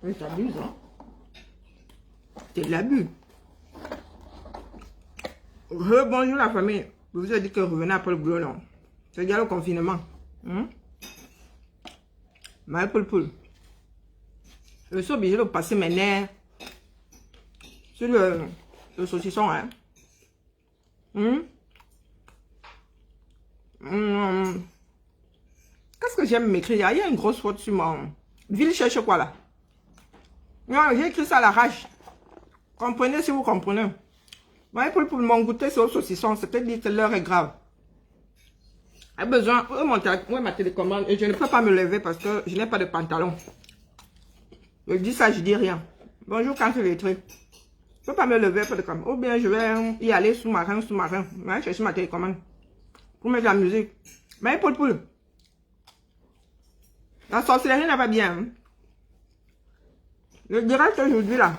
Mais t'abuses, hein. C'est de l'abus. Bonjour la famille. Je vous ai dit que revenez après le boulot, non. C'est déjà le confinement. Mais poule. Je suis obligé de passer mes nerfs sur le saucisson, hein. Qu'est-ce que j'aime m'écrire? Il y a une grosse faute sur mon... Ville cherche quoi là? Non, j'ai écrit ça à l'arrache. Comprenez si vous comprenez. Ouais, pour mon goûter, c'est au saucisson. C'est peut-être dire que l'heure est grave. J'ai besoin de ma télécommande et je ne peux pas me lever parce que je n'ai pas de pantalon. Je dis ça, je dis rien. Bonjour, quand tu lettré. Je ne peux pas me lever pour le commande. Ou bien je vais y aller sous-marin. Je vais chercher ma télécommande pour mettre de la musique. Mais poule. La sorcellerie n'est pas bien. Hein? Le direct aujourd'hui là.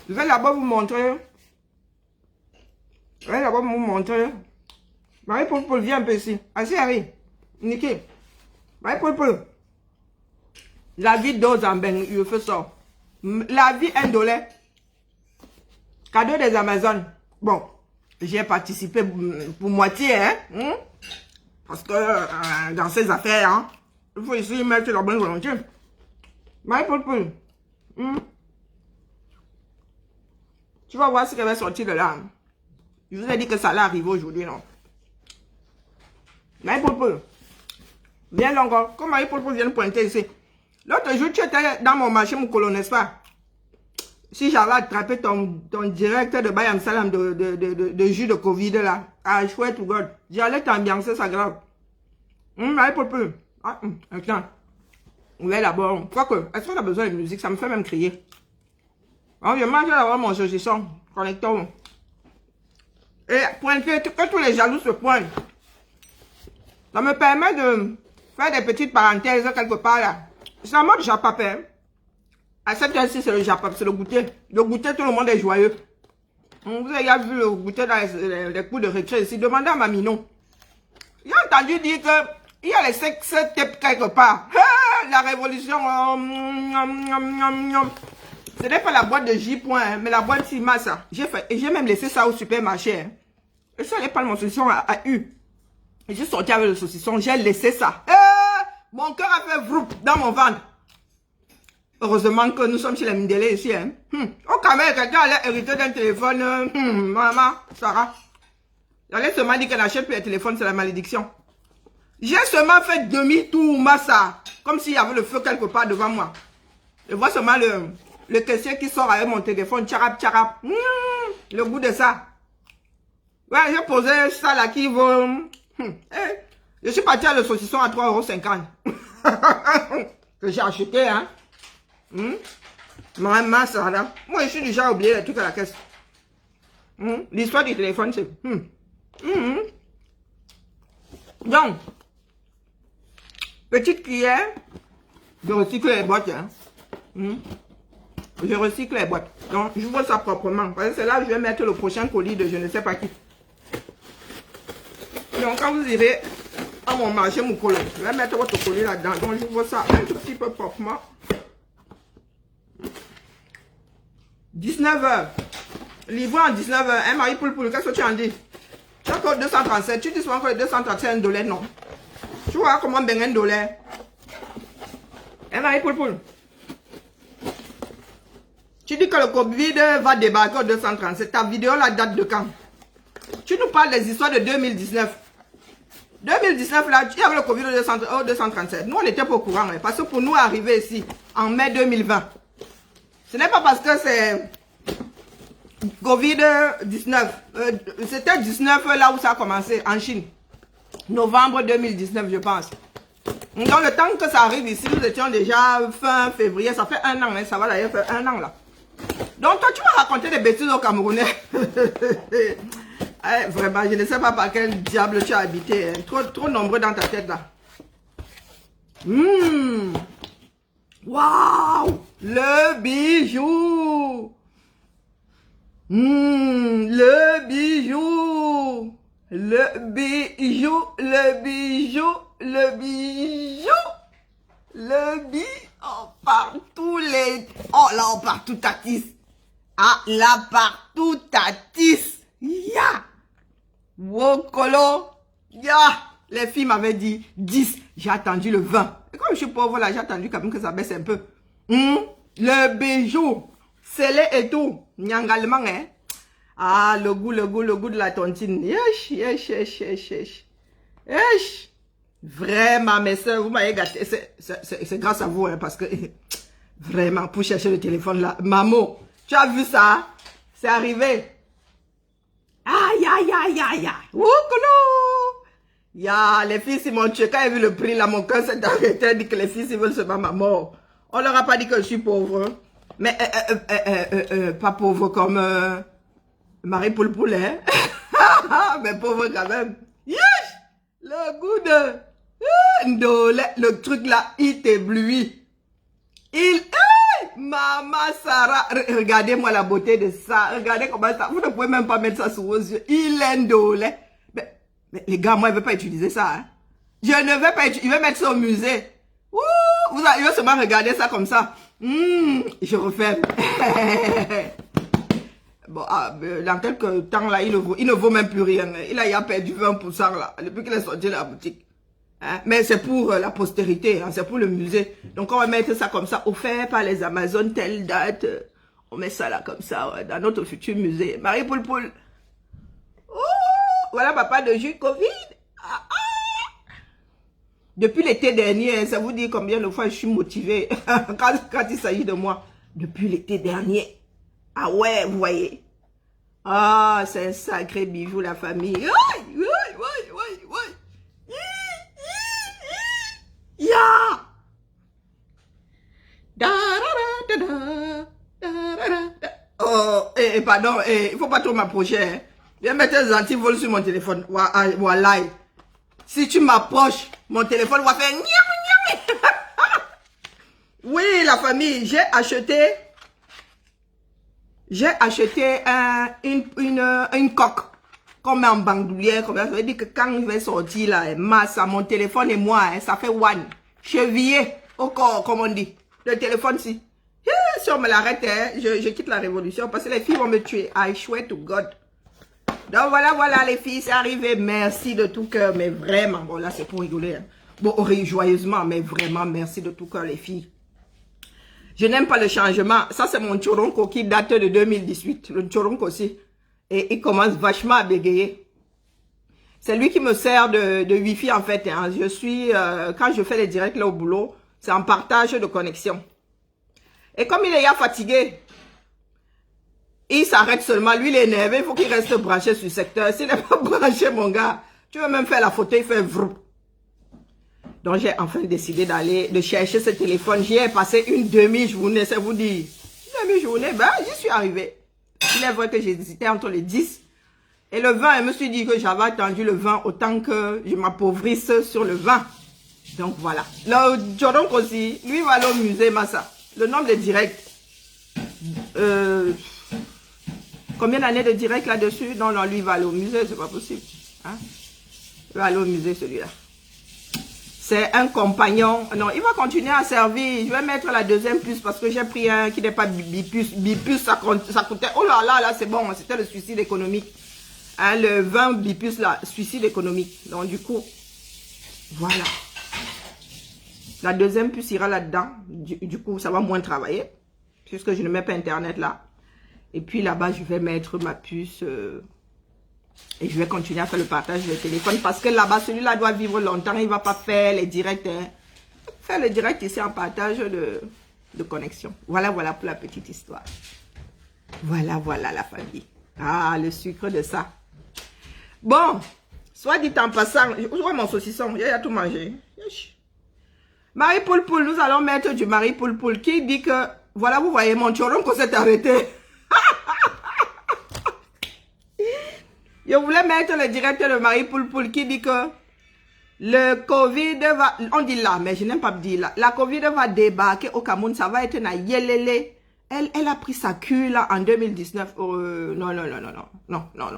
Je vais d'abord vous montrer. Marie-Poule, viens un peu ici. Assis, Harry. Niki. Marie-Poule. La vie d'ose en ben, je fais ça. La vie $1. Cadeau des Amazones. Bon, j'ai participé pour moitié, hein. Parce que dans ces affaires, hein, il faut ici mettre la bonne volonté. Marie-Poule. Tu vas voir ce qu'elle va sortir de là. Je vous ai dit que ça allait arriver aujourd'hui, non? Marie-Poule. Viens là encore. Comme Marie-Poule vient de pointer ici. L'autre jour, tu étais dans mon marché, mon colo, n'est-ce pas? Si j'avais attrapé ton directeur de Bayam Salam de jus de Covid là. Ah, chouette ou God. J'allais t'ambiancer, ça grave. Marie-Poule. Attends. On va d'abord. Quoique, est-ce qu'on a besoin de musique? Ça me fait même crier. Oh, je mange d'abord mon saucisson. Connectons. Et pointer, que tous les jaloux se pointent. Ça me permet de faire des petites parenthèses quelque part là. C'est en mode japapé. À cette heure-ci, c'est le japapé, c'est le goûter. Le goûter, tout le monde est joyeux. Vous avez vu le goûter dans les cours de récré ici. Demandez à Mamino. J'ai entendu dire que il y a les sex tapes quelque part. La révolution. Ce n'est pas la boîte de J. mais la boîte Sima, ça. J'ai même laissé ça au supermarché. Hein. Et ça n'est pas mon saucisson à U. J'ai sorti avec le saucisson, j'ai laissé ça. Mon cœur a fait vroup dans mon ventre. Heureusement que nous sommes chez les Mindele ici. Hein. Au Cameroun, quelqu'un allait hériter d'un téléphone. Maman, Sarah. J'allais seulement dire qu'elle n'achète plus les téléphones, c'est la malédiction. J'ai seulement fait demi-tour, massa. Comme s'il y avait le feu quelque part devant moi. Je vois seulement le caissier qui sort avec mon téléphone. Tcharap. Le goût de ça. Ouais, j'ai posé ça là qui vaut... Je suis parti à le saucisson à 3,50 €. Que j'ai acheté, hein. Maman, ça là. Moi, je suis déjà oublié les trucs à la caisse. L'histoire du téléphone, c'est... Donc, petite cuillère, je recycle les boîtes. Hein. Je recycle les boîtes. Donc, je vois ça proprement. Parce que c'est là que je vais mettre le prochain colis de je ne sais pas qui. Donc, quand vous irez à mon marché, mon colis, je vais mettre votre colis là-dedans. Donc, je vois ça un tout petit peu proprement. 19 h. Livré en 19 h. Hein, Marie-Poule, qu'est-ce que tu en dis? Tu as encore 237. Tu dis souvent que 237 $, non? Tu vois comment ben $1? Hein, Marie-Poule? Tu dis que le Covid va débarquer au 237. Ta vidéo la date de quand? Tu nous parles des histoires de 2019. 2019 là, il y avait le Covid au 237. Nous on n'était pas au courant. Hein, parce que pour nous arriver ici en mai 2020. Ce n'est pas parce que c'est Covid-19. C'était 19 là où ça a commencé en Chine. Novembre 2019 je pense. Donc le temps que ça arrive ici, nous étions déjà fin février. Ça fait 1 an. Hein, ça va d'ailleurs faire 1 an là. Donc toi tu vas raconter des bêtises aux Camerounais. Vraiment, je ne sais pas par quel diable tu as habité. Hein. Trop nombreux dans ta tête là. Waouh! Le bijou! Le bijou! Le bijou! Le bijou! Le bijou! Le bijou! Oh. partout les... Oh là, on partout tatis. Ah, là, partout tatis. Ya. Wokolo. Ya. Les filles m'avaient dit 10. J'ai attendu le 20. Et comme je suis pauvre là, j'ai attendu quand même que ça baisse un peu. Le bijou. Scellé et tout. Nyangalement, hein. Ah, le goût de la tontine. Yesh, yesh, yesh, yesh, yesh. Yesh. Vraiment, mes soeurs, vous m'avez gâté. C'est grâce à vous, hein, parce que... Vraiment, pour chercher le téléphone là. Maman, tu as vu ça? C'est arrivé. Aïe, aïe, aïe, aïe, aïe. Woukoulou. Ya, les filles, ils m'ont tué. Quand j'ai vu le prix là, mon cœur s'est arrêté. Elle dit que les filles, ils veulent se battre ma mort. On leur a pas dit que je suis pauvre. Mais, pas pauvre comme Marie Poulpoul, hein. Mais pauvre quand même. Yes! Le goût de... le truc là, il t'éblouit. Maman Sarah, regardez-moi la beauté de ça. Regardez comment ça... Vous ne pouvez même pas mettre ça sous vos yeux. Il est ndolé. Mais les gars, moi, je ne vais pas utiliser ça. Hein. Je ne vais pas utiliser... Il va mettre ça au musée. Ouh, il va seulement regarder ça comme ça. Je referme. Bon, dans quelques temps, là, il ne vaut même plus rien. Il a perdu 20% là, depuis qu'il est sorti de la boutique. Hein? Mais c'est pour la postérité, hein, c'est pour le musée. Donc, on va mettre ça comme ça, offert par les Amazones, telle date. On met ça là comme ça, ouais, dans notre futur musée. Marie Poulpoul. Oh, voilà papa de jus Covid. Depuis l'été dernier, ça vous dit combien de fois je suis motivée quand il s'agit de moi. Depuis l'été dernier. Ah ouais, vous voyez. Ah, c'est un sacré bijou, la famille. Ya! Oh, pardon, il faut pas trop m'approcher. Hein. Viens mettre un antivols sur mon téléphone. Voilà. Si tu m'approches, mon téléphone va faire... Oui, la famille, j'ai acheté une coque qu'on met en bandoulière, comme ça veut dire que quand je vais sortir là, masse à mon téléphone et moi, hein, ça fait one. Chevillé au corps, comme on dit. Le téléphone, si on me l'arrête, hein, je quitte la révolution parce que les filles vont me tuer. I swear to God. Donc voilà les filles, c'est arrivé. Merci de tout cœur, mais vraiment, bon là c'est pour rigoler. Hein. Bon, joyeusement, mais vraiment, merci de tout cœur les filles. Je n'aime pas le changement. Ça, c'est mon Tchoronko qui date de 2018. Le Tchoronko aussi. Et il commence vachement à bégayer. C'est lui qui me sert de Wi-Fi en fait. Hein. Je suis, quand je fais les directs là au boulot, c'est en partage de connexion. Et comme il est fatigué, il s'arrête seulement. Lui, il est énervé. Il faut qu'il reste branché sur le secteur. S'il n'est pas branché, mon gars, tu veux même faire la photo, il fait vrou. Donc, j'ai enfin décidé de chercher ce téléphone. J'y ai passé une demi-journée, ça vous dit. Une demi-journée, ben, j'y suis arrivé. Il est vrai que j'hésitais entre les 10 et le 20. Je me suis dit que j'avais attendu le 20 autant que je m'appauvrisse sur le 20. Donc, voilà. Le Jordan aussi, lui, va aller au musée Massa. Le nombre de directs. Combien d'années de directs là-dessus? Non, lui, il va aller au musée, c'est pas possible. Hein? Il va aller au musée, celui-là. C'est un compagnon. Non, il va continuer à servir. Je vais mettre la deuxième puce parce que j'ai pris un qui n'est pas bipuce. Bipuce, ça coûtait... Oh là là, là, c'est bon. C'était le suicide économique. Hein, le 20 bipuce, là, suicide économique. Donc, du coup, voilà. La deuxième puce ira là-dedans. Du coup, ça va moins travailler. Puisque je ne mets pas Internet là. Et puis là-bas, je vais mettre ma puce... Et je vais continuer à faire le partage de téléphone parce que là-bas, celui-là doit vivre longtemps. Il ne va pas faire les directs. Hein. Faire le direct ici en partage de connexion. Voilà pour la petite histoire. Voilà la famille. Ah, le sucre de ça. Bon, soit dit en passant, je vois mon saucisson, j'ai tout mangé. Marie Poulpoul, nous allons mettre du Marie Poulpoul qui dit que, voilà, vous voyez mon choron qu'on s'est arrêté. Je voulais mettre le directeur de Marie Poulpoul qui dit que le Covid va... On dit là, mais je n'aime pas dire là. La Covid va débarquer au Cameroun. Ça va être na yelele. Elle a pris sa cure là en 2019. Non.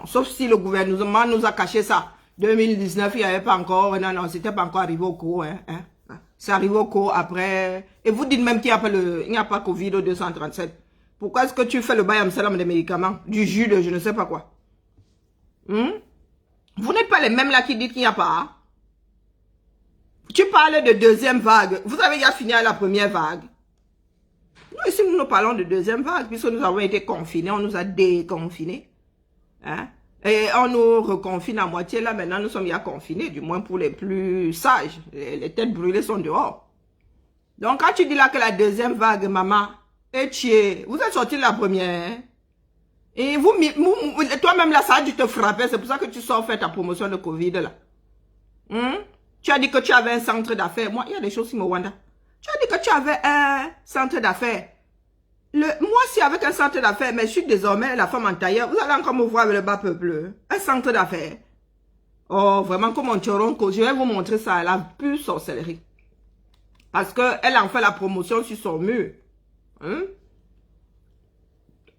Sauf si le gouvernement nous a caché ça. 2019, il n'y avait pas encore... Non, c'était pas encore arrivé au cours. Hein. C'est arrivé au cours après. Et vous dites même qu'il n'y a pas Covid au 237. Pourquoi est-ce que tu fais le bayam salam des médicaments, du jus de je ne sais pas quoi? Vous n'êtes pas les mêmes là qui disent qu'il n'y a pas. Tu parles de deuxième vague. Vous avez déjà fini à la première vague. Nous, ici, nous parlons de deuxième vague, puisque nous avons été confinés, on nous a déconfinés. Hein? Et on nous reconfine à moitié. Là, maintenant, nous sommes déjà confinés, du moins pour les plus sages. Les têtes brûlées sont dehors. Donc, quand tu dis là que la deuxième vague, maman, est tuée, vous êtes sorti de la première. Hein? Et toi-même, là, ça a dû te frapper. C'est pour ça que tu sors faire ta promotion de Covid, là. Tu as dit que tu avais un centre d'affaires. Moi, il y a des choses qui me wanda. Tu as dit que tu avais un centre d'affaires. Moi, si avec un centre d'affaires, mais je suis désormais la femme en tailleur, vous allez encore me voir avec le bas peuple. Un centre d'affaires. Oh, vraiment, comme on Toronto, je vais vous montrer ça. Elle a plus sorcellerie. Parce qu'elle en fait la promotion sur son mur.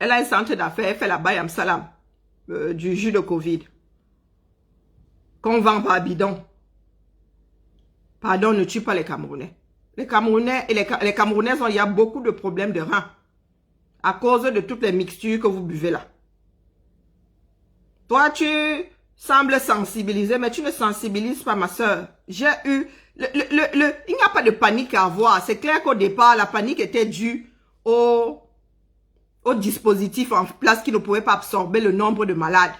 Elle a un centre d'affaires, elle fait la bayam salam. Du jus de Covid. Qu'on vend par bidon. Pardon, ne tue pas les Camerounais. Les Camerounais et les Camerounaises, il y a beaucoup de problèmes de reins. À cause de toutes les mixtures que vous buvez là. Toi, tu sembles sensibiliser, mais tu ne sensibilises pas ma soeur. J'ai eu... il n'y a pas de panique à avoir. C'est clair qu'au départ, la panique était due au dispositif en place qui ne pouvait pas absorber le nombre de malades.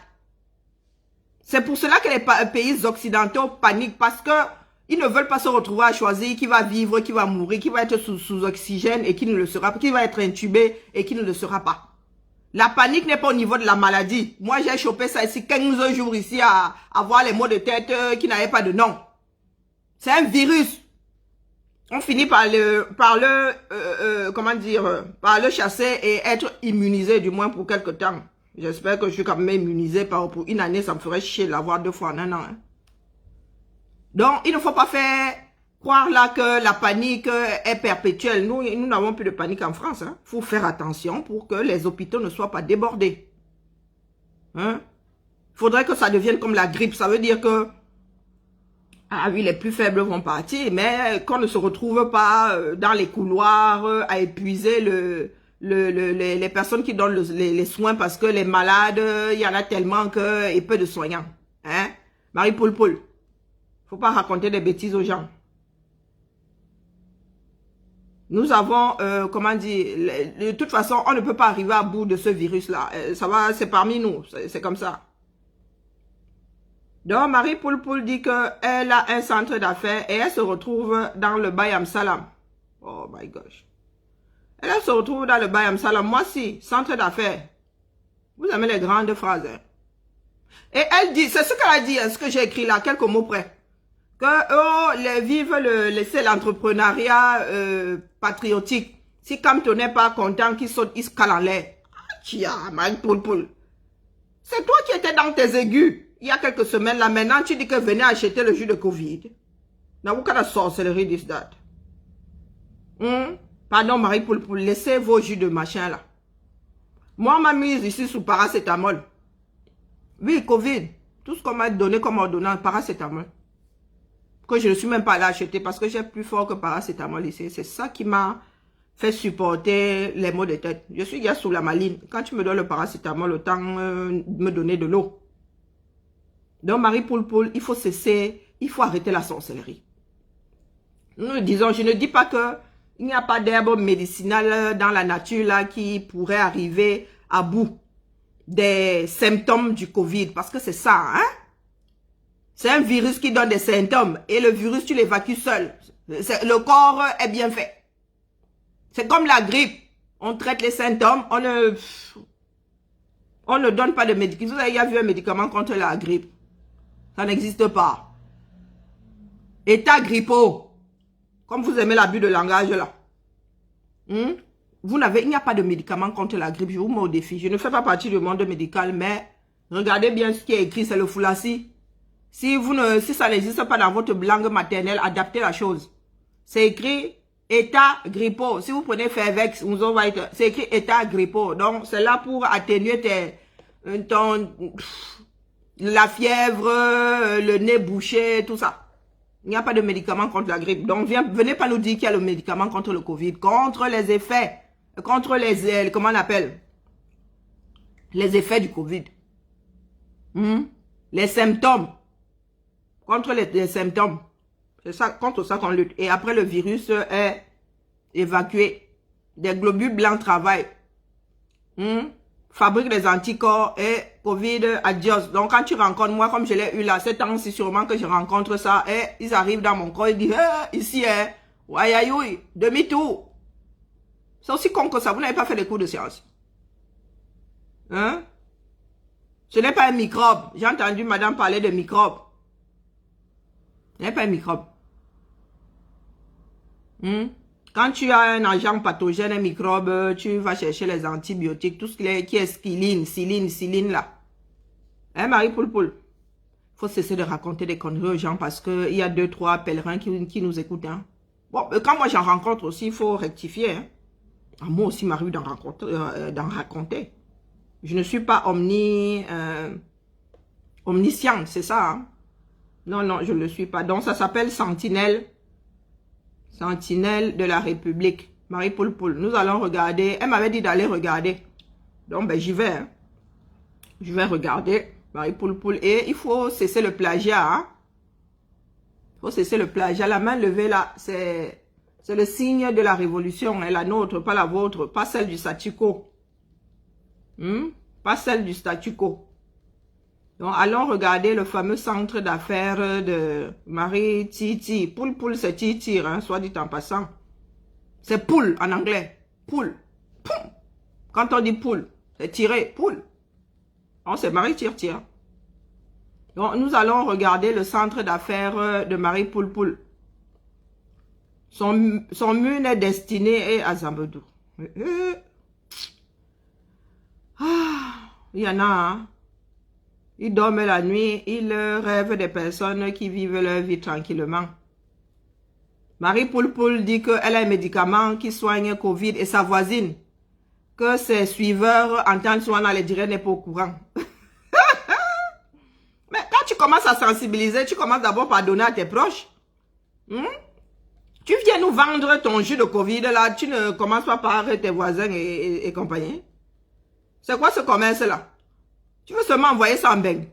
C'est pour cela que les pays occidentaux paniquent, parce que ils ne veulent pas se retrouver à choisir qui va vivre, qui va mourir, qui va être sous oxygène et qui ne le sera pas, qui va être intubé et qui ne le sera pas. La panique n'est pas au niveau de la maladie. Moi, j'ai chopé ça ici 15 jours ici à avoir les maux de tête qui n'avaient pas de nom. C'est un virus. On finit par par le chasser et être immunisé, du moins pour quelque temps. J'espère que je suis quand même immunisé pour une année, ça me ferait chier de l'avoir 2 fois en un an. Hein. Donc, il ne faut pas faire croire là que la panique est perpétuelle. Nous n'avons plus de panique en France. Il faut faire attention pour que les hôpitaux ne soient pas débordés. Il faudrait que ça devienne comme la grippe. Ça veut dire que, ah oui, les plus faibles vont partir, mais qu'on ne se retrouve pas dans les couloirs à épuiser les personnes qui donnent les soins parce que les malades, il y en a tellement et peu de soignants. Hein? Marie Poul. Faut pas raconter des bêtises aux gens. Nous avons, de toute façon, on ne peut pas arriver à bout de ce virus-là. Ça va, c'est parmi nous, c'est comme ça. Donc, Marie Poul dit qu'elle a un centre d'affaires et elle se retrouve dans le Bayam Salam. Oh my gosh. Elle se retrouve dans le Bayam Salam. Moi, si, centre d'affaires. Vous aimez les grandes phrases. Hein? Et elle dit, c'est ce qu'elle a dit, ce que j'ai écrit là, quelques mots près. Laisser l'entrepreneuriat patriotique. Si Camto n'est pas content, qu'il saute, il se cale en l'air. Marie Poul. C'est toi qui étais dans tes aigus il y a quelques semaines là. Maintenant, tu dis que venez acheter le jus de Covid. Now, what kind of sorcery is that? Pardon, Marie Poul, laissez vos jus de machin là. Moi, on m'a mise ici sous paracétamol. Oui, Covid. Tout ce qu'on m'a donné comme ordonnance, paracétamol. Que je ne suis même pas allé acheter parce que j'ai plus fort que paracétamol ici. C'est ça qui m'a fait supporter les maux de tête. Je suis déjà sous la maline. Quand tu me donnes le paracétamol, autant me donner de l'eau. Donc, Marie Poul, il faut cesser, il faut arrêter la sorcellerie. Nous disons, je ne dis pas que il n'y a pas d'herbe médicinale dans la nature là qui pourrait arriver à bout des symptômes du Covid. Parce que c'est ça, hein? C'est un virus qui donne des symptômes. Et le virus, tu l'évacues seul. Le corps est bien fait. C'est comme la grippe. On traite les symptômes. On ne donne pas de médicaments. Vous avez déjà vu un médicament contre la grippe? Ça n'existe pas. État grippo. Comme vous aimez l'abus de langage là. Il n'y a pas de médicament contre la grippe. Je vous mets au défi. Je ne fais pas partie du monde médical, mais regardez bien ce qui est écrit. C'est le foulassi. Si ça n'existe pas dans votre langue maternelle, adaptez la chose. C'est écrit état grippo. Si vous prenez Fervex, c'est écrit état grippo. Donc, c'est là pour atténuer la fièvre, le nez bouché, tout ça. Il n'y a pas de médicament contre la grippe. Donc, venez pas nous dire qu'il y a le médicament contre le Covid, contre les effets, contre les comment on appelle, les effets du Covid. Les symptômes, contre les symptômes. C'est ça, contre ça qu'on lutte. Et après, le virus est évacué. Des globules blancs travaillent. Fabrique des anticorps et Covid, adios. Donc, quand tu rencontres, moi, comme je l'ai eu là, c'est temps-ci sûrement que je rencontre ça, et ils arrivent dans mon corps, ils disent, ici, ouayayoui, demi-tour. C'est aussi con que ça, vous n'avez pas fait des cours de science. Hein? Ce n'est pas un microbe. J'ai entendu madame parler de microbe. Ce n'est pas un microbe. Quand tu as un agent pathogène, un microbe, tu vas chercher les antibiotiques, tout ce qui est scilline là. Hein, Marie Poulpoul? Il faut cesser de raconter des conneries aux gens parce qu'il y a 2-3 pèlerins qui nous écoutent. Hein. Bon, quand moi j'en rencontre aussi, il faut rectifier. Hein. Moi aussi, m'arrive d'en raconter. Je ne suis pas omnisciente, c'est ça. Hein? Non, non, je ne le suis pas. Donc, ça s'appelle Sentinelle. Sentinelle de la République. Marie Poulpoul. Nous allons regarder. Elle m'avait dit d'aller regarder. Donc, ben, j'y vais. Hein. Je vais regarder. Marie Poulpoul. Et il faut cesser le plagiat. Hein. Il faut cesser le plagiat. La main levée là, c'est le signe de la révolution. Et la nôtre, pas la vôtre. Pas celle du statu quo. Pas celle du statu quo. Donc, allons regarder le fameux centre d'affaires de Marie Titi. Poulpoul, c'est Titi, hein, soit dit en passant. C'est poule en anglais. Poule. Poum. Quand on dit poule, c'est tirer. Poule. Oh, c'est Marie Tire-Tire. Donc, nous allons regarder le centre d'affaires de Marie Poulpoul. Son mune est destiné à Zambedou. Il y en a, hein. Ils dorment la nuit, ils rêvent des personnes qui vivent leur vie tranquillement. Marie Poulpoul dit qu'elle a un médicament qui soigne Covid et sa voisine, que ses suiveurs entendent souvent dans les directs, n'est pas au courant. Mais quand tu commences à sensibiliser, tu commences d'abord par donner à tes proches. Tu viens nous vendre ton jus de Covid, là, tu ne commences pas par tes voisins et compagnie. C'est quoi ce commerce-là? Tu veux seulement envoyer ça en beigne.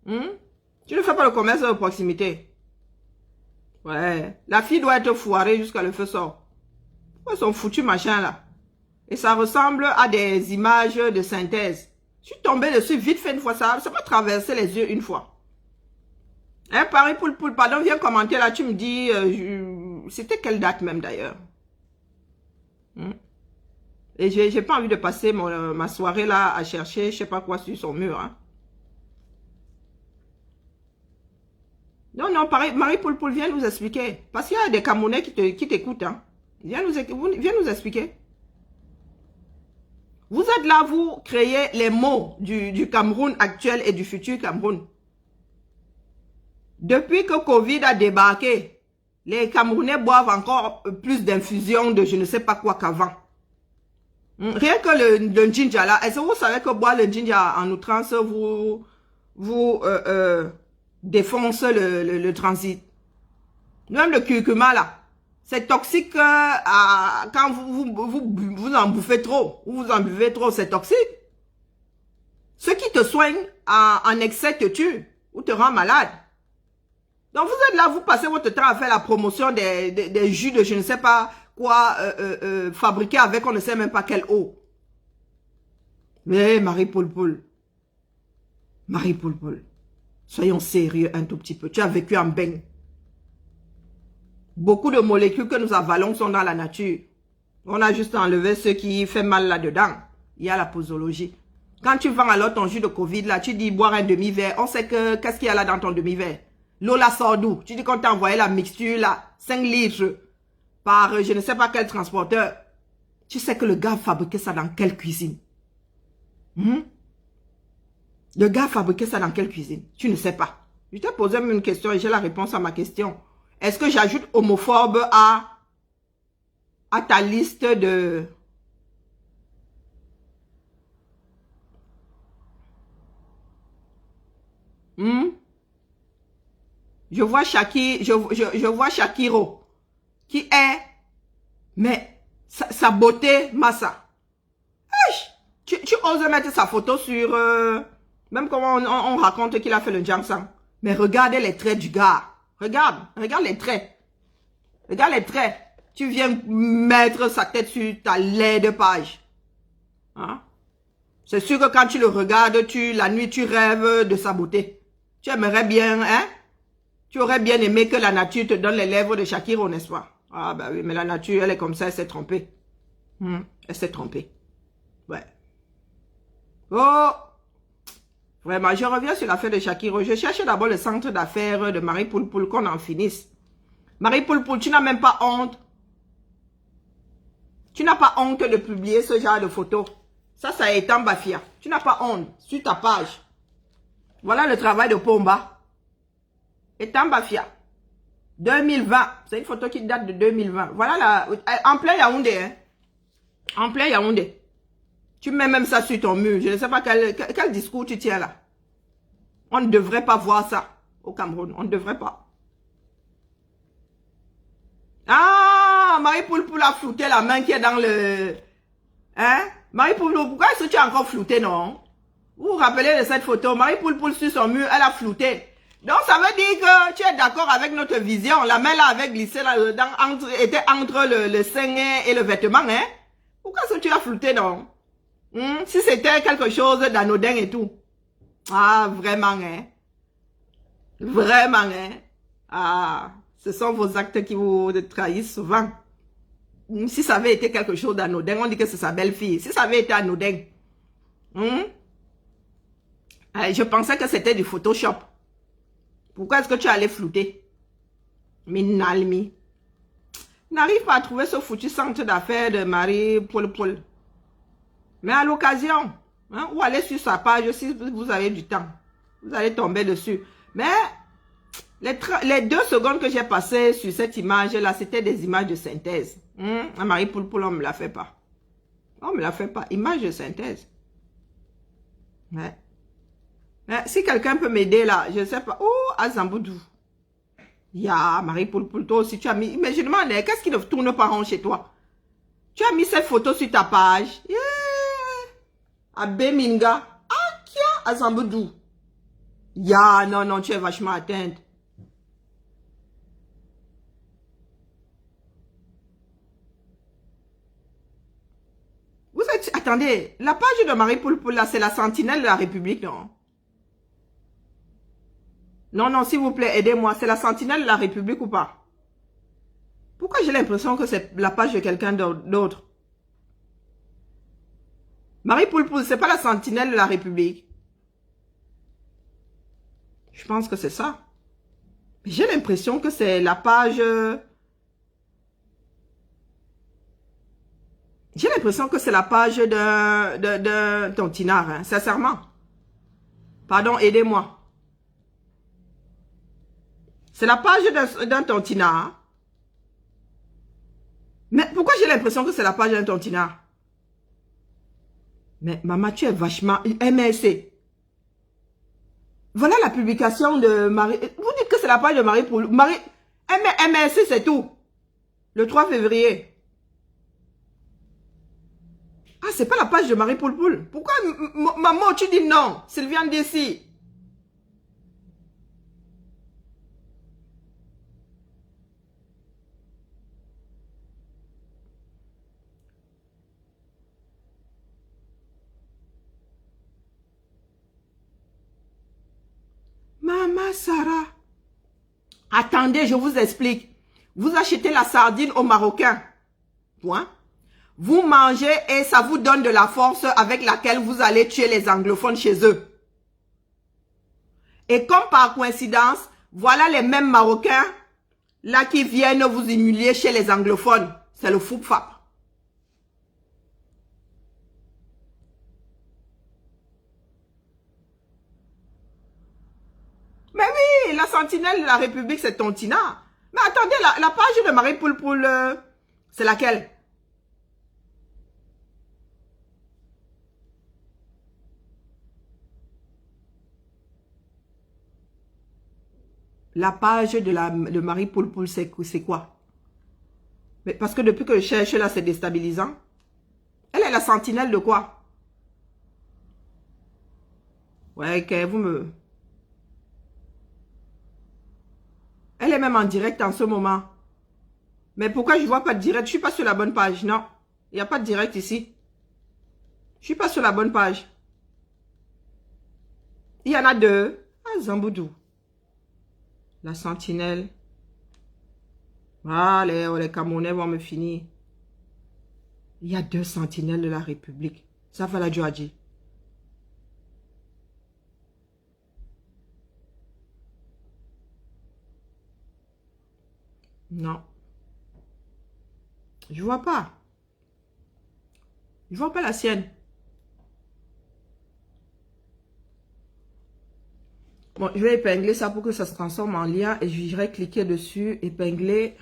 Tu ne fais pas le commerce de proximité. Ouais. La fille doit être foirée jusqu'à le feu sort. Ouais, son foutu machin là. Et ça ressemble à des images de synthèse. Je suis tombée dessus vite fait une fois ça. Ça m'a traversé les yeux une fois. Hein, Paris Poulpoul, pardon, viens commenter là. Tu me dis, c'était quelle date même d'ailleurs? Et j'ai pas envie de passer ma soirée là à chercher je sais pas quoi sur son mur. Hein. Non, non, pareil, Marie Poulpoul, viens nous expliquer. Parce qu'il y a des Camerounais qui t'écoutent. Hein. Viens nous expliquer. Vous êtes là, vous créez les mots du Cameroun actuel et du futur Cameroun. Depuis que Covid a débarqué, les Camerounais boivent encore plus d'infusion de je ne sais pas quoi qu'avant. Rien que le ginger là, est-ce que vous savez que boire le ginger en outrance vous défonce le transit? Même le curcuma là, c'est toxique quand vous en bouffez trop, ou vous en buvez trop, c'est toxique. Ce qui te soigne en excès te tue ou te rend malade. Donc vous êtes là, vous passez votre temps à faire la promotion des jus de je ne sais pas quoi fabriqués avec on ne sait même pas quelle eau. Mais Marie Poulpoul, soyons sérieux un tout petit peu. Tu as vécu en beigne. Beaucoup de molécules que nous avalons sont dans la nature. On a juste enlevé ce qui fait mal là-dedans. Il y a la posologie. Quand tu vends alors ton jus de Covid, là, tu dis boire un demi-verre. On sait que qu'est-ce qu'il y a là dans ton demi-verre? L'eau la sort d'où? Tu dis qu'on t'a envoyé la mixture là, 5 litres par je ne sais pas quel transporteur. Tu sais que le gars fabriquait ça dans quelle cuisine? Le gars fabriquait ça dans quelle cuisine? Tu ne sais pas. Je t'ai posé même une question et j'ai la réponse à ma question. Est-ce que j'ajoute homophobe à ta liste de... Je vois je vois Shakiro, qui est, mais sa beauté, Massa. Tu oses mettre sa photo sur, même comment on raconte qu'il a fait le Jamsang. Mais regardez les traits du gars. Regarde les traits. Regarde les traits. Tu viens mettre sa tête sur ta laide page. Hein? C'est sûr que quand tu le regardes, la nuit, tu rêves de sa beauté. Tu aimerais bien, hein? Tu aurais bien aimé que la nature te donne les lèvres de Shakiro, n'est-ce pas? Ah bah oui, mais la nature, elle est comme ça, elle s'est trompée. Elle s'est trompée. Ouais. Oh! Vraiment, je reviens sur l'affaire de Shakiro. Je cherche d'abord le centre d'affaires de Marie Poulpoul, qu'on en finisse. Marie Poulpoul, tu n'as même pas honte. Tu n'as pas honte de publier ce genre de photos. Ça est en bafia. Tu n'as pas honte sur ta page. Voilà le travail de Pomba. Et en bafia. 2020. C'est une photo qui date de 2020. Voilà en plein Yaoundé. Hein. En plein Yaoundé. Tu mets même ça sur ton mur. Je ne sais pas quel discours tu tiens là. On ne devrait pas voir ça au Cameroun. On ne devrait pas. Ah, Marie Poulpoul a flouté la main qui est dans le... Hein? Marie Poulpoul, pourquoi est-ce que tu as encore flouté, non? Vous vous rappelez de cette photo? Marie Poulpoul sur son mur, elle a flouté. Donc, ça veut dire que tu es d'accord avec notre vision. La main là avait glissé là, était entre le sein et le vêtement, hein? Pourquoi est-ce que tu as flouté, non? Si c'était quelque chose d'anodin et tout. Ah, vraiment, hein? Vraiment, hein? Ah, ce sont vos actes qui vous trahissent souvent. Si ça avait été quelque chose d'anodin, on dit que c'est sa belle-fille. Si ça avait été anodin, je pensais que c'était du Photoshop. Pourquoi est-ce que tu allais flouter? Minalmi. N'arrive pas à trouver ce foutu centre d'affaires de Marie Poulpoul. Mais à l'occasion, hein, ou allez sur sa page si vous avez du temps. Vous allez tomber dessus. Mais les 2 secondes que j'ai passées sur cette image-là, c'était des images de synthèse. Marie Poulpoul, on ne me la fait pas. On ne me la fait pas. Image de synthèse. Ouais. Mais si quelqu'un peut m'aider là, je ne sais pas. Oh, à Zamboudou. Ya, Marie Poulpoul, toi aussi, tu as mis... Mais je demande, qu'est-ce qui ne tourne pas rond chez toi? Tu as mis cette photo sur ta page. Yeah. À Beminga. Ah, kia, à Zamboudou. Ya, non, tu es vachement atteinte. Vous êtes... Attendez, la page de Marie Poulpoul, là, c'est la sentinelle de la République, non? Non, s'il vous plaît, aidez-moi. C'est la sentinelle de la République ou pas? Pourquoi j'ai l'impression que c'est la page de quelqu'un d'autre? Marie Poulpoul, c'est pas la sentinelle de la République. Je pense que c'est ça. J'ai l'impression que c'est la page... J'ai l'impression que c'est la page d'un tontinard, hein, sincèrement. Pardon, aidez-moi. C'est la page d'un tontinard. Mais pourquoi j'ai l'impression que c'est la page d'un tontinard? Mais maman, tu es vachement... MSC. Voilà la publication de Marie... Vous dites que c'est la page de Marie Poulpoul. MSC, c'est tout. Le 3 février. Ah, c'est pas la page de Marie Poulpoul. Pourquoi, maman, tu dis non? Sylviane d'ici. Maman Sarah. Attendez, je vous explique. Vous achetez la sardine aux Marocains. Point. Vous mangez et ça vous donne de la force avec laquelle vous allez tuer les anglophones chez eux. Et comme par coïncidence, voilà les mêmes Marocains là qui viennent vous humilier chez les anglophones. C'est le foup-fap. Mais oui, la sentinelle de la République, c'est Tontina. Mais attendez, la page de Marie Poulpoul, c'est laquelle? la page de Marie Poul Poul, c'est quoi? Mais parce que depuis que je cherche là, c'est déstabilisant. Elle est la sentinelle de quoi? Ouais, que vous me... Elle est même en direct en ce moment. Mais pourquoi je ne vois pas de direct? Je ne suis pas sur la bonne page. Non, il n'y a pas de direct ici. Je ne suis pas sur la bonne page. Il y en a deux. Ah, Zamboudou. La sentinelle. Ah, les Camerounais vont me finir. Il y a 2 sentinelles de la République. Ça va la Djouadji. Non. Je vois pas. Je vois pas la sienne. Bon, je vais épingler ça pour que ça se transforme en lien et j'irai cliquer dessus, épingler.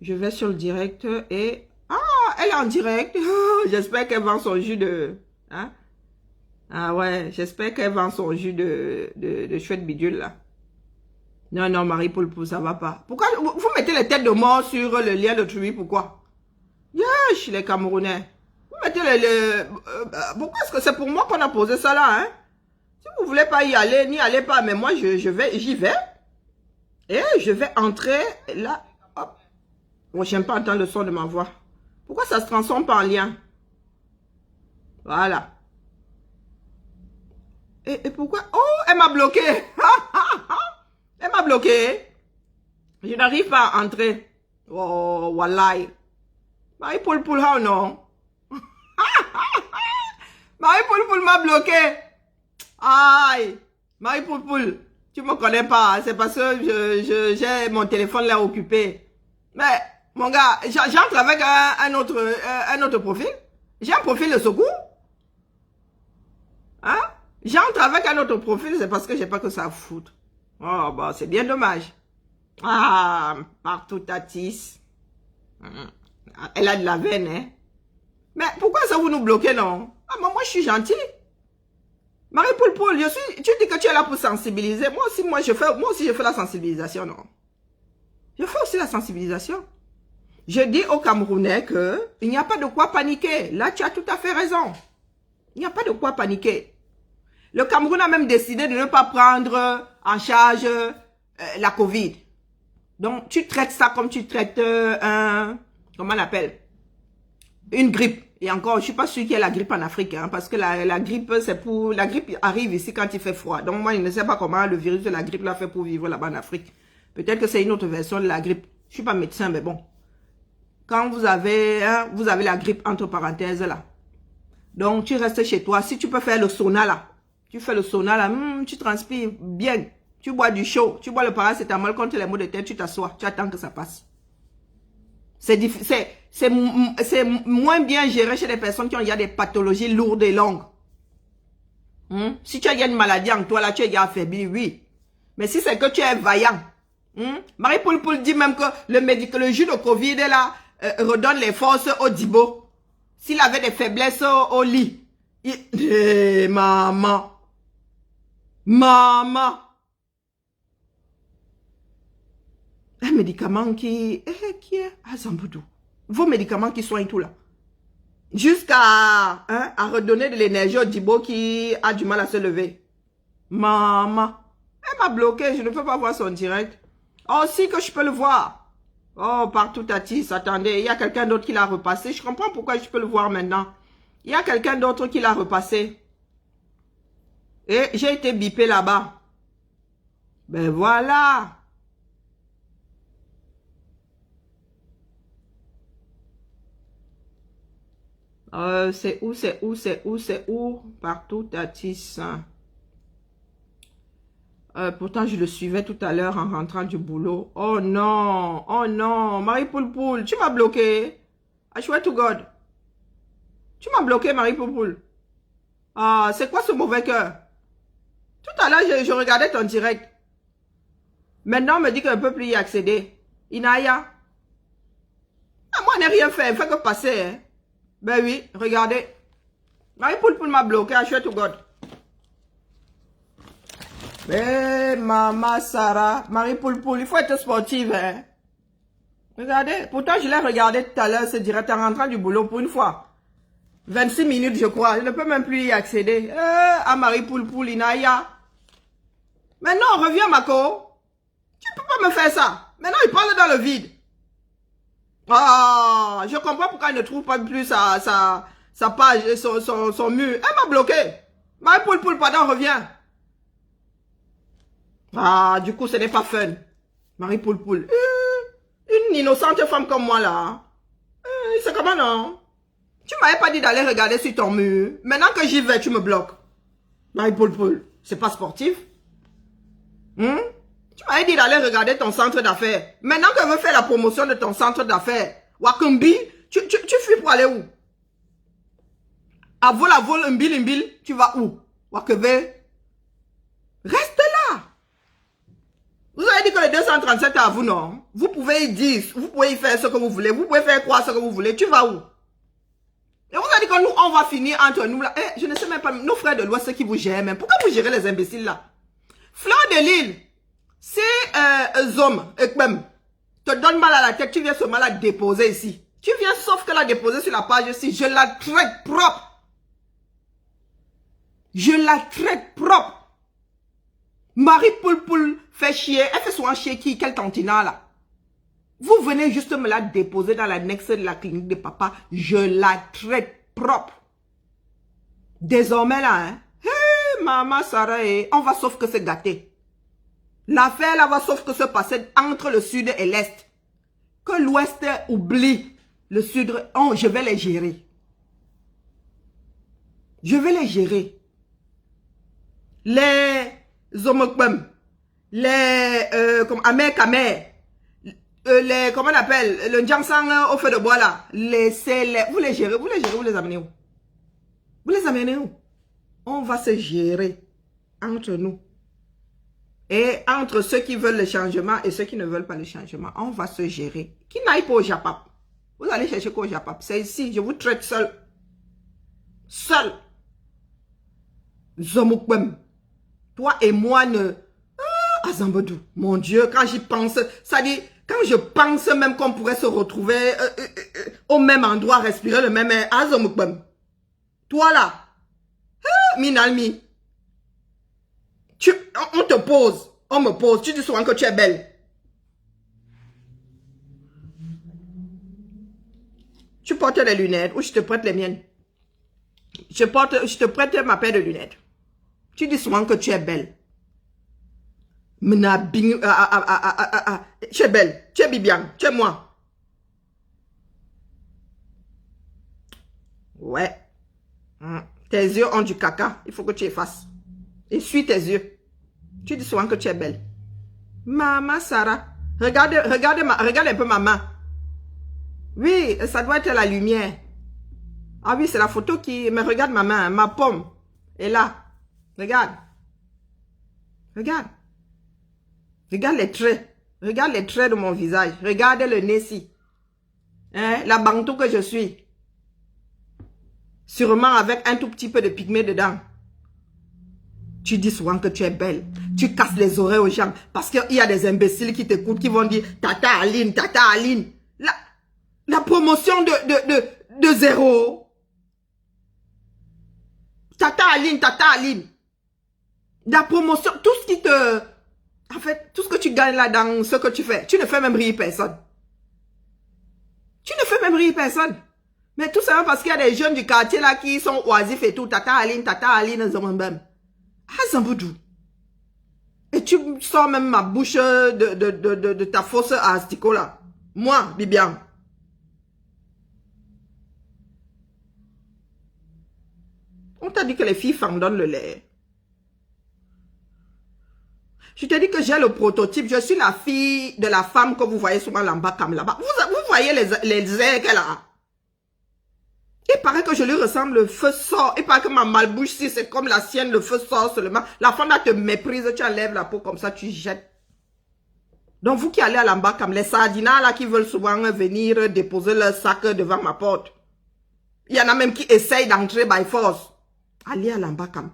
Je vais sur le direct et... Ah, elle est en direct. Oh, j'espère qu'elle vend son jus de... Hein? Ah ouais, j'espère qu'elle vend son jus de chouette bidule là. Non, non, Marie Poul Poul, ça va pas. Pourquoi vous mettez les têtes de mort sur le lien de Trui? Pourquoi? Yesh, les Camerounais. Vous mettez pourquoi est-ce que c'est pour moi qu'on a posé ça là, hein? Si vous voulez pas y aller, n'y allez pas. Mais moi, j'y vais. Et je vais entrer là. Hop. Moi, j'aime pas entendre le son de ma voix. Pourquoi ça se transforme pas en lien? Voilà. Et pourquoi? Oh, elle m'a bloqué. Elle m'a bloqué. Je n'arrive pas à entrer. Oh, wallahi. Marie Poul Poul, how non? Marie Poul Poul m'a bloqué. Aïe. Marie Poul Poul, tu me connais pas. C'est parce que j'ai mon téléphone là occupé. Mais, mon gars, j'entre avec un autre profil. J'ai un profil de secours. Hein? J'entre avec un autre profil, c'est parce que j'ai pas que ça à foutre. Oh, bah, c'est bien dommage. Ah, partout Tatis. Elle a de la veine, hein. Mais pourquoi ça vous nous bloquez, non? Ah, moi, je suis gentil. Marie Poul Poul, tu dis que tu es là pour sensibiliser. Moi aussi, je fais la sensibilisation, non? Je fais aussi la sensibilisation. Je dis aux Camerounais que il n'y a pas de quoi paniquer. Là, tu as tout à fait raison. Il n'y a pas de quoi paniquer. Le Cameroun a même décidé de ne pas prendre en charge la Covid. Donc, tu traites ça comme tu traites comment on appelle? Une grippe. Et encore, je ne suis pas sûre qu'il y ait la grippe en Afrique, hein, parce que la grippe, la grippe arrive ici quand il fait froid. Donc, moi, je ne sais pas comment le virus de la grippe l'a fait pour vivre là-bas en Afrique. Peut-être que c'est une autre version de la grippe. Je ne suis pas médecin, mais bon. Quand vous avez la grippe entre parenthèses là. Donc, tu restes chez toi. Si tu peux faire le sauna là, tu fais le sauna là, tu transpires bien. Tu bois du chaud, tu bois le paracétamol contre les maux de tête, tu t'assois, tu attends que ça passe. C'est moins bien géré chez les personnes qui ont des pathologies lourdes et longues. Si tu as une maladie en toi là, tu es affaibli, oui. Mais si c'est que tu es vaillant. Marie Poul Poul dit même que le jus de Covid là redonne les forces au Dibo. S'il avait des faiblesses au lit. Maman. Maman. Un médicament qui est à Zamboudou. Vos médicaments qui soignent tout là. Jusqu'à à redonner de l'énergie au Dibo qui a du mal à se lever. Maman. Elle m'a bloqué, je ne peux pas voir son direct. Oh, si que je peux le voir. Oh, partout Tatis, attendez, il y a quelqu'un d'autre qui l'a repassé. Je comprends pourquoi je peux le voir maintenant. Il y a quelqu'un d'autre qui l'a repassé. Et j'ai été bipé là-bas. Ben voilà. C'est où? Partout Tatis. Pourtant, je le suivais tout à l'heure en rentrant du boulot. Oh non, Marie Poul Poul, tu m'as bloqué. I swear to God. Tu m'as bloqué, Marie Poul Poul. Ah, c'est quoi ce mauvais cœur? Tout à l'heure, je regardais ton direct. Maintenant, on me dit qu'on ne peut plus y accéder. Inaya. Ah, moi, je n'ai rien fait, fait que passer. Hein. Ben oui, regardez. Marie Poul Poul m'a bloqué, I swear to God. Eh, maman Sarah, Marie Poulpoul, il faut être sportive, hein. Regardez, pourtant je l'ai regardé tout à l'heure, ce direct en rentrant du boulot pour une fois. 26 minutes, je crois. Je ne peux même plus y accéder. À Marie Poulpoul, Inaya. Maintenant, reviens, Mako. Tu peux pas me faire ça. Maintenant, il parle dans le vide. Ah, je comprends pourquoi il ne trouve pas plus sa page, son mur. Elle m'a bloqué. Marie Poulpoul, pardon, reviens. Ah, du coup, ce n'est pas fun. Marie Poulpoul. Une innocente femme comme moi, là. C'est comment, non? Tu m'avais pas dit d'aller regarder sur ton mur. Maintenant que j'y vais, tu me bloques. Marie Poulpoul, c'est pas sportif. Tu m'avais dit d'aller regarder ton centre d'affaires. Maintenant que je veux faire la promotion de ton centre d'affaires, Wakumbi, tu fuis pour aller où? À vol, umbil, tu vas où? Wakeve? Reste là. Vous avez dit que les 237 est à vous, non? Vous pouvez y dire, vous pouvez y faire ce que vous voulez, vous pouvez faire croire ce que vous voulez. Tu vas où? Et vous avez dit que nous, on va finir entre nous là. Je ne sais même pas, nos frères de l'Ouest qui vous gèrent même. Pourquoi vous gérez les imbéciles là? Fleur de Lille, si Zom, même, te donne mal à la tête, tu viens seulement la déposer ici. Tu viens sauf que la déposer sur la page ici. Je la traite propre. Je la traite propre. Marie Poulpoul fait chier. Elle fait souvent chier qui? Quel tantina là? Vous venez juste me la déposer dans l'annexe de la clinique de papa. Je la traite propre. Désormais là, hein? Hey, maman Sarah, on va sauf que se gâter. L'affaire là va sauf que se passer entre le sud et l'est. Que l'ouest oublie le sud. Oh, je vais les gérer. Je vais les gérer. Les Zomokbem, les comme Amer Kamer, les comment on appelle, le Njangsang au feu de bois là, laissez-les, vous les gérez, vous les amenez où? Vous les amenez où? On va se gérer entre nous. Et entre ceux qui veulent le changement et ceux qui ne veulent pas le changement, on va se gérer. Qui n'aille pas au Japap? Vous allez chercher quoi au Japap? C'est ici, je vous traite seul. Seul. Zomukbem. Toi et moi ne... Ah, Zambodou, mon Dieu, quand j'y pense, ça dit, quand je pense même qu'on pourrait se retrouver au même endroit, respirer le même air, ah, Zomukbem. Toi là, Minalmi, on te pose, on me pose, tu dis souvent que tu es belle. Tu portes les lunettes ou je te prête les miennes. Je te prête ma paire de lunettes. Tu dis souvent que tu es belle. Tu es belle, tu es Bibiane, tu es moi. Ouais. Tes yeux ont du caca, il faut que tu effaces. Essuie tes yeux. Tu dis souvent que tu es belle. Maman Sarah, regarde un peu ma main. Oui, ça doit être la lumière. Ah oui, c'est la photo qui... Mais regarde ma main, ma paume est là. Regarde. Regarde. Regarde les traits. Regarde les traits de mon visage. Regarde le nez ici. Hein? La bantou que je suis. Sûrement avec un tout petit peu de pygmée dedans. Tu dis souvent que tu es belle. Tu casses les oreilles aux gens. Parce qu'il y a des imbéciles qui t'écoutent, qui vont dire Tata Aline, Tata Aline. La promotion de zéro. Tata Aline, Tata Aline. La promotion, tout ce qui te... En fait, tout ce que tu gagnes là dans ce que tu fais, tu ne fais même rire personne. Tu ne fais même rire personne. Mais tout simplement parce qu'il y a des jeunes du quartier là qui sont oisifs et tout. Tata Aline, Zambem. Ah, Zamboudou. Et tu sors même ma bouche de ta fausse asticot là. Moi, Bibiane. On t'a dit que les filles fendonnent le lait. Je te dis que j'ai le prototype. Je suis la fille de la femme que vous voyez souvent là-bas comme là-bas. Vous voyez les airs qu'elle a. Il paraît que je lui ressemble, le feu sort. Il paraît que ma malbouche, si c'est comme la sienne, le feu sort seulement. La femme là te méprise, tu enlèves la peau comme ça, tu jettes. Donc vous qui allez à l'ambakam, les sardinas là qui veulent souvent venir déposer leur sac devant ma porte. Il y en a même qui essayent d'entrer by force. Allez à l'ambakam.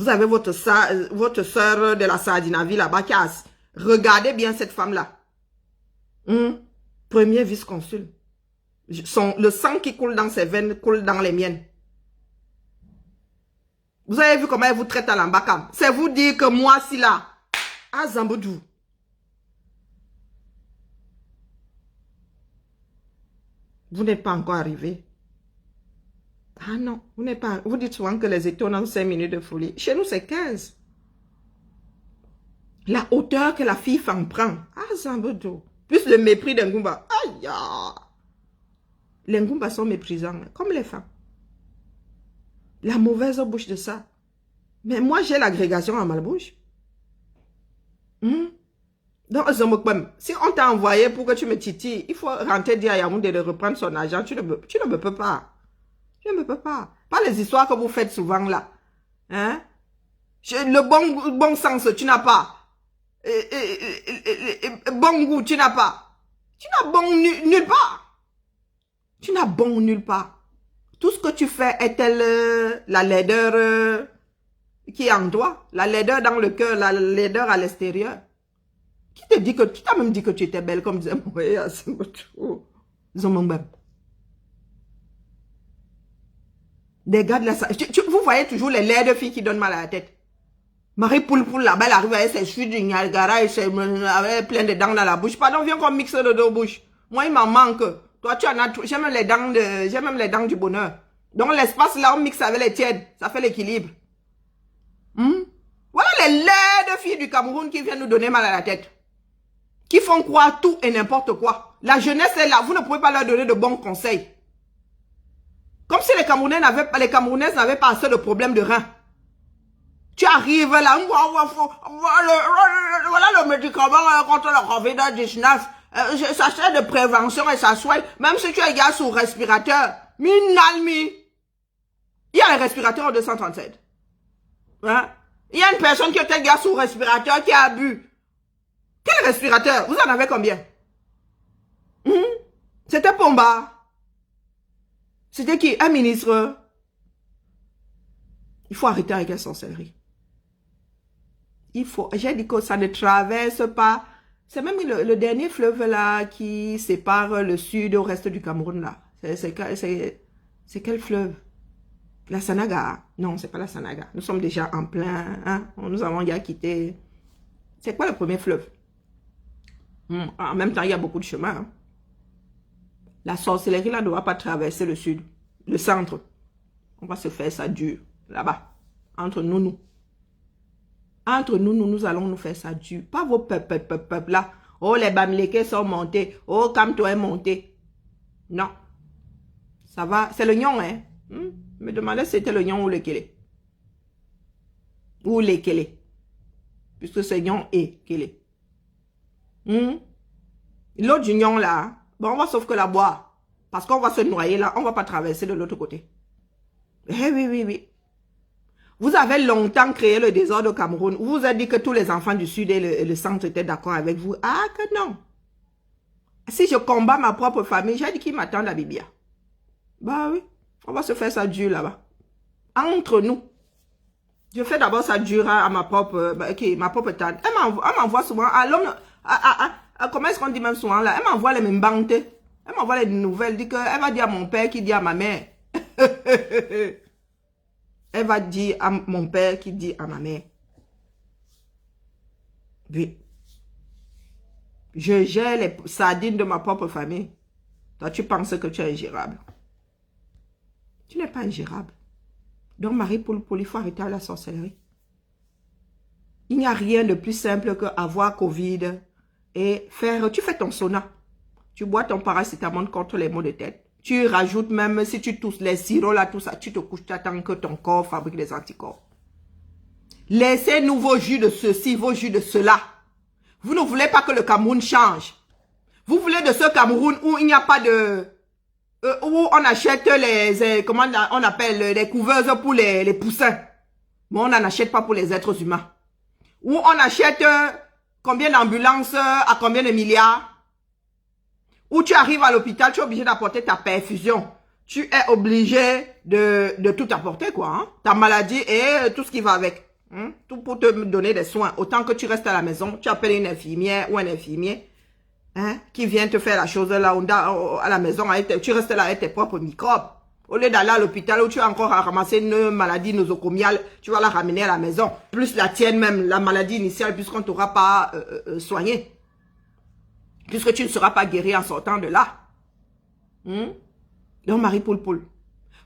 Vous avez votre soeur de la Sardinavie là-bas qui a... Regardez bien cette femme-là. Premier vice-consul. Le sang qui coule dans ses veines coule dans les miennes. Vous avez vu comment elle vous traite à l'ambacam. C'est vous dire que moi, si là, à Zamboudou. Vous n'êtes pas encore arrivé. Ah non, vous n'êtes pas... Vous dites souvent que les étoiles ont 5 minutes de folie. Chez nous, c'est 15. La hauteur que la fille en prend. Ah, Zamboudou. Plus le mépris d'un Ngumba. Aïe! Les Ngumbas sont méprisants, comme les femmes. La mauvaise bouche de ça. Mais moi, j'ai l'agrégation à ma bouche. Donc, si on t'a envoyé pour que tu me titilles, il faut rentrer dire à Yaoundé de reprendre son argent. Tu ne me peux pas. Tu ne me peux pas. Pas les histoires que vous faites souvent là. Hein? Le bon sens, tu n'as pas. Bon goût, tu n'as pas. Tu n'as bon nulle part. Tu n'as bon nulle part. Tout ce que tu fais est-elle la laideur qui est en toi, la laideur dans le cœur, la laideur à l'extérieur. Qui t'a même dit que tu étais belle comme disait Moïse. Des gars de la... Vous voyez toujours les laides filles qui donnent mal à la tête. Marie Poulpoul là-bas, elle arrive avec ses cheveux du Niagara et avec plein de dents dans la bouche. Pardon, viens qu'on mixe de deux bouches. Moi, il m'en manque. Toi, tu en as tout. J'ai même les dents du bonheur. Donc, l'espace là, on mixe avec les tiennes. Ça fait l'équilibre. Voilà les laides filles du Cameroun qui viennent nous donner mal à la tête. Qui font croire tout et n'importe quoi. La jeunesse est là. Vous ne pouvez pas leur donner de bons conseils. Comme si les Camerounaises n'avaient pas assez de problèmes de reins. Tu arrives là, voilà le médicament contre le COVID-19. Ça sert de prévention et ça soigne. Même si tu es gars sous respirateur. Il y a les respirateurs en 237. Hein? Il y a une personne qui était gars sous respirateur qui a bu. Quel respirateur? Vous en avez combien? C'était Pomba. C'était qui? Un ministre. Il faut arrêter avec la sorcellerie. J'ai dit que ça ne traverse pas. C'est même le dernier fleuve là qui sépare le sud au reste du Cameroun là. C'est quel fleuve? La Sanaga. Non, c'est pas la Sanaga. Nous sommes déjà en plein. Hein? Nous avons déjà quitté. C'est quoi le premier fleuve? En même temps, il y a beaucoup de chemins. Hein? La sorcellerie là ne doit pas traverser le sud. Le centre. On va se faire ça dur. Là-bas. Entre nous. Entre nous allons nous faire ça dur. Pas vos peuples là. Oh, les Bamileke sont montés. Oh, Kamto est monté. Non. Ça va. C'est le Nyon, hein. Me demandais si c'était le Nyon ou le Kélé. Ou les Kélé. Puisque c'est Nyon et Kélé. L'autre du Nyon là. Bon, on va sauf que la boire. Parce qu'on va se noyer là. On va pas traverser de l'autre côté. Eh oui. Vous avez longtemps créé le désordre au Cameroun. Vous vous avez dit que tous les enfants du Sud et le centre étaient d'accord avec vous. Ah, que non. Si je combats ma propre famille, j'ai dit qu'ils m'attendent à Bibia. Bah oui, on va se faire ça dur là-bas. Entre nous. Je fais d'abord ça dur à ma propre tante. Elle m'envoie souvent à l'homme... Comment est-ce qu'on dit même souvent là? Elle m'envoie les mêmes bantes. Elle m'envoie les nouvelles. Elle va dire à mon père qui dit à ma mère. Elle va dire à mon père qui dit à ma mère. Oui. Je gère les sardines de ma propre famille. Toi, tu penses que tu es ingérable. Tu n'es pas ingérable. Donc, Marie Poulpoul, il faut arrêter la sorcellerie. Il n'y a rien de plus simple que avoir Covid et faire... Tu fais ton sauna. Tu bois ton paracétamol contre les maux de tête. Tu rajoutes même, si tu tousses les sirops là, tout ça, tu te couches, tu attends que ton corps fabrique des anticorps. Laissez-nous vos jus de ceci, vos jus de cela. Vous ne voulez pas que le Cameroun change. Vous voulez de ce Cameroun où il n'y a pas de... où on achète comment on appelle, les couveuses pour les poussins. Mais on n'en achète pas pour les êtres humains. Où on achète combien d'ambulances à combien de milliards. Où tu arrives à l'hôpital, tu es obligé d'apporter ta perfusion. Tu es obligé de tout apporter, quoi. Hein? Ta maladie et tout ce qui va avec. Tout pour te donner des soins. Autant que tu restes à la maison, tu appelles une infirmière ou un infirmier qui vient te faire la chose là à la maison. Tu restes là avec tes propres microbes. Au lieu d'aller à l'hôpital où tu as encore à ramasser une maladie nosocomiale, tu vas la ramener à la maison. Plus la tienne même, la maladie initiale, puisqu'on ne t'aura pas soigné. Puisque tu ne seras pas guéri en sortant de là. Donc, Marie Poul,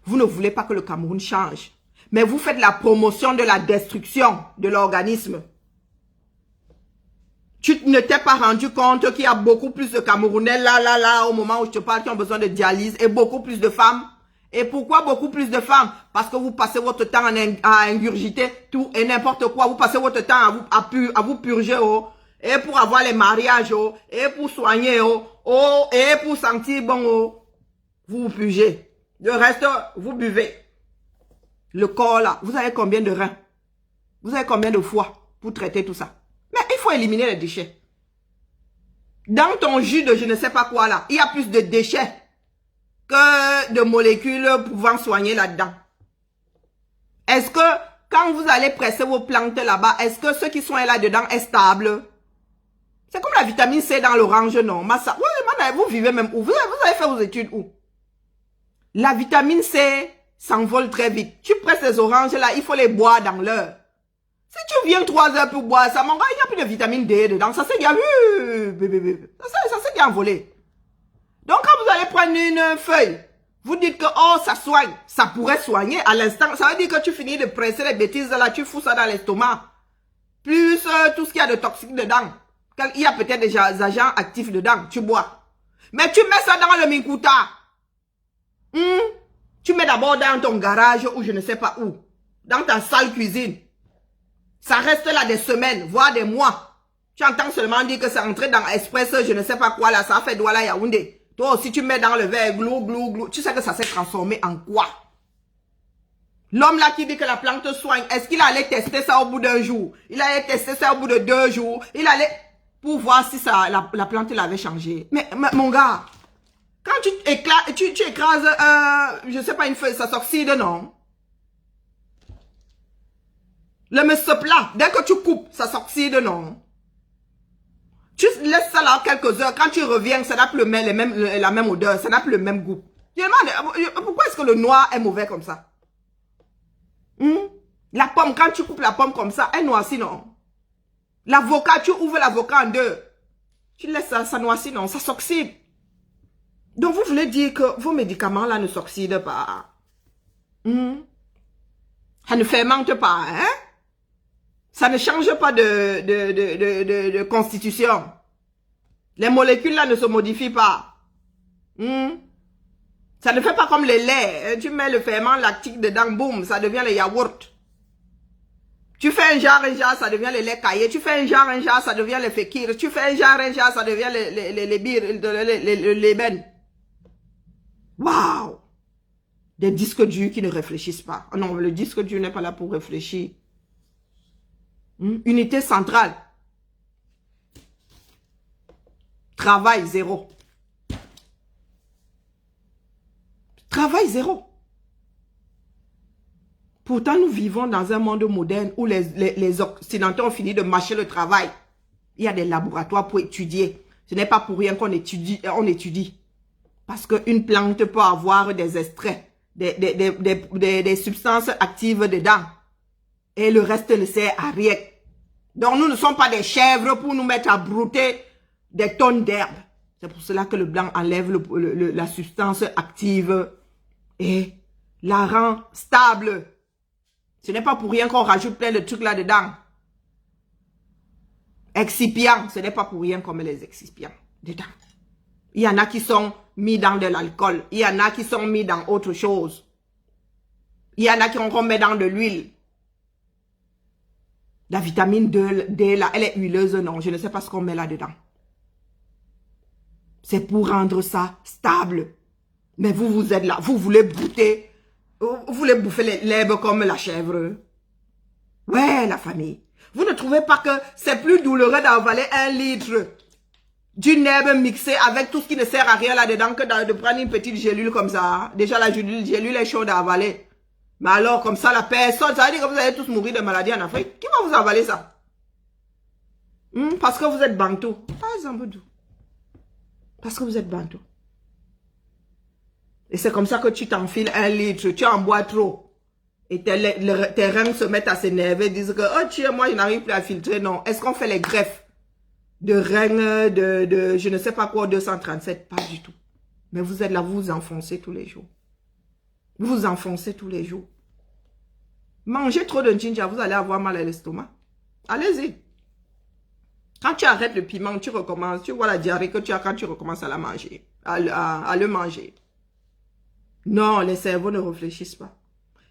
vous ne voulez pas que le Cameroun change. Mais vous faites la promotion de la destruction de l'organisme. Tu ne t'es pas rendu compte qu'il y a beaucoup plus de Camerounais là, au moment où je te parle, qui ont besoin de dialyse et beaucoup plus de femmes. Et pourquoi beaucoup plus de femmes? Parce que vous passez votre temps à ingurgiter tout et n'importe quoi. Vous passez votre temps à vous purger, et pour avoir les mariages, et pour soigner, et pour sentir bon, vous vous purgez. Le reste, vous buvez. Le corps là, vous avez combien de reins? Vous avez combien de foie pour traiter tout ça? Mais il faut éliminer les déchets. Dans ton jus de je ne sais pas quoi là, il y a plus de déchets que de molécules pouvant soigner là-dedans. Est-ce que quand vous allez presser vos plantes là-bas, est-ce que ceux qui sont là-dedans est stable? C'est comme la vitamine C dans l'orange, non? Massa. Oui, vous vivez même où? Vous avez fait vos études où? La vitamine C s'envole très vite. Tu presses les oranges là, il faut les boire dans l'heure. Si tu viens 3 heures pour boire ça, mon gars, il n'y a plus de vitamine D dedans. Ça s'est déjà vu. Ça s'est déjà envolé. Donc, quand vous allez prendre une feuille, vous dites que, oh, ça soigne. Ça pourrait soigner à l'instant. Ça veut dire que tu finis de presser les bêtises là, tu fous ça dans l'estomac. Plus tout ce qu'il y a de toxique dedans. Il y a peut-être des agents actifs dedans. Tu bois. Mais tu mets ça dans le Minkuta. Tu mets d'abord dans ton garage ou je ne sais pas où. Dans ta salle cuisine. Ça reste là des semaines, voire des mois. Tu entends seulement dire que c'est entré dans Express, je ne sais pas quoi là, ça a fait Douala Yaoundé. Toi aussi tu mets dans le verre, glou. Tu sais que ça s'est transformé en quoi? L'homme là qui dit que la plante soigne, est-ce qu'il allait tester ça au bout d'un jour? Il allait tester ça au bout de 2 jours? Il allait... Pour voir si ça, la plante l'avait changé. Mais mon gars, quand tu écrases, je sais pas, une feuille, ça s'oxyde, non? Le monsieur plat, dès que tu coupes, ça s'oxyde, non? Tu laisses ça là quelques heures, quand tu reviens, ça n'a plus la même odeur, ça n'a plus le même goût. Je demande, pourquoi est-ce que le noir est mauvais comme ça? La pomme, quand tu coupes la pomme comme ça, elle noircit, non? L'avocat, tu ouvres l'avocat en 2. Tu laisses ça noircit, non? Ça s'oxyde. Donc, vous voulez dire que vos médicaments là ne s'oxydent pas? Ça ne fermente pas, hein? Ça ne change pas de constitution. Les molécules là ne se modifient pas. Ça ne fait pas comme le lait. Tu mets le ferment lactique dedans, boum, ça devient le yaourt. Tu fais un genre, ça devient le lait caillé. Tu fais un genre, ça devient le fékir. Tu fais un genre, ça devient le lében. Waouh! Des disques durs qui ne réfléchissent pas. Oh non, le disque dur n'est pas là pour réfléchir. Unité centrale. Travail zéro. Travail zéro. Pourtant, nous vivons dans un monde moderne où les Occidentaux ont fini de mâcher le travail. Il y a des laboratoires pour étudier. Ce n'est pas pour rien qu'on étudie, on étudie. Parce qu'une plante peut avoir des extraits, des substances actives dedans. Et le reste ne sert à rien. Donc, nous ne sommes pas des chèvres pour nous mettre à brouter des tonnes d'herbes. C'est pour cela que le blanc enlève la substance active et la rend stable. Ce n'est pas pour rien qu'on rajoute plein de trucs là-dedans. Excipients, ce n'est pas pour rien qu'on met les excipients dedans. Il y en a qui sont mis dans de l'alcool. Il y en a qui sont mis dans autre chose. Il y en a qu'on met dans de l'huile. La vitamine D, là, elle est huileuse, non. Je ne sais pas ce qu'on met là-dedans. C'est pour rendre ça stable. Mais vous êtes là. Vous voulez brouter. Vous voulez bouffer l'herbe comme la chèvre. Ouais, la famille. Vous ne trouvez pas que c'est plus douloureux d'avaler 1 litre d'une herbe mixée avec tout ce qui ne sert à rien là-dedans que de prendre une petite gélule comme ça. Déjà, la gélule est chaude à avaler. Mais alors, comme ça, la personne, ça veut dire que vous allez tous mourir de maladie en Afrique. Qui va vous avaler ça? Parce que vous êtes bantou. Ah, Zambodou. Parce que vous êtes bantou. Et c'est comme ça que tu t'enfiles 1 litre, tu en bois trop. Et tes reins se mettent à s'énerver, disent que, oh tiens, moi je n'arrive plus à filtrer. Non, est-ce qu'on fait les greffes de reins, de je ne sais pas quoi, 237? Pas du tout. Mais vous êtes là, vous vous enfoncez tous les jours. Vous vous enfoncez tous les jours. Mangez trop de ginger, vous allez avoir mal à l'estomac. Allez-y. Quand tu arrêtes le piment, tu recommences. Tu vois la diarrhée que tu as quand tu recommences à la manger. À le manger. Non, les cerveaux ne réfléchissent pas.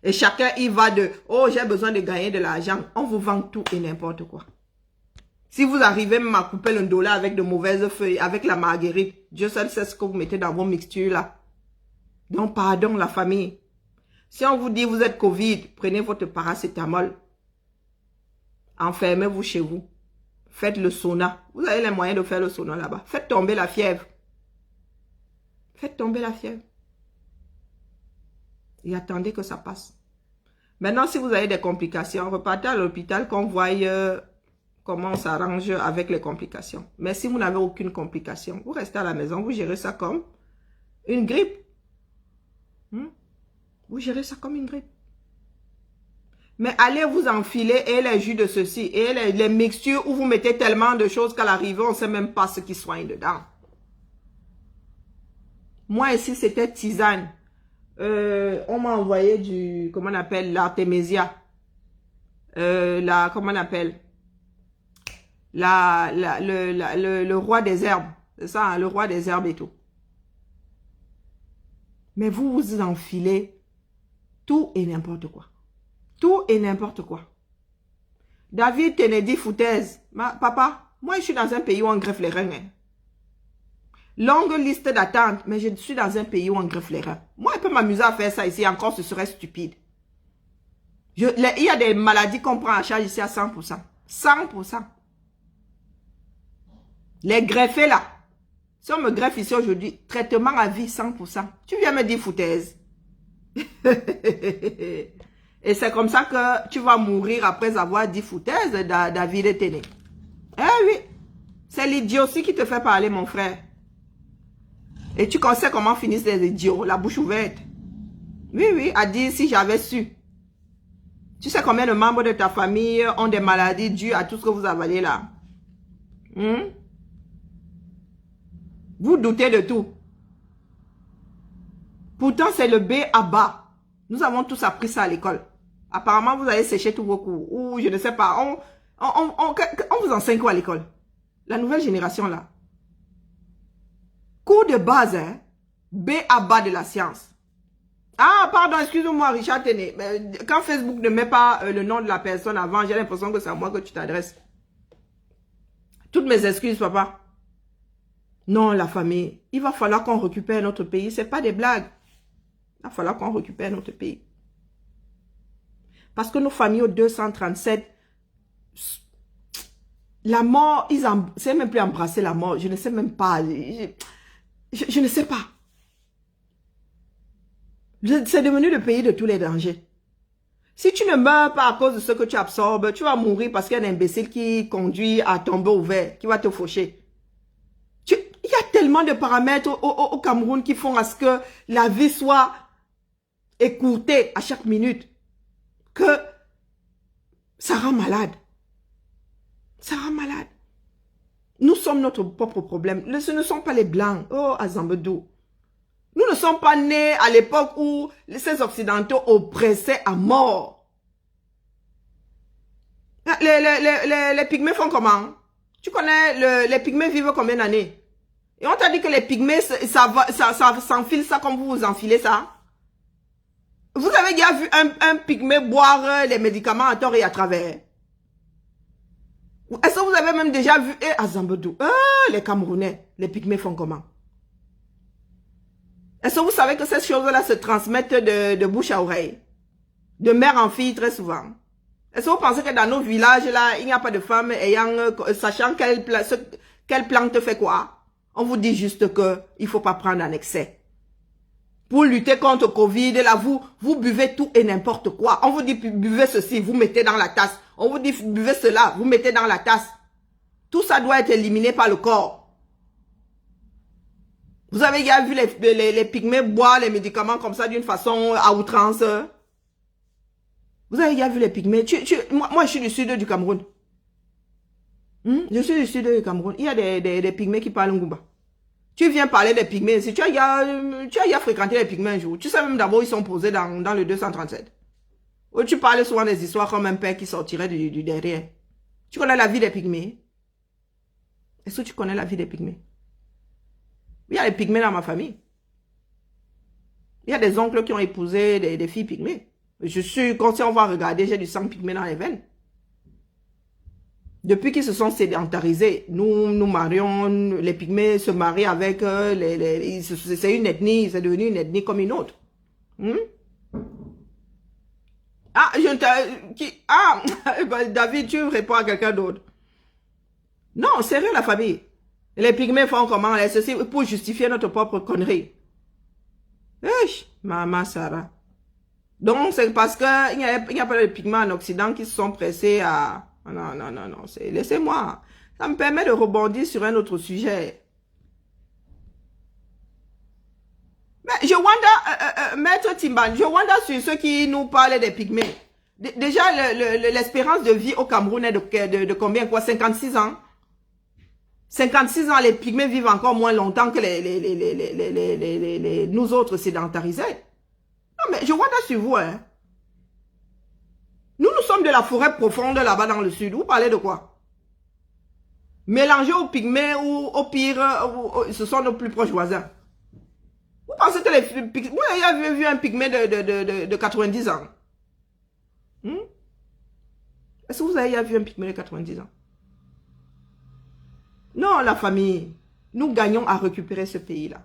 Et chacun y va de, oh, j'ai besoin de gagner de l'argent. On vous vend tout et n'importe quoi. Si vous arrivez même à couper le dollar avec de mauvaises feuilles, avec la marguerite, Dieu seul sait ce que vous mettez dans vos mixtures là. Donc, pardon la famille. Si on vous dit vous êtes Covid, prenez votre paracétamol. Enfermez-vous chez vous. Faites le sauna. Vous avez les moyens de faire le sauna là-bas. Faites tomber la fièvre. Faites tomber la fièvre. Et attendez que ça passe. Maintenant, si vous avez des complications, repartez à l'hôpital qu'on voie comment on s'arrange avec les complications. Mais si vous n'avez aucune complication, vous restez à la maison, vous gérez ça comme une grippe. Vous gérez ça comme une grippe. Mais allez vous enfiler et les jus de ceci et les mixtures où vous mettez tellement de choses qu'à l'arrivée, on ne sait même pas ce qui soigne dedans. Moi ici, c'était tisane. On m'a envoyé du, comment on appelle, l'artémisia. Comment on appelle, le roi des herbes. C'est ça, hein, le roi des herbes et tout. Mais vous vous enfilez tout et n'importe quoi. Tout et n'importe quoi. David Kennedy foutaise. Papa, moi je suis dans un pays où on greffe les reins. Hein. Longue liste d'attente, mais je suis dans un pays où on greffe les reins. Moi, je peux m'amuser à faire ça ici, encore ce serait stupide. Il y a des maladies qu'on prend en charge ici à 100%. 100%. Les greffés là. Si on me greffe ici aujourd'hui, traitement à vie 100%. Tu viens me dire foutaise. Et c'est comme ça que tu vas mourir après avoir dit foutaise, David Téné. Eh oui. C'est l'idiotie qui te fait parler, mon frère. Et tu sais comment finissent les idiots, la bouche ouverte. Oui, oui, à dire si j'avais su. Tu sais combien de membres de ta famille ont des maladies dues à tout ce que vous avalez là? Vous doutez de tout. Pourtant, c'est le B à bas. Nous avons tous appris ça à l'école. Apparemment, vous allez sécher tous vos cours. Ou je ne sais pas. On vous enseigne quoi à l'école? La nouvelle génération là. Cours de base, hein? B à bas de la science. Ah, pardon, excuse-moi, Richard Téné. Quand Facebook ne met pas le nom de la personne avant, j'ai l'impression que c'est à moi que tu t'adresses. Toutes mes excuses, papa. Non, la famille. Il va falloir qu'on récupère notre pays. Ce n'est pas des blagues. Il va falloir qu'on récupère notre pays. Parce que nos familles au 237, la mort, ils ne savent même plus embrasser la mort. Je ne sais même pas. Je ne sais pas. C'est devenu le pays de tous les dangers. Si tu ne meurs pas à cause de ce que tu absorbes, tu vas mourir parce qu'il y a un imbécile qui conduit à tomber au vert, qui va te faucher. Il y a tellement de paramètres au Cameroun qui font à ce que la vie soit écourtée à chaque minute, que ça rend malade. Ça rend malade. Nous sommes notre propre problème. Ce ne sont pas les Blancs. Oh, Azambedou. Nous ne sommes pas nés à l'époque où ces Occidentaux oppressaient à mort. Les Pygmées font comment? Tu connais, les Pygmées vivent combien d'années? Et on t'a dit que les Pygmées, ça s'enfile ça comme vous enfilez ça? Vous avez déjà vu un Pygmée boire les médicaments à tort et à travers? Est-ce que vous avez même déjà vu à Zambedou? Les Camerounais, les Pygmées font comment? Est-ce que vous savez que ces choses-là se transmettent de bouche à oreille? De mère en fille très souvent. Est-ce que vous pensez que dans nos villages là, il n'y a pas de femmes sachant quelle plante fait quoi? On vous dit juste que il faut pas prendre en excès. Pour lutter contre Covid, là, vous buvez tout et n'importe quoi. On vous dit buvez ceci, vous mettez dans la tasse. On vous dit buvez cela, vous mettez dans la tasse. Tout ça doit être éliminé par le corps. Vous avez déjà vu les pygmées boire les médicaments comme ça d'une façon à outrance. Vous avez déjà vu les pygmées. Moi, je suis du sud du Cameroun. Je suis du sud du Cameroun. Il y a des pygmées qui parlent Ngouba. Tu viens parler des pygmées. Si tu as déjà fréquenté les pygmées un jour, tu sais même d'abord ils sont posés dans le 237. Où tu parles souvent des histoires comme un père qui sortirait du derrière. Tu connais la vie des pygmées? Est-ce que tu connais la vie des pygmées? Il y a des pygmées dans ma famille. Il y a des oncles qui ont épousé des filles pygmées. Je suis, quand on va regarder, j'ai du sang pygmée dans les veines. Depuis qu'ils se sont sédentarisés, nous marions, les pygmées se marient avec c'est une ethnie, c'est devenu une ethnie comme une autre. David, tu réponds à quelqu'un d'autre. Non, sérieux la famille. Les pygmées font comment? Ceci pour justifier notre propre connerie. Maman Sarah. Donc, c'est parce qu'il n'y a pas de pygmées en Occident qui se sont pressés à... Non. Laissez-moi. Ça me permet de rebondir sur un autre sujet. Mais je wonder, Maître Timban, je wonder sur ceux qui nous parlent des pygmées. Déjà, l'espérance de vie au Cameroun est de combien, quoi? 56 ans? 56 ans, les pygmées vivent encore moins longtemps que nous autres sédentarisés. Non, mais je wonder sur vous, hein. Nous sommes de la forêt profonde là-bas dans le sud. Vous parlez de quoi? Mélangés aux pygmées ou au pire, ce sont nos plus proches voisins. Vous pensez que les pygmées... Vous avez vu un pygmée de 90 ans? Est-ce que vous avez vu un pygmée de 90 ans? Non, la famille. Nous gagnons à récupérer ce pays-là.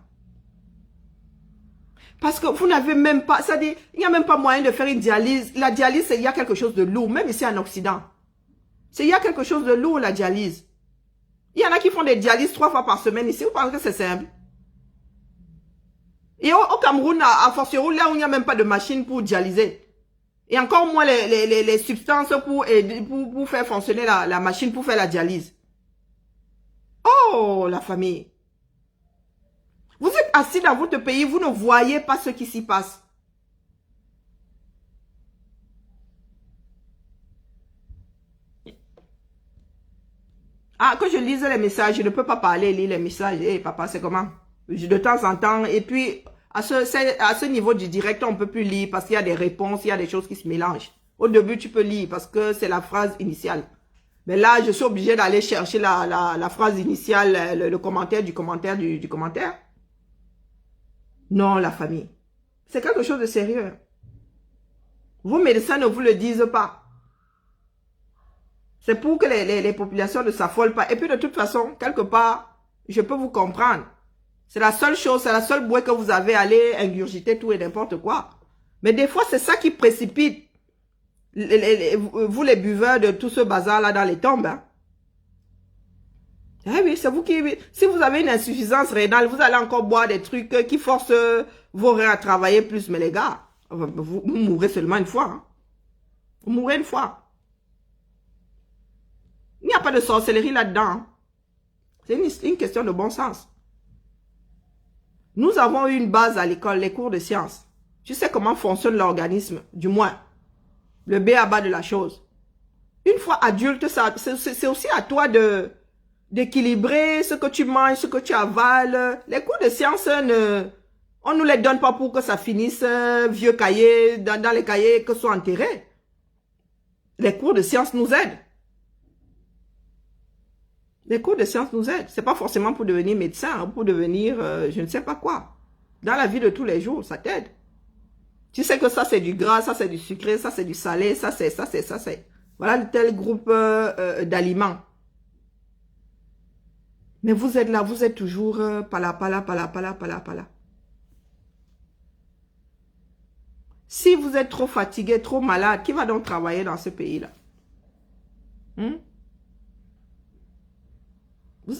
Parce que vous n'avez même pas, c'est-à-dire, il n'y a même pas moyen de faire une dialyse. La dialyse, il y a quelque chose de lourd, même ici en Occident. Il y a quelque chose de lourd, la dialyse. Il y en a qui font des dialyses 3 fois par semaine ici. Vous pensez que c'est simple? Et au Cameroun, à fortiori, là où il n'y a même pas de machine pour dialyser. Et encore moins les substances pour faire fonctionner la machine pour faire la dialyse. Oh, la famille. Vous êtes assis dans votre pays, vous ne voyez pas ce qui s'y passe. Ah, que je lise les messages, je ne peux pas parler, lire les messages. Eh, papa, c'est comment? De temps en temps. Et puis, à ce niveau du direct, on ne peut plus lire parce qu'il y a des réponses, il y a des choses qui se mélangent. Au début, tu peux lire parce que c'est la phrase initiale. Mais là, je suis obligé d'aller chercher la phrase initiale, le commentaire du commentaire du commentaire. Non, la famille. C'est quelque chose de sérieux. Vos médecins ne vous le disent pas. C'est pour que les populations ne s'affolent pas. Et puis de toute façon, quelque part, je peux vous comprendre. C'est la seule chose, c'est la seule bouée que vous avez à aller ingurgiter tout et n'importe quoi. Mais des fois, c'est ça qui précipite vous les buveurs de tout ce bazar-là dans les tombes. Hein. Eh oui, c'est vous qui... Si vous avez une insuffisance rénale, vous allez encore boire des trucs qui forcent vos reins à travailler plus. Mais les gars, vous mourrez seulement une fois. Hein. Vous mourrez une fois. Il n'y a pas de sorcellerie là-dedans. Hein. C'est une question de bon sens. Nous avons eu une base à l'école, les cours de sciences. Tu sais comment fonctionne l'organisme, du moins. Le b.a.-ba de la chose. Une fois adulte, c'est aussi à toi d'équilibrer ce que tu manges, ce que tu avales. Les cours de sciences, on ne nous les donne pas pour que ça finisse vieux cahiers, dans les cahiers que soit enterrés. Les cours de sciences nous aident. Les cours de sciences nous aident. C'est pas forcément pour devenir médecin, pour devenir je ne sais pas quoi. Dans la vie de tous les jours, ça t'aide. Tu sais que ça c'est du gras, ça c'est du sucré, ça c'est du salé, ça c'est. Voilà tel groupe d'aliments. Mais vous êtes là, vous êtes toujours pala. Si vous êtes trop fatigué, trop malade, qui va donc travailler dans ce pays-là?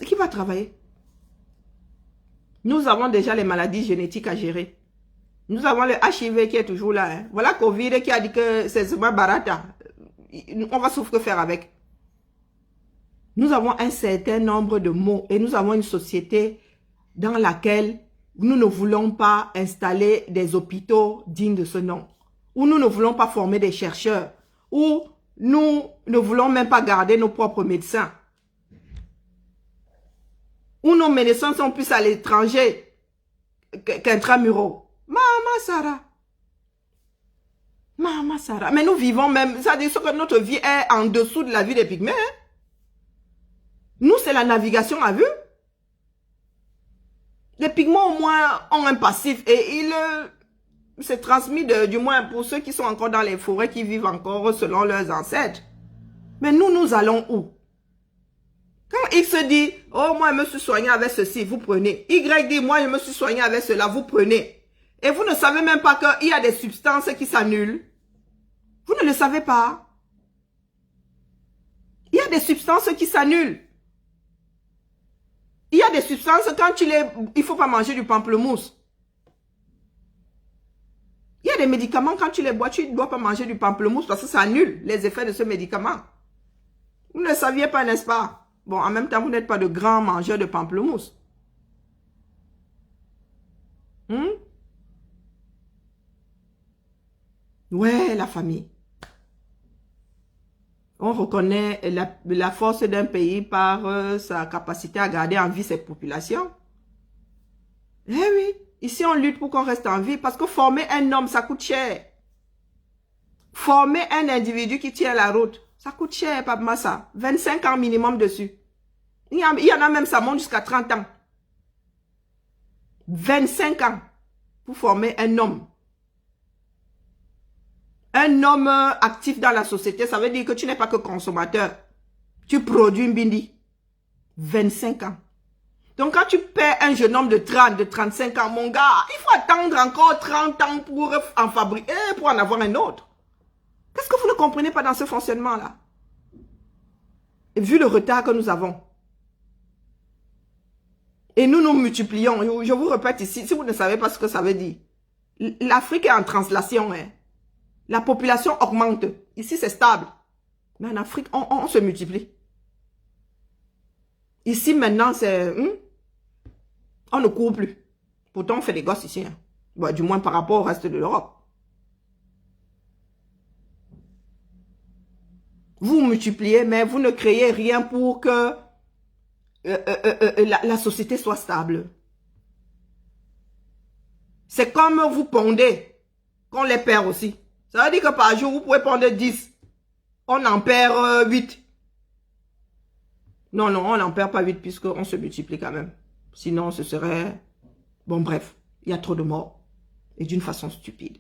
Qui va travailler? Nous avons déjà les maladies génétiques à gérer. Nous avons le HIV qui est toujours là. Hein. Voilà Covid qui a dit que c'est seulement barata. On va sauf que faire avec. Nous avons un certain nombre de mots et nous avons une société dans laquelle nous ne voulons pas installer des hôpitaux dignes de ce nom. Où nous ne voulons pas former des chercheurs. Où nous ne voulons même pas garder nos propres médecins. Où nos médecins sont plus à l'étranger qu'intramuraux. Mama Sarah. Mama Sarah. Mais nous vivons même, ça dit que notre vie est en dessous de la vie des pygmées. Hein? Nous, c'est la navigation à vue. Les pygmées, au moins, ont un passif et il s'est transmis, du moins pour ceux qui sont encore dans les forêts, qui vivent encore selon leurs ancêtres. Mais nous, nous allons où? Quand X dit, oh, moi, je me suis soigné avec ceci, vous prenez. Y dit, moi, je me suis soigné avec cela, vous prenez. Et vous ne savez même pas qu'il y a des substances qui s'annulent. Vous ne le savez pas. Il y a des substances qui s'annulent. Il y a des substances, quand il ne faut pas manger du pamplemousse. Il y a des médicaments, quand tu les bois, tu ne dois pas manger du pamplemousse parce que ça annule les effets de ce médicament. Vous ne le saviez pas, n'est-ce pas? Bon, en même temps, vous n'êtes pas de grands mangeurs de pamplemousse. Ouais, la famille. On reconnaît la force d'un pays par sa capacité à garder en vie ses populations. Eh oui, ici on lutte pour qu'on reste en vie parce que former un homme, ça coûte cher. Former un individu qui tient la route, ça coûte cher, Pape Massa. 25 ans minimum dessus. Il y en a même, ça monte jusqu'à 30 ans. 25 ans pour former un homme. Un homme actif dans la société, ça veut dire que tu n'es pas que consommateur. Tu produis une bindi. 25 ans. Donc quand tu paies un jeune homme de 30, de 35 ans, mon gars, il faut attendre encore 30 ans pour en fabriquer, pour en avoir un autre. Qu'est-ce que vous ne comprenez pas dans ce fonctionnement-là? Et vu le retard que nous avons. Et nous nous multiplions. Je vous répète ici, si vous ne savez pas ce que ça veut dire. L'Afrique est en translation, hein. La population augmente. Ici, c'est stable. Mais en Afrique, on se multiplie. Ici, maintenant, c'est... on ne court plus. Pourtant, on fait des gosses ici. Hein. Bon, du moins par rapport au reste de l'Europe. Vous multipliez, mais vous ne créez rien pour que la société soit stable. C'est comme vous pondez, qu'on les perd aussi. Ça veut dire que par jour, vous pouvez pondre 10. On en perd 8. Non, on n'en perd pas 8 puisqu'on se multiplie quand même. Sinon, ce serait... Bon, bref, il y a trop de morts. Et d'une façon stupide.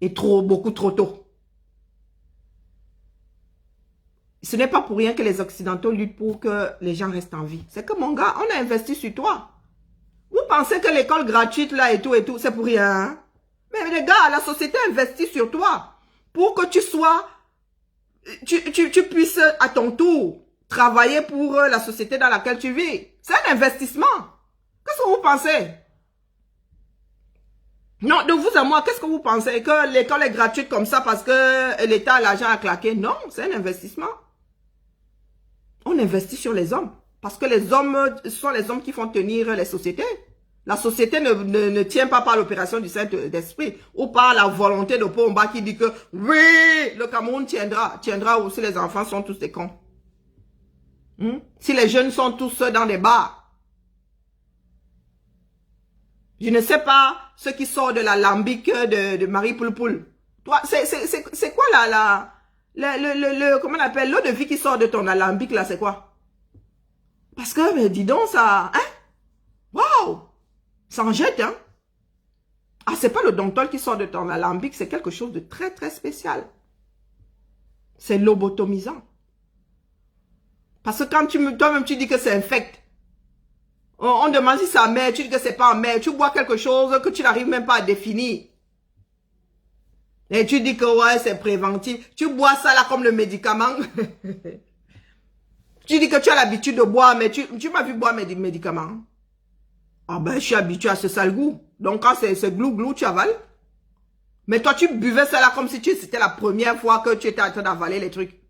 Et beaucoup trop tôt. Ce n'est pas pour rien que les Occidentaux luttent pour que les gens restent en vie. C'est que mon gars, on a investi sur toi. Vous pensez que l'école gratuite là et tout, c'est pour rien, hein? Mais les gars, la société investit sur toi pour que tu sois, tu puisses à ton tour travailler pour la société dans laquelle tu vis. C'est un investissement. Qu'est-ce que vous pensez? Non, de vous à moi, qu'est-ce que vous pensez? Que l'école est gratuite comme ça parce que l'État a l'argent à claquer? Non, c'est un investissement. On investit sur les hommes. Parce que les hommes sont les hommes qui font tenir les sociétés. La société ne tient pas par l'opération du Saint-Esprit ou par la volonté de Pomba qui dit que oui, le Cameroun tiendra aussi les enfants sont tous des cons. Si les jeunes sont tous dans des bars. Je ne sais pas ce qui sort de la lambique de Marie Poulpoul. Toi, c'est quoi comment on appelle, l'eau de vie qui sort de ton alambic là, c'est quoi? Parce que, mais dis donc ça, hein? Waouh! Ça en jette, hein? Ah, c'est pas le domptol qui sort de ton alambic, c'est quelque chose de très, très spécial. C'est lobotomisant. Parce que quand toi-même tu dis que c'est infect, on demande si c'est amer, tu dis que c'est pas amer, tu bois quelque chose que tu n'arrives même pas à définir. Et tu dis que ouais, c'est préventif. Tu bois ça là comme le médicament. Tu dis que tu as l'habitude de boire, mais tu m'as vu boire mes médicaments. Ah ben, je suis habitué à ce sale goût. Donc, quand c'est glou-glou, tu avales. Mais toi, tu buvais ça là comme si c'était la première fois que tu étais en train d'avaler les trucs.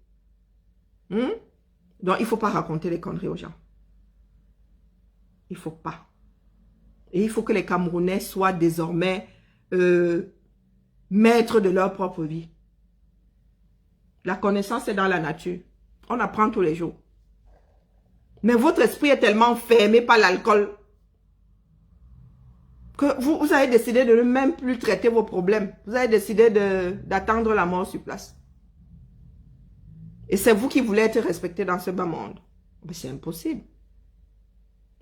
Donc, il ne faut pas raconter les conneries aux gens. Il ne faut pas. Et il faut que les Camerounais soient désormais maîtres de leur propre vie. La connaissance est dans la nature. On apprend tous les jours. Mais votre esprit est tellement fermé par l'alcool que vous avez décidé de ne même plus traiter vos problèmes. Vous avez décidé d'attendre la mort sur place. Et c'est vous qui voulez être respecté dans ce bas monde. Mais c'est impossible.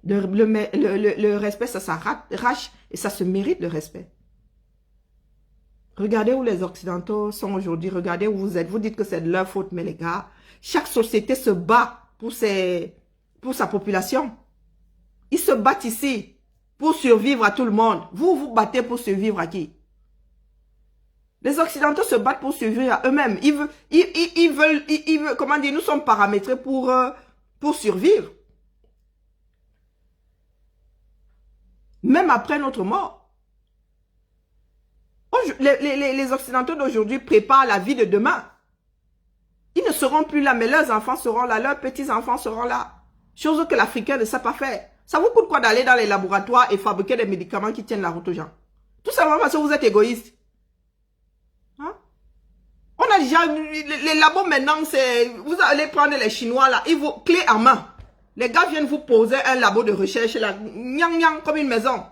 Le respect, ça s'arrache et ça se mérite le respect. Regardez où les Occidentaux sont aujourd'hui. Regardez où vous êtes. Vous dites que c'est de leur faute, mais les gars, chaque société se bat pour sa population. Ils se battent ici pour survivre à tout le monde. Vous vous battez pour survivre à qui? Les Occidentaux se battent pour survivre à eux-mêmes. Ils veulent, comment dire, nous sommes paramétrés pour survivre. Même après notre mort. Les Occidentaux d'aujourd'hui préparent la vie de demain. Ils ne seront plus là, mais leurs enfants seront là, leurs petits-enfants seront là. Chose que l'Africain ne sait pas faire. Ça vous coûte quoi d'aller dans les laboratoires et fabriquer des médicaments qui tiennent la route aux gens? Tout simplement parce que vous êtes égoïste. Hein? On a déjà... Les labos maintenant, c'est... Vous allez prendre les Chinois là, ils vous... Clé en main. Les gars viennent vous poser un labo de recherche là, comme une maison.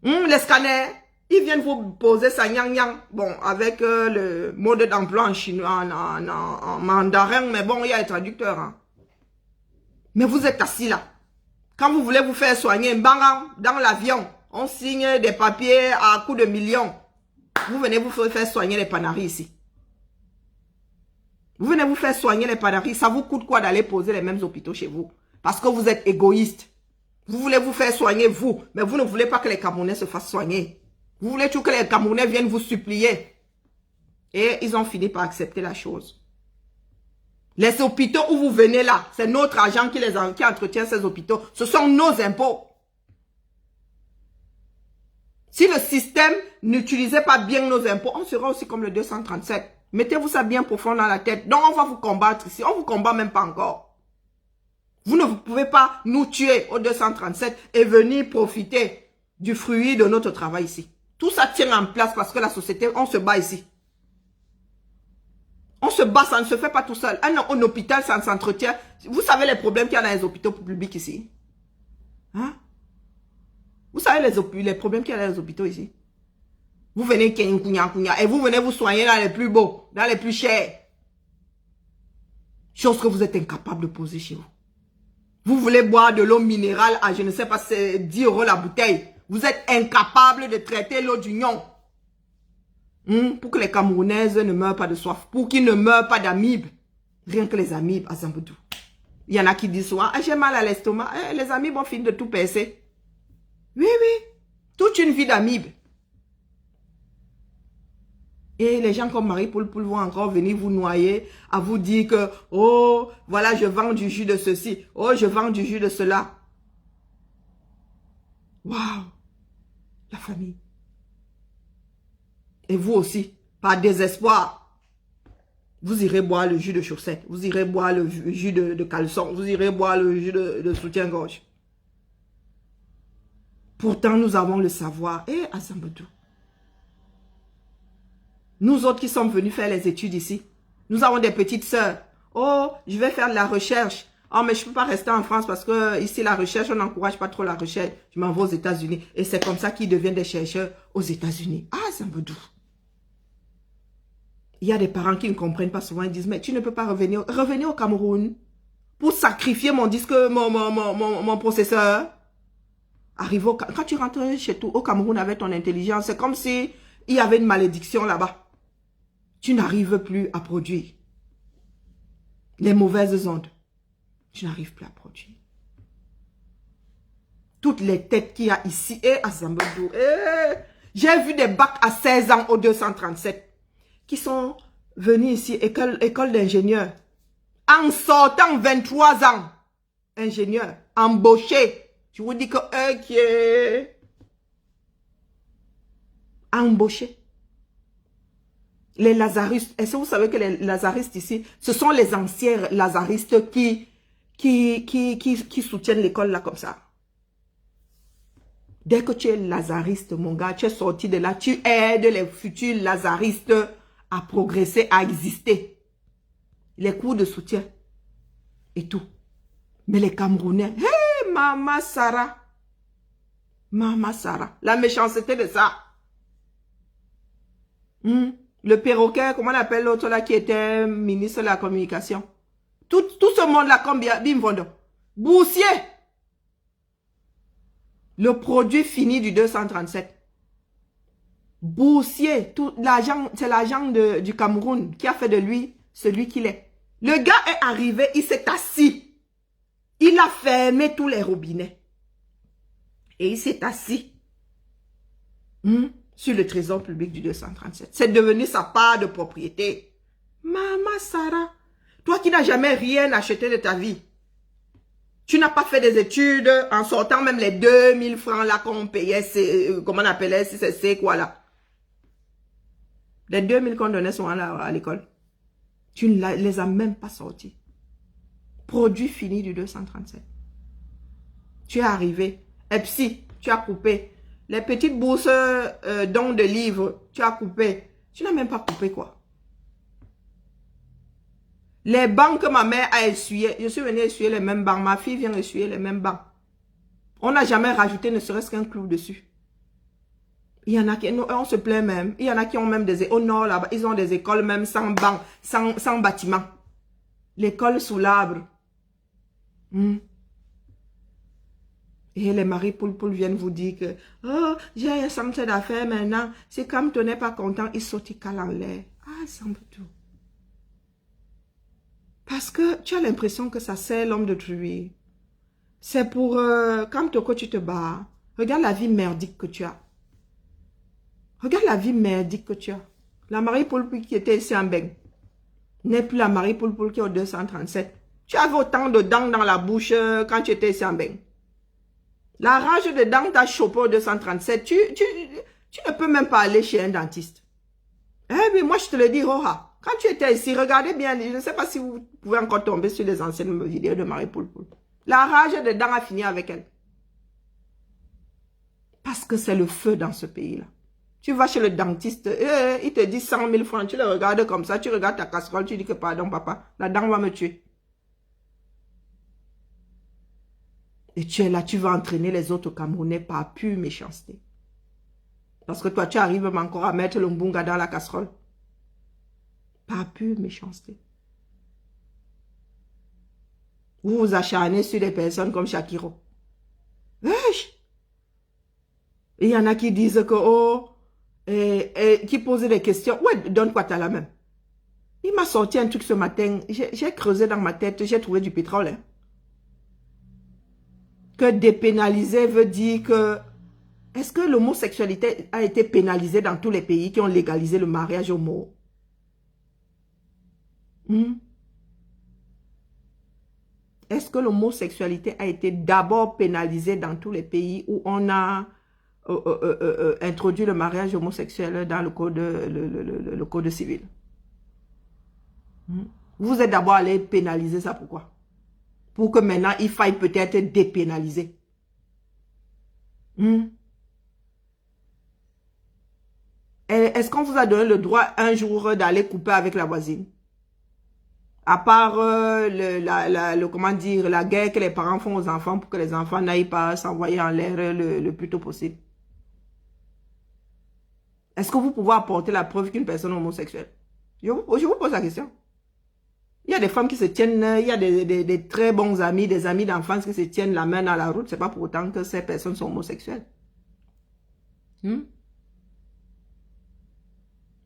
Les scanners, ils viennent vous poser ça, bon, avec le mode d'emploi en chinois, en mandarin, mais bon, il y a les traducteurs. Hein. Mais vous êtes assis là. Quand vous voulez vous faire soigner, dans l'avion, on signe des papiers à coups de millions. Vous venez vous faire soigner les panaris ici. Vous venez vous faire soigner les panaris. Ça vous coûte quoi d'aller poser les mêmes hôpitaux chez vous? Parce que vous êtes égoïste. Vous voulez vous faire soigner vous, mais vous ne voulez pas que les Camerounais se fassent soigner. Vous voulez tout que les Camerounais viennent vous supplier. Et ils ont fini par accepter la chose. Les hôpitaux où vous venez là, c'est notre argent qui entretient ces hôpitaux. Ce sont nos impôts. Si le système n'utilisait pas bien nos impôts, on serait aussi comme le 237. Mettez-vous ça bien profond dans la tête. Donc on va vous combattre ici. On ne vous combat même pas encore. Vous ne pouvez pas nous tuer au 237 et venir profiter du fruit de notre travail ici. Tout ça tient en place parce que la société, on se bat ici. On se bat, ça ne se fait pas tout seul. Un hôpital, ça ne s'entretient. Vous savez les problèmes qu'il y a dans les hôpitaux publics ici? Hein? Vous savez les problèmes qu'il y a dans les hôpitaux ici? Vous venez et vous venez vous soigner dans les plus beaux, dans les plus chers. Chose que vous êtes incapable de poser chez vous. Vous voulez boire de l'eau minérale à, je ne sais pas, c'est 10 € la bouteille. Vous êtes incapable de traiter l'eau d'union. Pour que les Camerounaises ne meurent pas de soif. Pour qu'ils ne meurent pas d'amibes. Rien que les amibes à Zambedou. Il y en a qui disent souvent, j'ai mal à l'estomac. Les amibes ont fini de tout percer. Oui, oui. Toute une vie d'amibes. Et les gens comme Marie-Paul vont encore venir vous noyer, à vous dire que, oh, voilà, je vends du jus de ceci. Oh, je vends du jus de cela. Waouh! La famille. Et vous aussi, par désespoir, vous irez boire le jus de chaussette. Vous irez boire le jus de caleçon. Vous irez boire le jus de soutien-gorge. Pourtant, nous avons le savoir. Et à Zambedou. Nous autres qui sommes venus faire les études ici, nous avons des petites sœurs. Oh, je vais faire de la recherche. Oh, mais je ne peux pas rester en France parce que ici, la recherche, on n'encourage pas trop la recherche. Je m'en vais aux États-Unis. Et c'est comme ça qu'ils deviennent des chercheurs aux États-Unis. Ah, Zambedou. Il y a des parents qui ne comprennent pas souvent. Ils disent, mais tu ne peux pas revenir au Cameroun pour sacrifier mon disque, mon processeur. Quand tu rentres chez toi au Cameroun avec ton intelligence, c'est comme si il y avait une malédiction là-bas. Tu n'arrives plus à produire. Les mauvaises ondes. Tu n'arrives plus à produire. Toutes les têtes qu'il y a ici et à Zambedou. J'ai vu des bacs à 16 ans au 237 qui sont venus ici, école d'ingénieur. En sortant 23 ans, ingénieur, embauché. Je vous dis que qui est... embauché. Les lazaristes, est-ce que vous savez que les lazaristes ici, ce sont les anciens lazaristes qui soutiennent l'école là comme ça. Dès que tu es lazariste, mon gars, tu es sorti de là, tu aides les futurs lazaristes à progresser, à exister. Les cours de soutien et tout. Mais les Camerounais, hé, Mama Sarah. Mama Sarah. La méchanceté de ça. Le perroquet, comment on appelle l'autre là qui était ministre de la communication. Tout ce monde-là, comme Bim Vondo. Boursier. Le produit fini du 237. Boursier. C'est l'argent du Cameroun qui a fait de lui celui qu'il est. Le gars est arrivé, il s'est assis. Il a fermé tous les robinets. Et il s'est assis. Sur le trésor public du 237. C'est devenu sa part de propriété. Mama Sarah, toi qui n'as jamais rien acheté de ta vie, tu n'as pas fait des études en sortant même les 2000 francs là qu'on payait, comment on appelait, si c'est quoi là. Les 2000 qu'on donnait souvent là à l'école. Tu ne les as même pas sortis. Produit fini du 237. Tu es arrivé. Epsi, tu as coupé. Les petites bourses dons de livres, tu as coupé. Tu n'as même pas coupé quoi. Les bancs que ma mère a essuyé, je suis venue essuyer les mêmes bancs. Ma fille vient essuyer les mêmes bancs. On n'a jamais rajouté ne serait-ce qu'un clou dessus. Il y en a qui, on se plaint même. Il y en a qui ont même au nord là-bas, ils ont des écoles même sans bancs, sans bâtiment. L'école sous l'arbre. Et les maris poule viennent vous dire que oh, j'ai un centre d'affaires maintenant. C'est comme tu n'es pas content, ils sautent, ils calent en l'air. Ah, ça me tout. Parce que tu as l'impression que ça sert l'homme de truie. C'est pour quand tu te bats. Regarde la vie merdique que tu as. Regarde la vie merdique que tu as. La Marie Poule qui était ici en Beng n'est plus la Marie Poule qui est au 237. Tu avais autant de dents dans la bouche quand tu étais ici en Beng. La rage de dents t'a chopé au 237. Tu ne peux même pas aller chez un dentiste. Eh bien, moi je te le dis, Roha. Quand tu étais ici, regardez bien, je ne sais pas si vous pouvez encore tomber sur les anciennes vidéos de Marie Poule. La rage de dents a fini avec elle. Parce que c'est le feu dans ce pays-là. Tu vas chez le dentiste, il te dit 100 000 francs, tu le regardes comme ça, tu regardes ta casserole, tu dis que pardon papa, la dent va me tuer. Et tu es là, tu vas entraîner les autres Camerounais par pure méchanceté. Parce que toi, tu arrives même encore à mettre le mbunga dans la casserole. Par pure méchanceté. Vous vous acharnez sur des personnes comme Shakiro. Il y en a qui disent que, oh, qui posent des questions. Ouais, donne quoi t'as la même. Il m'a sorti un truc ce matin. J'ai creusé dans ma tête, j'ai trouvé du pétrole. Hein. Que dépénaliser veut dire que... Est-ce que l'homosexualité a été pénalisée dans tous les pays qui ont légalisé le mariage homo? Est-ce que l'homosexualité a été d'abord pénalisée dans tous les pays où on a introduit le mariage homosexuel dans le code civil? Vous êtes d'abord allé pénaliser ça, pourquoi? Pour que maintenant, il faille peut-être dépénaliser. Est-ce qu'on vous a donné le droit un jour d'aller couper avec la voisine? À part comment dire, la guerre que les parents font aux enfants pour que les enfants n'aillent pas s'envoyer en l'air le plus tôt possible. Est-ce que vous pouvez apporter la preuve qu'une personne est homosexuelle? Je vous pose la question. Il y a des femmes qui se tiennent, il y a des très bons amis, des amis d'enfance qui se tiennent la main dans la route. C'est pas pour autant que ces personnes sont homosexuelles. Il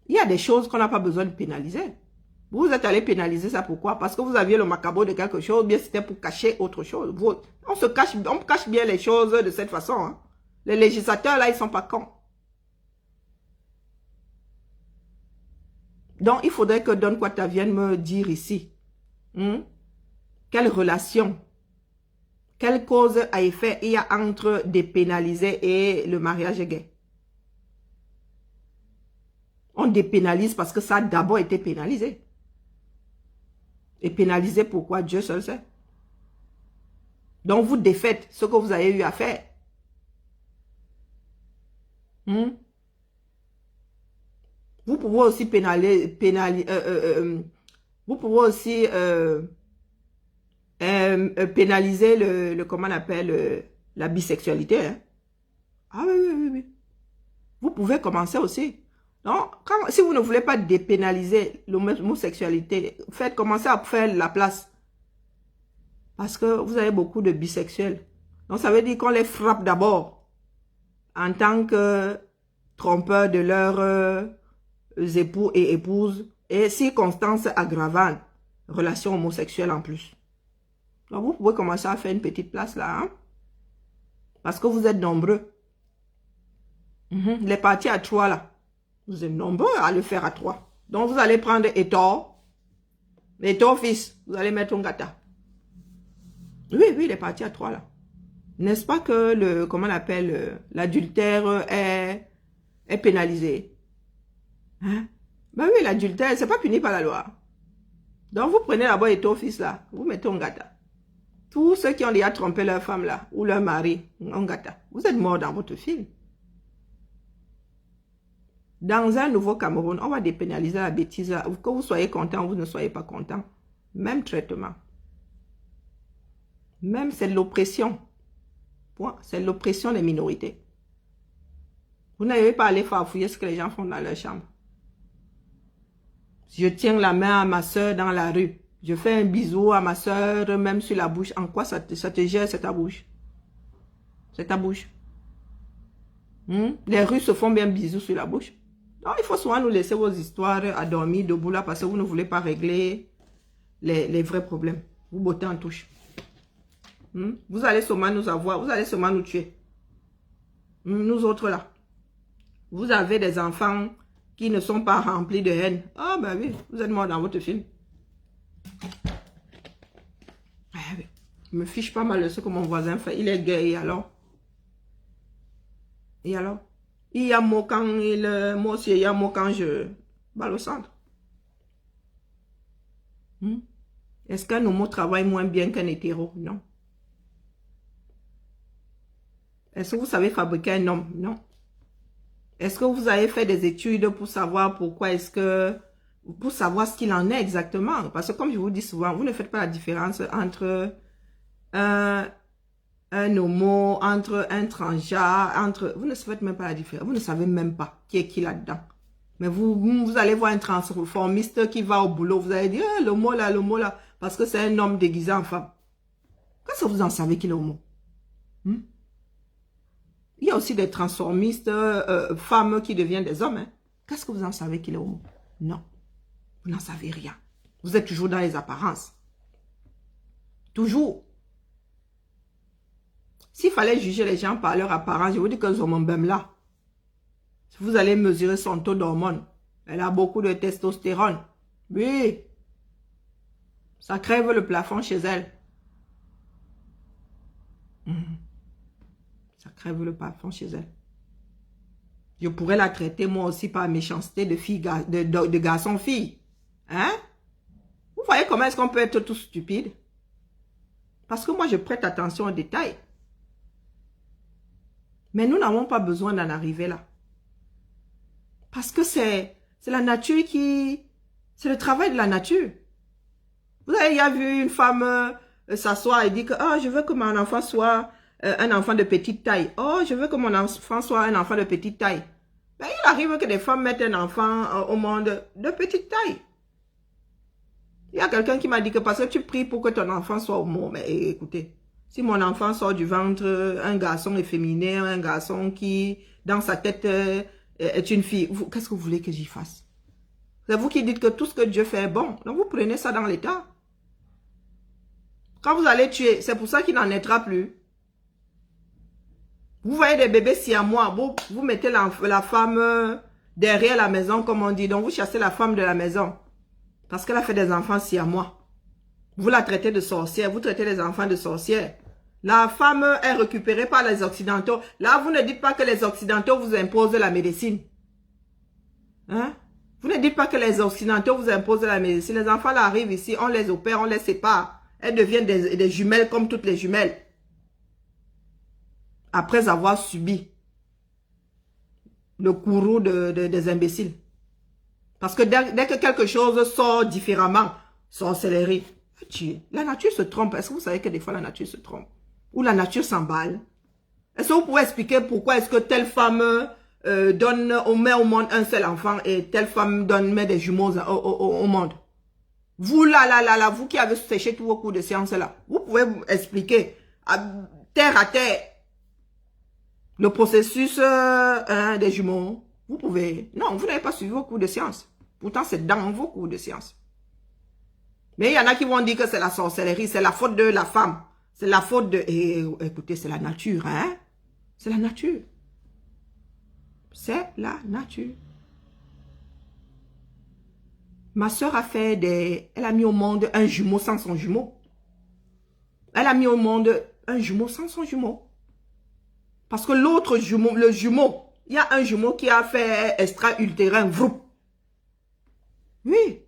y a des choses qu'on n'a pas besoin de pénaliser. Vous êtes allé pénaliser ça pourquoi? Parce que vous aviez le macabre de quelque chose, bien c'était pour cacher autre chose. On cache bien les choses de cette façon. Hein. Les législateurs là, ils sont pas cons. Donc, il faudrait que Don Kwata vienne me dire ici. Quelle relation, quelle cause à effet il y a entre dépénaliser et le mariage gay? On dépénalise parce que ça a d'abord été pénalisé. Et pénalisé pourquoi? Dieu seul sait. Donc vous défaites ce que vous avez eu à faire. Vous pouvez aussi pénaliser comment on appelle la bisexualité. Hein? Ah oui, oui, oui, oui. Vous pouvez commencer aussi. Donc, si vous ne voulez pas dépénaliser l'homosexualité, commencez à faire la place. Parce que vous avez beaucoup de bisexuels. Donc, ça veut dire qu'on les frappe d'abord en tant que trompeurs de leurs époux et épouses et circonstances aggravantes, relations homosexuelles en plus. Donc, vous pouvez commencer à faire une petite place là. Hein? Parce que vous êtes nombreux. Les partis à 3 là. Vous êtes nombreux à le faire à 3. Donc, vous allez prendre Etor. Etor fils. Vous allez mettre un gata. Oui, oui, les partis à 3 là. N'est-ce pas que comment on appelle, l'adultère est pénalisé? Hein? Ben oui, l'adultère, c'est pas puni par la loi. Donc, vous prenez d'abord Etor fils là. Vous mettez un gata. Tous ceux qui ont déjà trompé leur femme là, ou leur mari, un gata. Vous êtes morts dans votre film. Dans un nouveau Cameroun, on va dépénaliser la bêtise. Là. Que vous soyez content ou vous ne soyez pas content. Même traitement. Même c'est l'oppression. C'est l'oppression des minorités. Vous n'avez pas à aller farfouiller ce que les gens font dans leur chambre. Je tiens la main à ma soeur dans la rue. Je fais un bisou à ma soeur, même sur la bouche. En quoi ça te gère, c'est ta bouche? C'est ta bouche. Les Russes se font bien bisous sur la bouche. Donc, il faut souvent nous laisser vos histoires à dormir debout là parce que vous ne voulez pas régler les vrais problèmes. Vous bottez en touche. Vous allez seulement nous avoir, vous allez seulement nous tuer. Nous autres là. Vous avez des enfants qui ne sont pas remplis de haine. Ah ben oui, vous êtes morts dans votre film. Je me fiche pas mal de ce que mon voisin fait. Il est gay et alors? Et alors? Il y a moi quand moi aussi, il y a moi quand je balle au centre. Est-ce qu'un homo travaille moins bien qu'un hétéro? Non. Est-ce que vous savez fabriquer un homme? Non. Est-ce que vous avez fait des études pour savoir pourquoi est-ce que... Pour savoir ce qu'il en est exactement? Parce que comme je vous dis souvent, vous ne faites pas la différence entre un homo, entre un transgenre, entre... Vous ne faites même pas la différence. Vous ne savez même pas qui est qui là-dedans. Mais vous allez voir un transformiste qui va au boulot. Vous allez dire, le mot là, parce que c'est un homme déguisé en femme. Qu'est-ce que vous en savez qu'il est homo? Il y a aussi des transformistes, femmes qui deviennent des hommes. Hein. Qu'est-ce que vous en savez qu'il est homo? Non. Vous n'en savez rien. Vous êtes toujours dans les apparences. Toujours. S'il fallait juger les gens par leur apparence, je vous dis que Zomombem là, vous allez mesurer son taux d'hormones. Elle a beaucoup de testostérone. Oui. Ça crève le plafond chez elle. Ça crève le plafond chez elle. Je pourrais la traiter moi aussi par méchanceté de garçon-fille. Hein? Vous voyez comment est-ce qu'on peut être tout stupide? Parce que moi, je prête attention aux détails. Mais nous n'avons pas besoin d'en arriver là. Parce que c'est la nature qui... C'est le travail de la nature. Vous avez déjà vu une femme s'asseoir et dire que oh, je veux que mon enfant soit un enfant de petite taille. Oh, je veux que mon enfant soit un enfant de petite taille. Ben, il arrive que des femmes mettent un enfant au monde de petite taille. Il y a quelqu'un qui m'a dit que parce que tu pries pour que ton enfant soit homo. Mais écoutez, si mon enfant sort du ventre, un garçon efféminé, un garçon qui, dans sa tête, est une fille, qu'est-ce que vous voulez que j'y fasse? C'est vous qui dites que tout ce que Dieu fait est bon. Donc vous prenez ça dans l'état. Quand vous allez tuer, c'est pour ça qu'il n'en naîtra plus. Vous voyez des bébés siamois, vous mettez la femme derrière la maison, comme on dit. Donc vous chassez la femme de la maison. Parce qu'elle a fait des enfants siamois. Vous la traitez de sorcière, vous traitez les enfants de sorcière. La femme est récupérée par les Occidentaux. Là, vous ne dites pas que les Occidentaux vous imposent la médecine. Hein? Vous ne dites pas que les Occidentaux vous imposent la médecine. Les enfants là arrivent ici, on les opère, on les sépare. Elles deviennent des jumelles comme toutes les jumelles. Après avoir subi le courroux des imbéciles. Parce que dès que quelque chose sort différemment, sorcellerie. La nature se trompe. Est-ce que vous savez que des fois la nature se trompe? Ou la nature s'emballe? Est-ce que vous pouvez expliquer pourquoi est-ce que telle femme met au monde un seul enfant et telle femme met des jumeaux au monde? Vous là, vous qui avez séché tous vos cours de sciences là, vous pouvez expliquer terre à terre le processus des jumeaux. Vous pouvez. Non, vous n'avez pas suivi vos cours de sciences. Pourtant, c'est dans vos cours de sciences. Mais il y en a qui vont dire que c'est la sorcellerie, c'est la faute de la femme. C'est la faute de... Et, écoutez, c'est la nature, hein? C'est la nature. C'est la nature. Ma soeur a fait des... Elle a mis au monde un jumeau sans son jumeau. Elle a mis au monde un jumeau sans son jumeau. Parce que l'autre jumeau, le jumeau, il y a un jumeau qui a fait extra-utérin, vroup. Oui.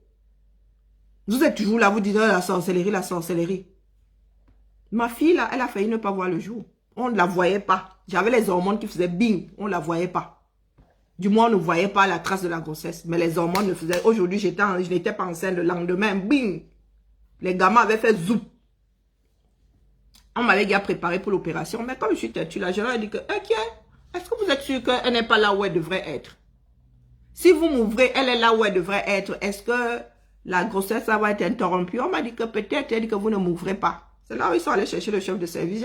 Vous êtes toujours là, vous dites la sorcellerie, la sorcellerie. Ma fille, là, elle a failli ne pas voir le jour. On ne la voyait pas. J'avais les hormones qui faisaient bing, on ne la voyait pas. Du moins, on ne voyait pas la trace de la grossesse. Mais les hormones le faisaient. Aujourd'hui, je n'étais pas enceinte. Le lendemain, bing. Les gamins avaient fait zoup. On m'avait déjà préparé pour l'opération. Mais comme je suis têtue, là, je leur ai dit que, ok, est-ce que vous êtes sûr qu'elle n'est pas là où elle devrait être? Si vous m'ouvrez, elle est là où elle devrait être. Est-ce que la grossesse, ça va être interrompue? On m'a dit que peut-être, elle dit que vous ne m'ouvrez pas. C'est là où ils sont allés chercher le chef de service.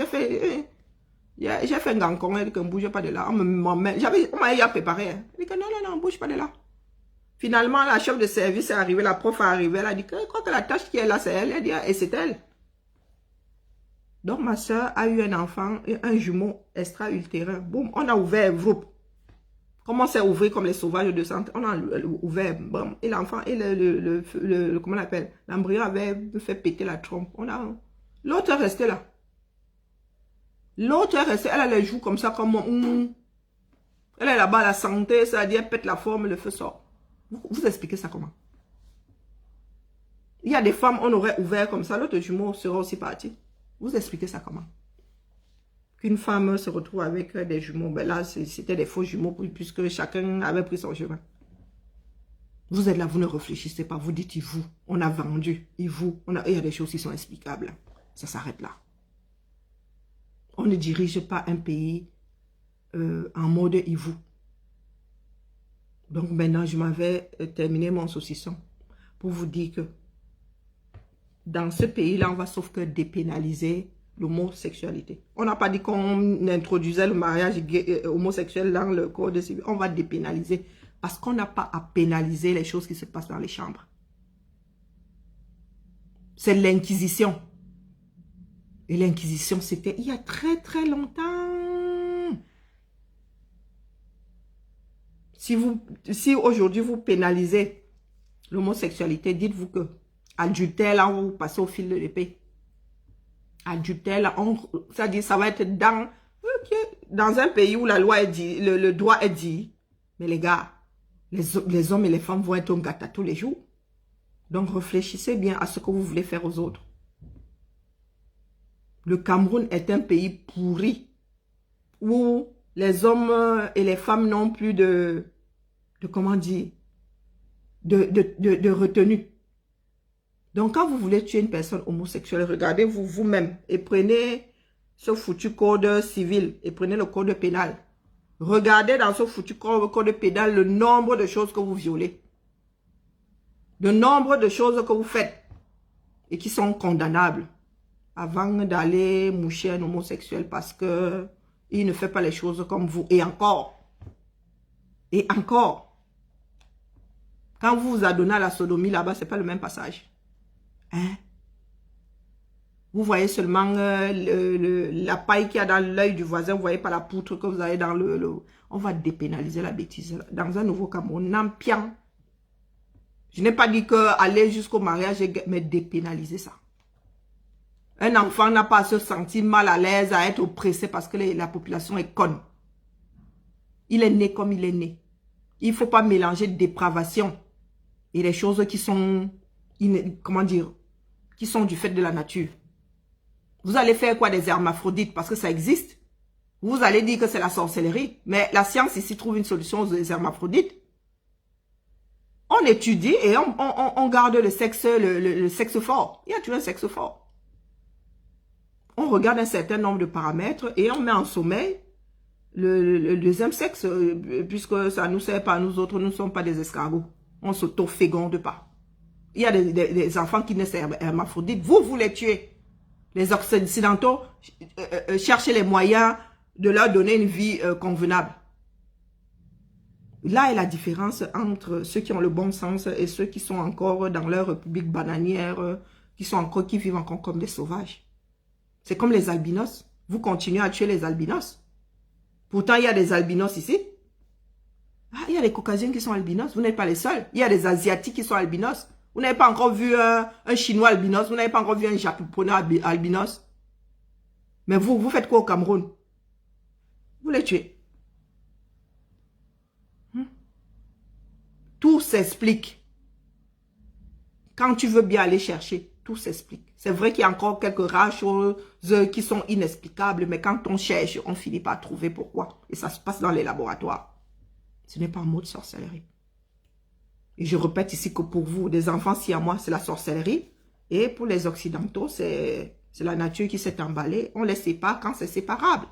J'ai fait un gancon, elle dit que ne bouge pas de là. On m'a déjà préparé. Hein. Elle dit que non, bouge pas de là. Finalement, la chef de service est arrivée, la prof est arrivée, elle a dit que je crois que la tâche qui est là, c'est elle. Elle a dit, et c'est elle. Donc, ma soeur a eu un enfant, un jumeau extra-utérin. Boum, on a ouvert, vroup. Comment c'est ouvert comme les sauvages de santé? On a ouvert, boum. Et l'enfant, et comment on l'appelle? L'embryon avait fait péter la trompe. L'autre est resté là. L'autre est restée, elle a les joues comme ça, comme... Elle est là-bas, la santé, ça a dit, elle pète la forme, le feu sort. Vous expliquez ça comment? Il y a des femmes, on aurait ouvert comme ça, l'autre jumeau sera aussi parti. Vous expliquez ça comment? Qu'une femme se retrouve avec des jumeaux, ben là, c'était des faux jumeaux, puisque chacun avait pris son chemin. Vous êtes là, vous ne réfléchissez pas, vous dites, vous, on a vendu, il y a des choses qui sont explicables. Ça s'arrête là. On ne dirige pas un pays en mode vous. Donc maintenant, je m'avais terminé mon saucisson pour vous dire que dans ce pays-là, on va sauf que dépénaliser l'homosexualité. On n'a pas dit qu'on introduisait le mariage homosexuel dans le code civil. On va dépénaliser parce qu'on n'a pas à pénaliser les choses qui se passent dans les chambres. C'est l'inquisition. Et l'inquisition, c'était il y a très très longtemps. Si aujourd'hui vous pénalisez l'homosexualité, dites-vous que adultère, là, vous passez au fil de l'épée. Adultère, là, ça dit, ça va être dans un pays où la loi est dit, le droit est dit. Mais les gars, les hommes et les femmes vont être un gâteau tous les jours. Donc réfléchissez bien à ce que vous voulez faire aux autres. Le Cameroun est un pays pourri où les hommes et les femmes n'ont plus de comment dire, de retenue. Donc, quand vous voulez tuer une personne homosexuelle, regardez-vous vous-même et prenez ce foutu code civil et prenez le code pénal. Regardez dans ce foutu code pénal le nombre de choses que vous violez. Le nombre de choses que vous faites et qui sont condamnables avant d'aller moucher un homosexuel parce que il ne fait pas les choses comme vous. Et encore, quand vous vous adonnez à la sodomie là-bas, c'est pas le même passage. Hein? Vous voyez seulement la paille qu'il y a dans l'œil du voisin, vous voyez pas la poutre que vous avez dans le... On va dépénaliser la bêtise. Dans un nouveau Cameroun, Nampian. Je n'ai pas dit que aller jusqu'au mariage, mais dépénaliser ça. Un enfant n'a pas à se sentir mal à l'aise, à être oppressé parce que la population est conne. Il est né comme il est né. Il ne faut pas mélanger dépravation et les choses qui sont, comment dire, qui sont du fait de la nature. Vous allez faire quoi des hermaphrodites parce que ça existe? Vous allez dire que c'est la sorcellerie. Mais la science ici trouve une solution aux hermaphrodites. On étudie et on garde le sexe fort. Il y a toujours un sexe fort. On regarde un certain nombre de paramètres et on met en sommeil le deuxième sexe, puisque ça ne nous sert pas, nous autres, nous ne sommes pas des escargots. On ne s'auto-féconde pas. Il y a des enfants qui naissent hermaphrodites. Vous les tuez. Les occidentaux cherchent les moyens de leur donner une vie convenable. Là est la différence entre ceux qui ont le bon sens et ceux qui sont encore dans leur république bananière, qui vivent encore comme des sauvages. C'est comme les albinos. Vous continuez à tuer les albinos. Pourtant, il y a des albinos ici. Ah, il y a des Caucasiens qui sont albinos. Vous n'êtes pas les seuls. Il y a des Asiatiques qui sont albinos. Vous n'avez pas encore vu un Chinois albinos. Vous n'avez pas encore vu un Japonais albinos. Mais vous faites quoi au Cameroun? Vous les tuez. Tout s'explique. Quand tu veux bien aller chercher, tout s'explique. C'est vrai qu'il y a encore quelques rares choses qui sont inexplicables, mais quand on cherche, on finit par trouver pourquoi. Et ça se passe dans les laboratoires. Ce n'est pas un mot de sorcellerie. Et je répète ici que pour vous, des enfants siamois, c'est la sorcellerie. Et pour les occidentaux, c'est la nature qui s'est emballée. On les sépare quand c'est séparable.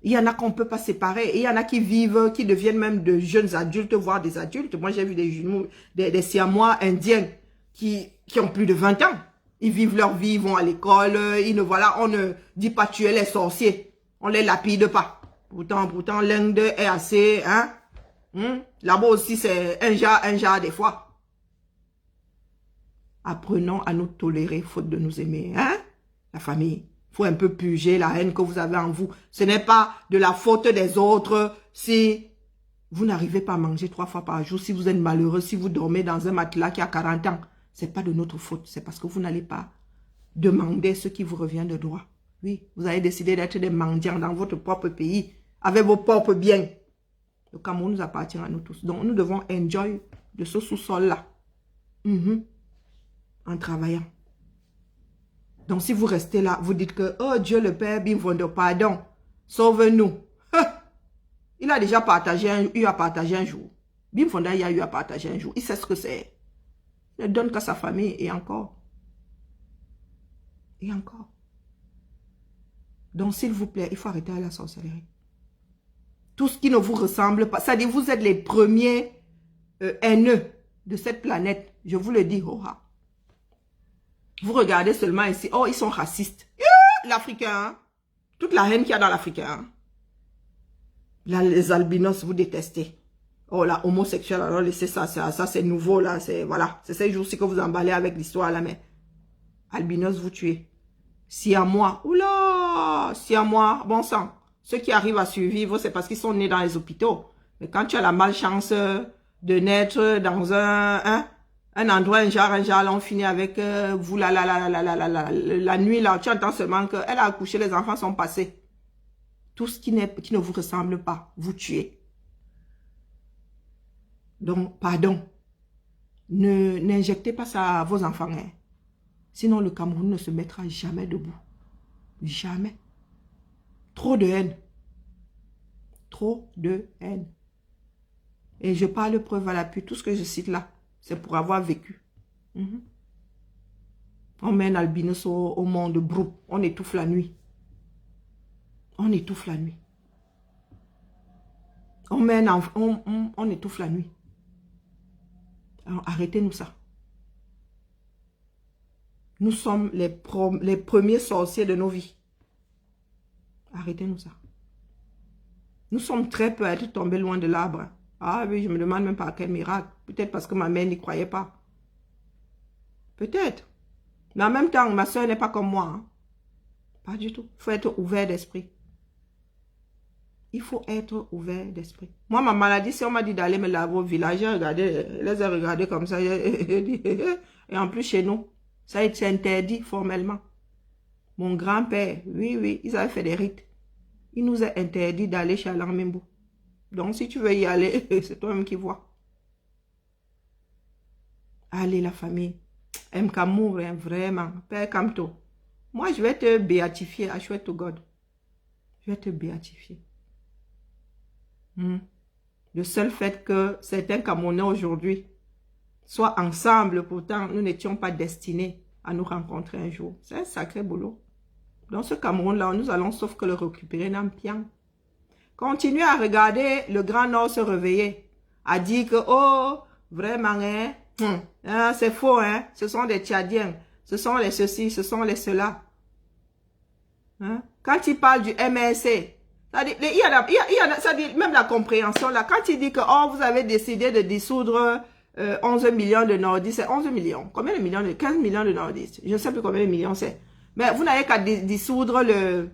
Il y en a qu'on ne peut pas séparer. Et il y en a qui vivent, qui deviennent même de jeunes adultes, voire des adultes. Moi, j'ai vu des siamois indiens qui ont plus de 20 ans. Ils vivent leur vie, ils vont à l'école. On ne dit pas tuer les sorciers. On les lapide pas. Pourtant, l'Inde est assez... Là-bas aussi, c'est un genre des fois. Apprenons à nous tolérer, faute de nous aimer. La famille. Il faut un peu purger la haine que vous avez en vous. Ce n'est pas de la faute des autres si vous n'arrivez pas à manger 3 fois par jour, si vous êtes malheureux, si vous dormez dans un matelas qui a 40 ans. Ce n'est pas de notre faute. C'est parce que vous n'allez pas demander ce qui vous revient de droit. Oui, vous avez décidé d'être des mendiants dans votre propre pays, avec vos propres biens. Le Cameroun nous appartient à nous tous. Donc, nous devons enjoy de ce sous-sol-là. En travaillant. Donc, si vous restez là, vous dites que, oh Dieu le Père, Bimfondo, pardon, sauve-nous. Il a déjà eu à partager un jour. Bimfonda, il a eu à partager un jour. Il sait ce que c'est. Il ne donne qu'à sa famille et encore. Et encore. Donc, s'il vous plaît, il faut arrêter à la sorcellerie. Tout ce qui ne vous ressemble pas. C'est-à-dire, vous êtes les premiers haineux de cette planète. Je vous le dis, vous regardez seulement ici. Oh, ils sont racistes. L'Africain. Toute la haine qu'il y a dans l'Africain. Là, les albinos, vous détestez. Oh, la homosexuelle, alors laissez ça. Ça c'est nouveau, là. Voilà. C'est ces jours-ci que vous emballez avec l'histoire, là. Mais albinos, vous tuez. Siamois. Oula! Siamois. Bon sang. Ceux qui arrivent à survivre, c'est parce qu'ils sont nés dans les hôpitaux. Mais quand tu as la malchance de naître dans un endroit, un genre, là, on finit avec vous, la nuit, là, tu entends seulement qu'elle a accouché, les enfants sont passés. Tout ce qui ne vous ressemble pas, vous tuez. Donc, pardon. N'injectez pas ça à vos enfants. Sinon, le Cameroun ne se mettra jamais debout. Jamais. Trop de haine. Trop de haine. Et je parle preuve à l'appui. Tout ce que je cite là, c'est pour avoir vécu. On met un albinos au monde brou. On étouffe la nuit. On étouffe la nuit. On étouffe la nuit. Alors arrêtez-nous ça. Nous sommes les premiers sorciers de nos vies. Arrêtez-nous ça. Nous sommes très peu à être tombés loin de l'arbre. Ah oui, je me demande même pas quel miracle. Peut-être parce que ma mère n'y croyait pas. Peut-être. Mais en même temps, ma soeur n'est pas comme moi. Pas du tout. Il faut être ouvert d'esprit. Il faut être ouvert d'esprit. Moi, ma maladie, si on m'a dit d'aller me laver au village, j'ai regardé, les ai regardés comme ça. Et en plus, chez nous, ça a été interdit formellement. Mon grand-père, oui, ils avaient fait des rites. Il nous a interdit d'aller chez Alain Mimbo. Donc, si tu veux y aller, c'est toi-même qui vois. Allez, la famille. M'kamour, hein, vraiment. Père Kamto. Moi, je vais te béatifier. I swear to God. Je vais te béatifier. Le seul fait que certains Camerounais aujourd'hui soient ensemble, pourtant, nous n'étions pas destinés à nous rencontrer un jour. C'est un sacré boulot. Dans ce Cameroun-là, nous allons sauf que le récupérer dans Piang. Continuez à regarder le Grand Nord se réveiller, à dire que, oh, vraiment, hein, c'est faux, hein, ce sont des Tchadiens, ce sont les ceci, ce sont les cela. Hein? Quand il parle du MRC, ça dit, même la compréhension, là, quand il dit que, oh, vous avez décidé de dissoudre 11 millions de nordistes, c'est 11 millions. Combien de millions? 15 millions de nordistes. Je ne sais plus combien de millions c'est. Mais vous n'avez qu'à dissoudre le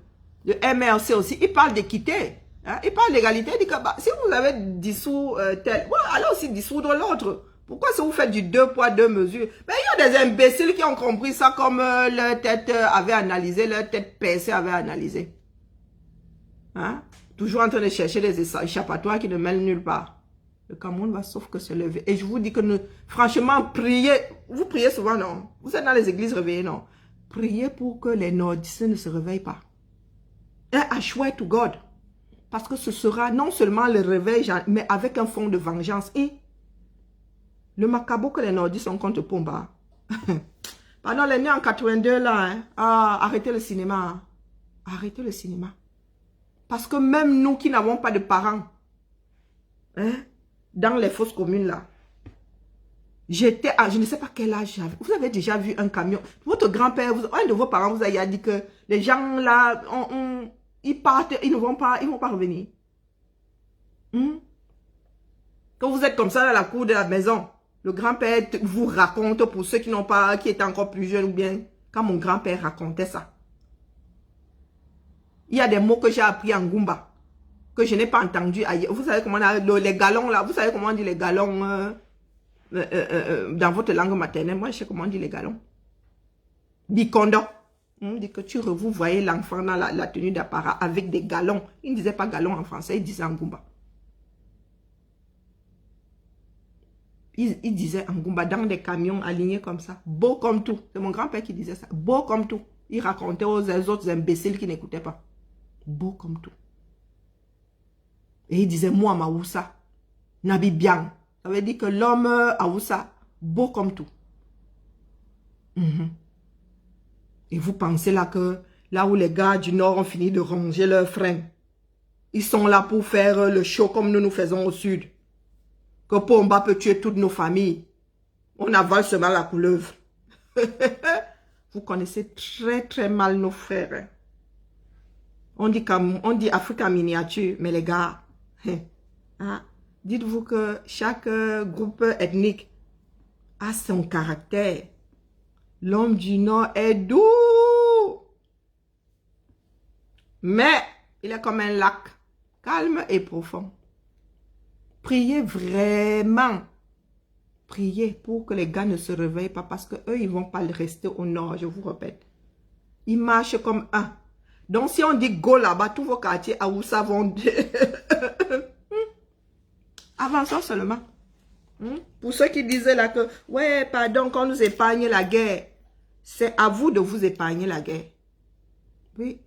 MRC aussi. Il parle d'équité. Hein? Il parle d'égalité. Il dit que bah, si vous avez dissous tel, ouais, alors aussi dissoudre l'autre. Pourquoi si vous faites du 2 poids, 2 mesures? Mais il y a des imbéciles qui ont compris ça comme leur tête avait analysé, leur tête PC avait analysé. Hein? Toujours en train de chercher des échappatoires qui ne mènent nulle part. Le Cameroun va sauf que se lever. Et je vous dis que franchement, priez. Vous priez souvent, non? Vous êtes dans les églises réveillées, non? Priez pour que les nordistes ne se réveillent pas. Et I swear to God. Parce que ce sera non seulement le réveil, mais avec un fond de vengeance. Et le macabo que les nordistes ont contre Pomba. Pardon, les nés en 82 là, hein? Ah, arrêtez le cinéma. Arrêtez le cinéma. Parce que même nous qui n'avons pas de parents, hein, dans les fosses communes là, j'étais à, je ne sais pas quel âge j'avais. Vous avez déjà vu un camion. Votre grand-père, un de vos parents vous a dit que les gens là, ils partent, ils ne vont pas revenir. Quand vous êtes comme ça dans la cour de la maison, le grand-père vous raconte, pour ceux qui n'ont pas, qui étaient encore plus jeunes ou bien, quand mon grand-père racontait ça. Il y a des mots que j'ai appris en Goumba, que je n'ai pas entendu ailleurs. Vous savez comment les galons là, vous savez comment on dit les galons dans votre langue maternelle. Moi, je sais comment on dit les galons. Bikondo. On dit que vous voyez l'enfant dans la tenue d'apparat avec des galons. Il ne disait pas galons en français, il disait en Goumba. Il disait en Goumba, dans des camions alignés comme ça. Beau comme tout. C'est mon grand-père qui disait ça. Beau comme tout. Il racontait aux autres imbéciles qui n'écoutaient pas. Beau comme tout. Et il disait, moi, Maoussa, Nabi bien. Ça veut dire que l'homme Aoussa, beau comme tout. Et vous pensez là que, là où les gars du Nord ont fini de ranger leurs freins, ils sont là pour faire le show comme nous faisons au Sud. Que Pomba peut tuer toutes nos familles. On avale seulement la couleuvre. Vous connaissez très très mal nos frères. Hein? On dit Afrique en miniature, mais les gars, hein, dites-vous que chaque groupe ethnique a son caractère. L'homme du Nord est doux. Mais il est comme un lac, calme et profond. Priez vraiment. Priez pour que les gars ne se réveillent pas parce qu'eux, ils ne vont pas rester au Nord, je vous répète. Ils marchent comme un. Donc, si on dit go là-bas, tous vos quartiers à où ça vont... Avançons seulement. Pour ceux qui disaient là que, ouais, pardon, qu'on nous épargne la guerre, c'est à vous de vous épargner la guerre. Oui,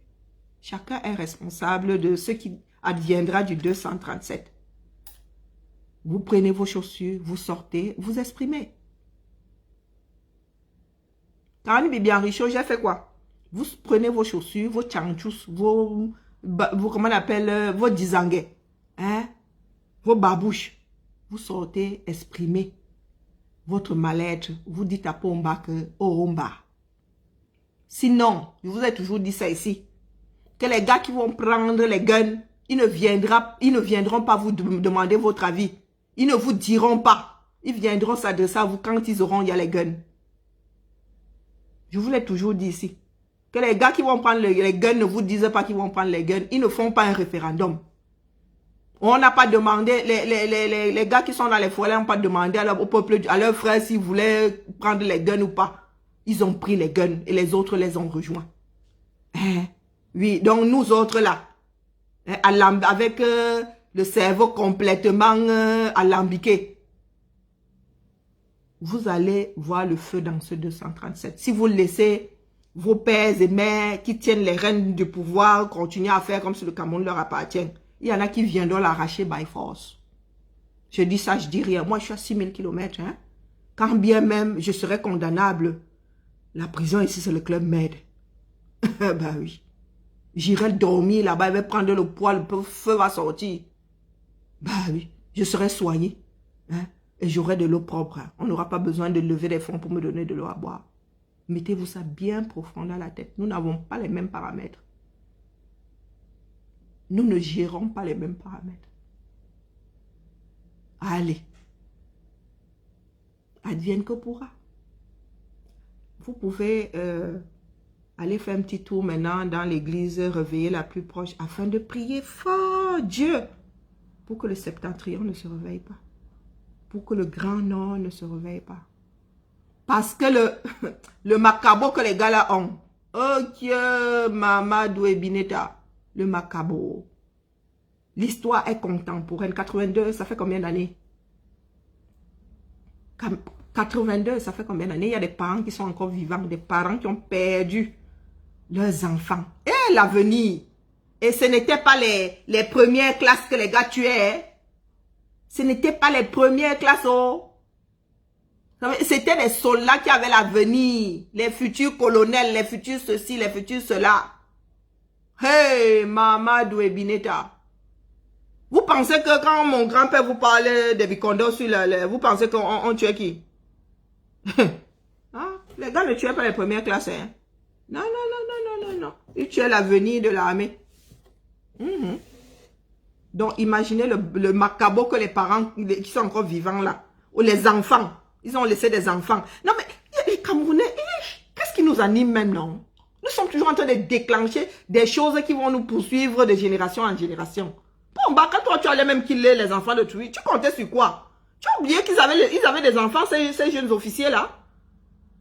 chacun est responsable de ce qui adviendra du 237. Vous prenez vos chaussures, vous sortez, vous exprimez. Quand on est bien riche, j'ai fait quoi? Vous prenez vos chaussures, vos tchantchous, vos comment on appelle, vos dizanguais, hein? Vos babouches. Vous sortez, exprimez votre mal-être. Vous dites à Pomba que, oh, Omba. Sinon, je vous ai toujours dit ça ici, que les gars qui vont prendre les guns, ils ne viendront pas vous demander votre avis. Ils ne vous diront pas. Ils viendront s'adresser à vous quand ils auront, il y a les guns. Je vous l'ai toujours dit ici. Que les gars qui vont prendre les guns ne vous disent pas qu'ils vont prendre les guns. Ils ne font pas un référendum. On n'a pas demandé, les gars qui sont dans les forêts n'ont pas demandé au peuple, à leurs frères s'ils voulaient prendre les guns ou pas. Ils ont pris les guns et les autres les ont rejoints. Oui, donc nous autres là, avec le cerveau complètement alambiqué. vous allez voir le feu dans ce 237. Si vous laissez vos pères et mères qui tiennent les rênes du pouvoir continuer à faire comme si le Cameroun leur appartient, il y en a qui viendront l'arracher by force. Je dis ça, je dis rien. Moi, je suis à 6000 km. Hein? Quand bien même je serais condamnable, la prison ici, c'est le Club Med. Bah oui. J'irai dormir là-bas, il va prendre le poids, le feu va sortir. Bah oui, je serai soigné. Hein? Et j'aurai de l'eau propre. Hein? On n'aura pas besoin de lever des fonds pour me donner de l'eau à boire. Mettez-vous ça bien profond dans la tête. Nous n'avons pas les mêmes paramètres. Nous ne gérons pas les mêmes paramètres. Allez. Advienne que pourra. Vous pouvez aller faire un petit tour maintenant dans l'église réveillée la plus proche afin de prier fort Dieu pour que le septentrion ne se réveille pas. Pour que le grand nord ne se réveille pas. Parce que le macabo que les gars là ont. Ok, Mamadou et Bineta. Le macabo. L'histoire est contemporaine. 82, ça fait combien d'années? 82, ça fait combien d'années? Il y a des parents qui sont encore vivants, des parents qui ont perdu leurs enfants. Et l'avenir. Et ce n'était pas les premières classes que les gars tuaient. Ce n'était pas les premières classes. Oh. C'était des soldats qui avaient l'avenir. Les futurs colonels, les futurs ceci, les futurs cela. Hey, Mamadou et Bineta. Vous pensez que quand mon grand-père vous parlait des Bicondo sur vous pensez qu'on tuait qui? Hein? Les gars ne tuaient pas les premières classes. Hein? Non, non, non, non, non, non, non. Ils tuaient l'avenir de l'armée. Donc, imaginez le macabo que les parents qui sont encore vivants là. Ou les enfants. Ils ont laissé des enfants. Non, mais les Camerounais, qu'est-ce qui nous anime maintenant? Nous sommes toujours en train de déclencher des choses qui vont nous poursuivre de génération en génération. Bon, bah, quand toi, tu allais même killer les enfants de Tui, tu comptais sur quoi? Tu as oublié qu'ils avaient des enfants, ces jeunes officiers-là?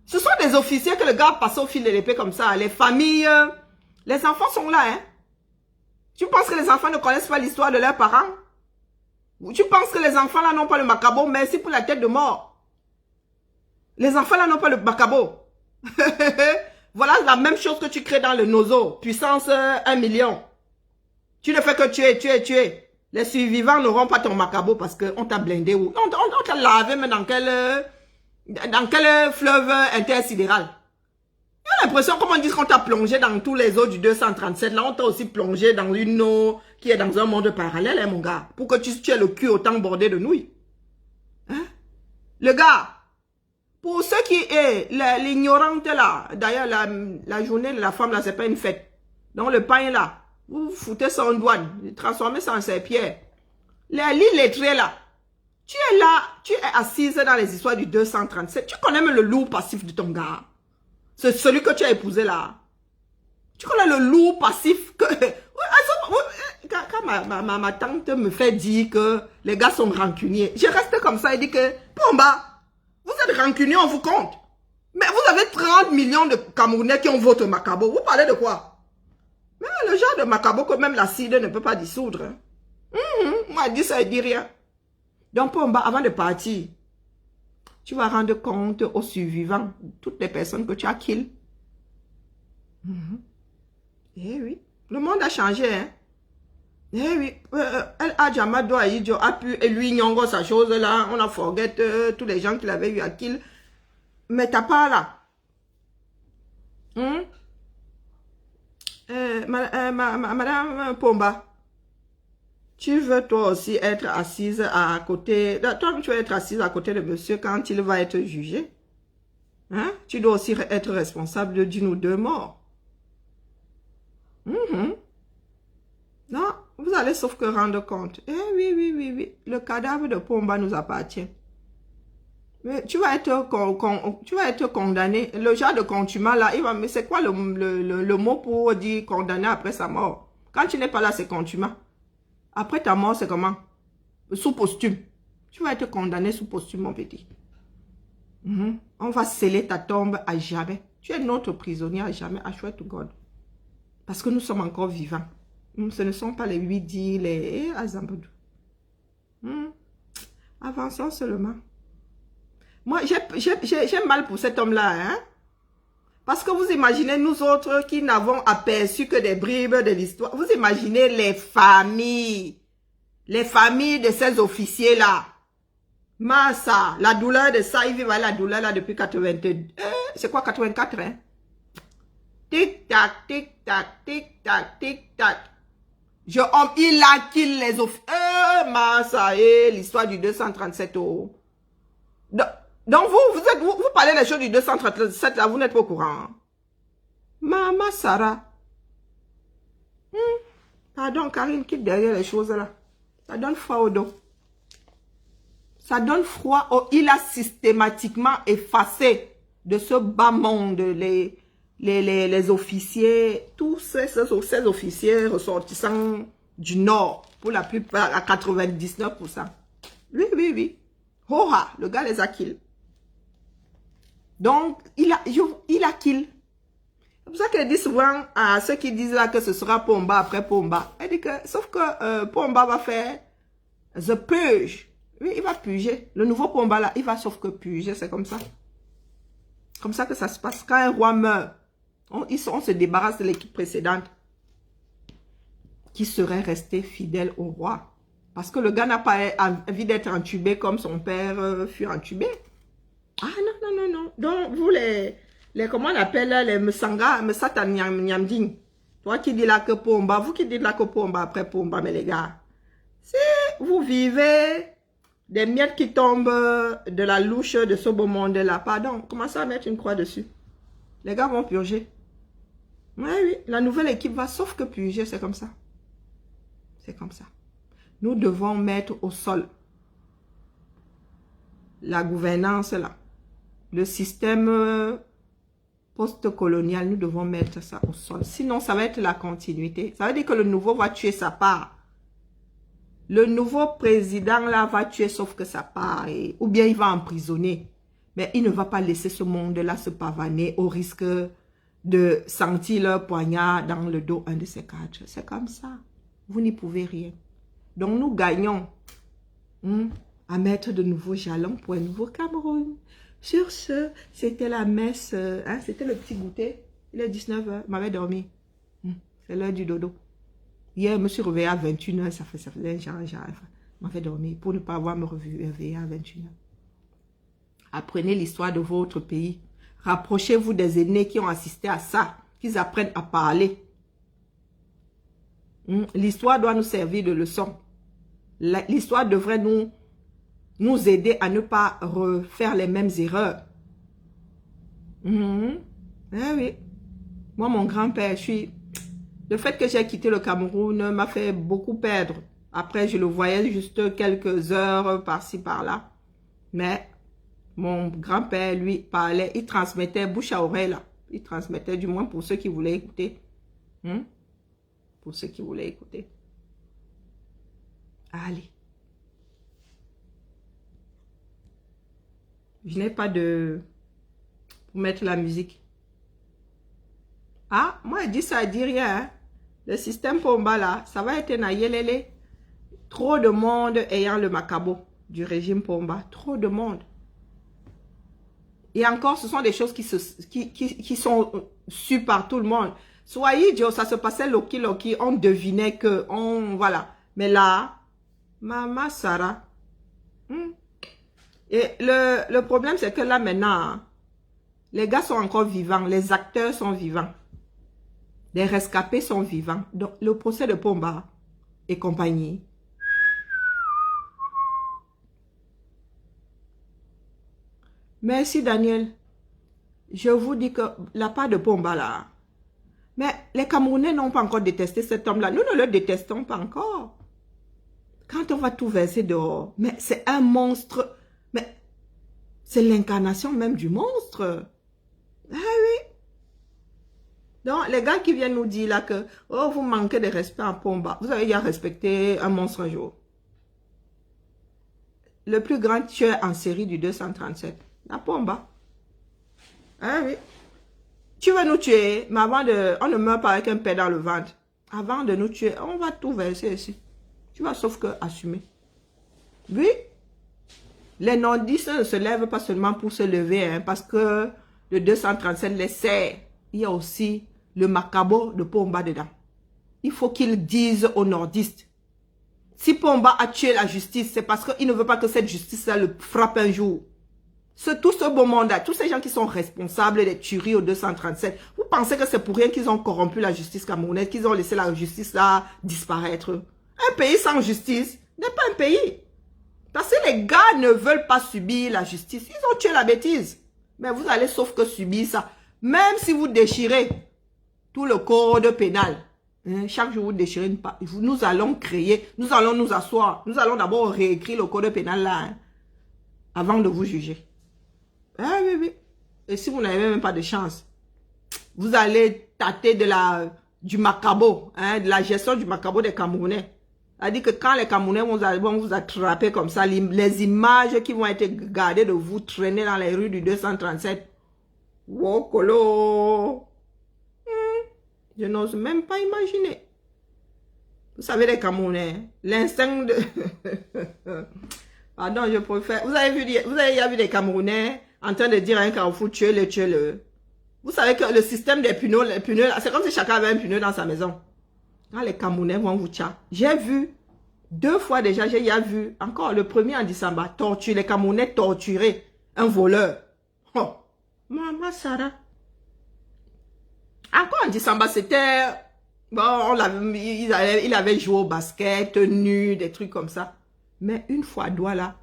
Ce sont des officiers que le gars passe au fil de l'épée comme ça. Les familles, les enfants sont là, hein? Tu penses que les enfants ne connaissent pas l'histoire de leurs parents? Ou tu penses que les enfants là n'ont pas le macabo? Merci pour la tête de mort. Les enfants là n'ont pas le macabo. Voilà la même chose que tu crées dans le nozo. Puissance 1 million. Tu ne fais que tuer. Les survivants n'auront pas ton macabo parce qu'on t'a blindé. On t'a lavé, mais dans quel fleuve intersidéral? J'ai l'impression, comme on dit qu'on t'a plongé dans tous les eaux du 237. Là, on t'a aussi plongé dans une eau qui est dans un monde parallèle, hein, mon gars. Pour que tu aies le cul autant bordé de nouilles. Hein? Le gars, pour ceux qui est l'ignorante là, d'ailleurs, la journée de la femme là, c'est pas une fête. Donc, le pain là, vous foutez ça en douane, transformez ça en serpillère. Les lettrés là, tu es là, tu es assise dans les histoires du 237. Tu connais même le lourd passif de ton gars. C'est celui que tu as épousé là. Tu connais le lourd passif que... Quand ma tante me fait dire que les gars sont rancuniers, je reste comme ça et dis que, Pomba, vous êtes rancuniers, on vous compte. Mais vous avez 30 millions de Camerounais qui ont voté macabo. Vous parlez de quoi? Mais le genre de macabo que même l'acide ne peut pas dissoudre. Moi, je dis ça et dis rien. Donc, Pomba, avant de partir, tu vas rendre compte aux survivants, toutes les personnes que tu as kill. Eh oui, le monde a changé, hein. Eh oui, El Adjamado Aïdjo a pu, et lui, Nyongo, sa chose là, on a forget tous les gens qu'il avait eu à kill. Mais t'as pas là. Madame Pomba, tu veux toi aussi être assise à côté, toi tu veux être assise à côté de monsieur quand il va être jugé. Hein? Tu dois aussi être responsable d'une ou deux morts. Non, vous allez sauf que rendre compte. Eh oui, oui, oui, oui. Le cadavre de Pomba nous appartient. Mais tu vas être condamné. Le genre de contumace là, mais c'est quoi le mot pour dire condamné après sa mort? Quand tu n'es pas là, c'est contumace. Après ta mort, c'est comment? Sous posthume. Tu vas être condamné sous posthume, mon petit. On va sceller ta tombe à jamais. Tu es notre prisonnier à jamais. I swear to God. Parce que nous sommes encore vivants. Ce ne sont pas les 8-10, les Azambodou. Avançons seulement. Moi, j'ai mal pour cet homme-là, hein. Parce que vous imaginez, nous autres qui n'avons aperçu que des bribes de l'histoire, vous imaginez les familles de ces officiers-là. Massa, la douleur de ça, ils vivent la douleur là depuis 82. C'est quoi 84, hein? Tic-tac, tic-tac, tic-tac, tic-tac. Il a kill les officiers. Massa, l'histoire du 237 euros. Donc vous parlez des choses du 237 là, vous n'êtes pas au courant. Maman Sarah. Pardon, Karine, quitte derrière les choses là. Ça donne froid au dos. Ça donne froid au... Il a systématiquement effacé de ce bas monde les officiers, tous ces officiers ressortissants du Nord, pour la plupart, à 99%. Oui, oui, oui. Hoha, le gars les a kill. Donc, il a kill. C'est pour ça qu'elle dit souvent à ceux qui disent là que ce sera Pomba après Pomba. Elle dit que, sauf que Pomba va faire the purge. Oui, il va purger. Le nouveau Pomba là, il va sauf que purger, c'est comme ça. Comme ça que ça se passe. Quand un roi meurt, on se débarrasse de l'équipe précédente qui serait restée fidèle au roi. Parce que le gars n'a pas envie d'être entubé comme son père fut entubé. Ah non, non, non, non. Donc, vous comment on appelle les Msanga, Msata Nyamding. Toi qui dis là que Pomba, vous qui dites là que Pomba après Pomba, mais les gars, si vous vivez des miettes qui tombent de la louche de ce beau monde-là, pardon, commencez à mettre une croix dessus. Les gars vont purger. Oui, oui, la nouvelle équipe va, sauf que purger, c'est comme ça. C'est comme ça. Nous devons mettre au sol la gouvernance là. Le système post-colonial, nous devons mettre ça au sol. Sinon, ça va être la continuité. Ça veut dire que le nouveau va tuer sa part. Le nouveau président là va tuer sauf que sa part. Ou bien il va emprisonner. Mais il ne va pas laisser ce monde-là se pavaner au risque de sentir leur poignard dans le dos un de ces quatre. C'est comme ça. Vous n'y pouvez rien. Donc nous gagnons à mettre de nouveaux jalons pour un nouveau Cameroun. Sur ce, c'était la messe, c'était le petit goûter. Il est 19h, m'avait dormi. C'est l'heure du dodo. Hier, je me suis réveillée à 21h, ça faisait genre, m'avait dormi pour ne pas avoir me réveiller à 21h. Apprenez l'histoire de votre pays. Rapprochez-vous des aînés qui ont assisté à ça, qu'ils apprennent à parler. L'histoire doit nous servir de leçon. L'histoire devrait nous aider à ne pas refaire les mêmes erreurs. Eh oui. Moi, mon grand-père, le fait que j'ai quitté le Cameroun m'a fait beaucoup perdre. Après, je le voyais juste quelques heures par-ci, par-là. Mais mon grand-père, lui, parlait, il transmettait bouche à oreille, là. Il transmettait, du moins pour ceux qui voulaient écouter. Pour ceux qui voulaient écouter. Allez. Je n'ai pas de... pour mettre la musique. Ah, moi, je dis ça, je dis rien. Hein. Le système Pomba, là, ça va être naïelele. Trop de monde ayant le macabo du régime Pomba. Trop de monde. Et encore, ce sont des choses qui sont sues par tout le monde. Soyez idiot, ça se passait Loki, on devinait que, voilà. Mais là, Maman Sarah. Et le problème, c'est que là, maintenant, les gars sont encore vivants. Les acteurs sont vivants. Les rescapés sont vivants. Donc, le procès de Pomba et compagnie. Merci, Daniel. Je vous dis que la part de Pomba, là. Mais les Camerounais n'ont pas encore détesté cet homme-là. Nous ne le détestons pas encore. Quand on va tout verser dehors, mais c'est un monstre. Mais c'est l'incarnation même du monstre. Ah oui. Donc, les gars qui viennent nous dire là que, oh, vous manquez de respect à Pomba. Vous avez déjà respecté un monstre un jour. Le plus grand tueur en série du 237. La Pomba. Ah oui. Tu veux nous tuer, mais avant de... On ne meurt pas avec un père dans le ventre. Avant de nous tuer, on va tout verser ici. Tu vas sauf que assumer. Oui. Les nordistes ne se lèvent pas seulement pour se lever, hein, parce que le 237 les sert. Il y a aussi le Macabo de Pomba dedans. Il faut qu'ils disent aux nordistes, si Pomba a tué la justice, c'est parce qu'il ne veut pas que cette justice-là le frappe un jour. Tout ce beau monde-là, tous ces gens qui sont responsables des tueries au 237, vous pensez que c'est pour rien qu'ils ont corrompu la justice camerounaise, qu'ils ont laissé la justice-là disparaître? Un pays sans justice n'est pas un pays. Parce que les gars ne veulent pas subir la justice. Ils ont tué la bêtise. Mais vous allez sauf que subir ça. Même si vous déchirez tout le code pénal, hein, chaque jour vous déchirez une part, nous allons créer, nous allons nous asseoir, nous allons d'abord réécrire le code pénal là, hein, avant de vous juger. Ah oui, oui. Et si vous n'avez même pas de chance, vous allez tâter du Macabo, hein, de la gestion du Macabo des Camerounais. C'est-à-dire que quand les Camerounais vont vous attraper comme ça, les images qui vont être gardées de vous traîner dans les rues du 237. Wokolo. Je n'ose même pas imaginer. Vous savez les Camerounais, l'instinct de... Pardon, je préfère... Vous avez vu des Camerounais en train de dire à un carrefour, tuez-le. Vous savez que le système des pneus, c'est comme si chacun avait un pneu dans sa maison. Quand les Camerounais vont vous tuer. J'ai vu 2 fois déjà, j'ai vu, encore le 1er en décembre, les Camerounais torturer un voleur. Oh, Maman Sarah. Encore en décembre, c'était, bon, il avait joué au basket, nu, des trucs comme ça. Mais une fois à Douala,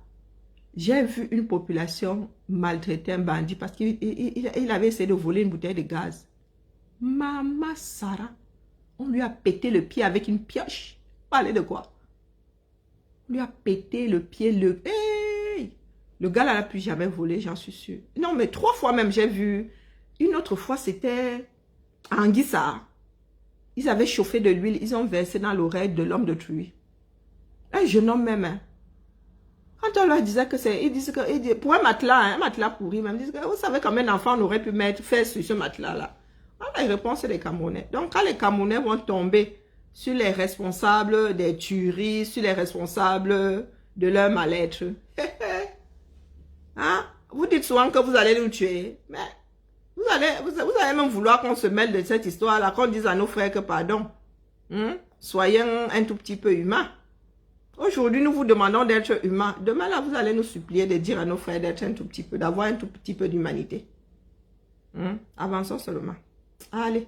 j'ai vu une population maltraiter un bandit parce qu'il avait essayé de voler une bouteille de gaz. Maman Sarah. On lui a pété le pied avec une pioche. Parlez de quoi? On lui a pété le pied. Hey! Le gars là n'a plus jamais volé, j'en suis sûre. Non, mais 3 fois même, j'ai vu. Une autre fois, c'était à Anguissa. Ils avaient chauffé de l'huile. Ils ont versé dans l'oreille de l'homme de truie. Un jeune homme même. Hein. Quand on leur disait que c'est... Ils disent que... Pour un matelas pourri, même, ils disent que vous savez combien d'enfants on aurait pu faire sur ce matelas-là. La réponse est des Camerounais. Donc, quand les Camerounais vont tomber sur les responsables des tueries, sur les responsables de leur mal-être, hein? Vous dites souvent que vous allez nous tuer, mais vous allez même vouloir qu'on se mêle de cette histoire-là, qu'on dise à nos frères que pardon, soyons un tout petit peu humains. Aujourd'hui, nous vous demandons d'être humains. Demain, là, vous allez nous supplier de dire à nos frères d'être un tout petit peu, d'avoir un tout petit peu d'humanité. Avançons seulement. Allez,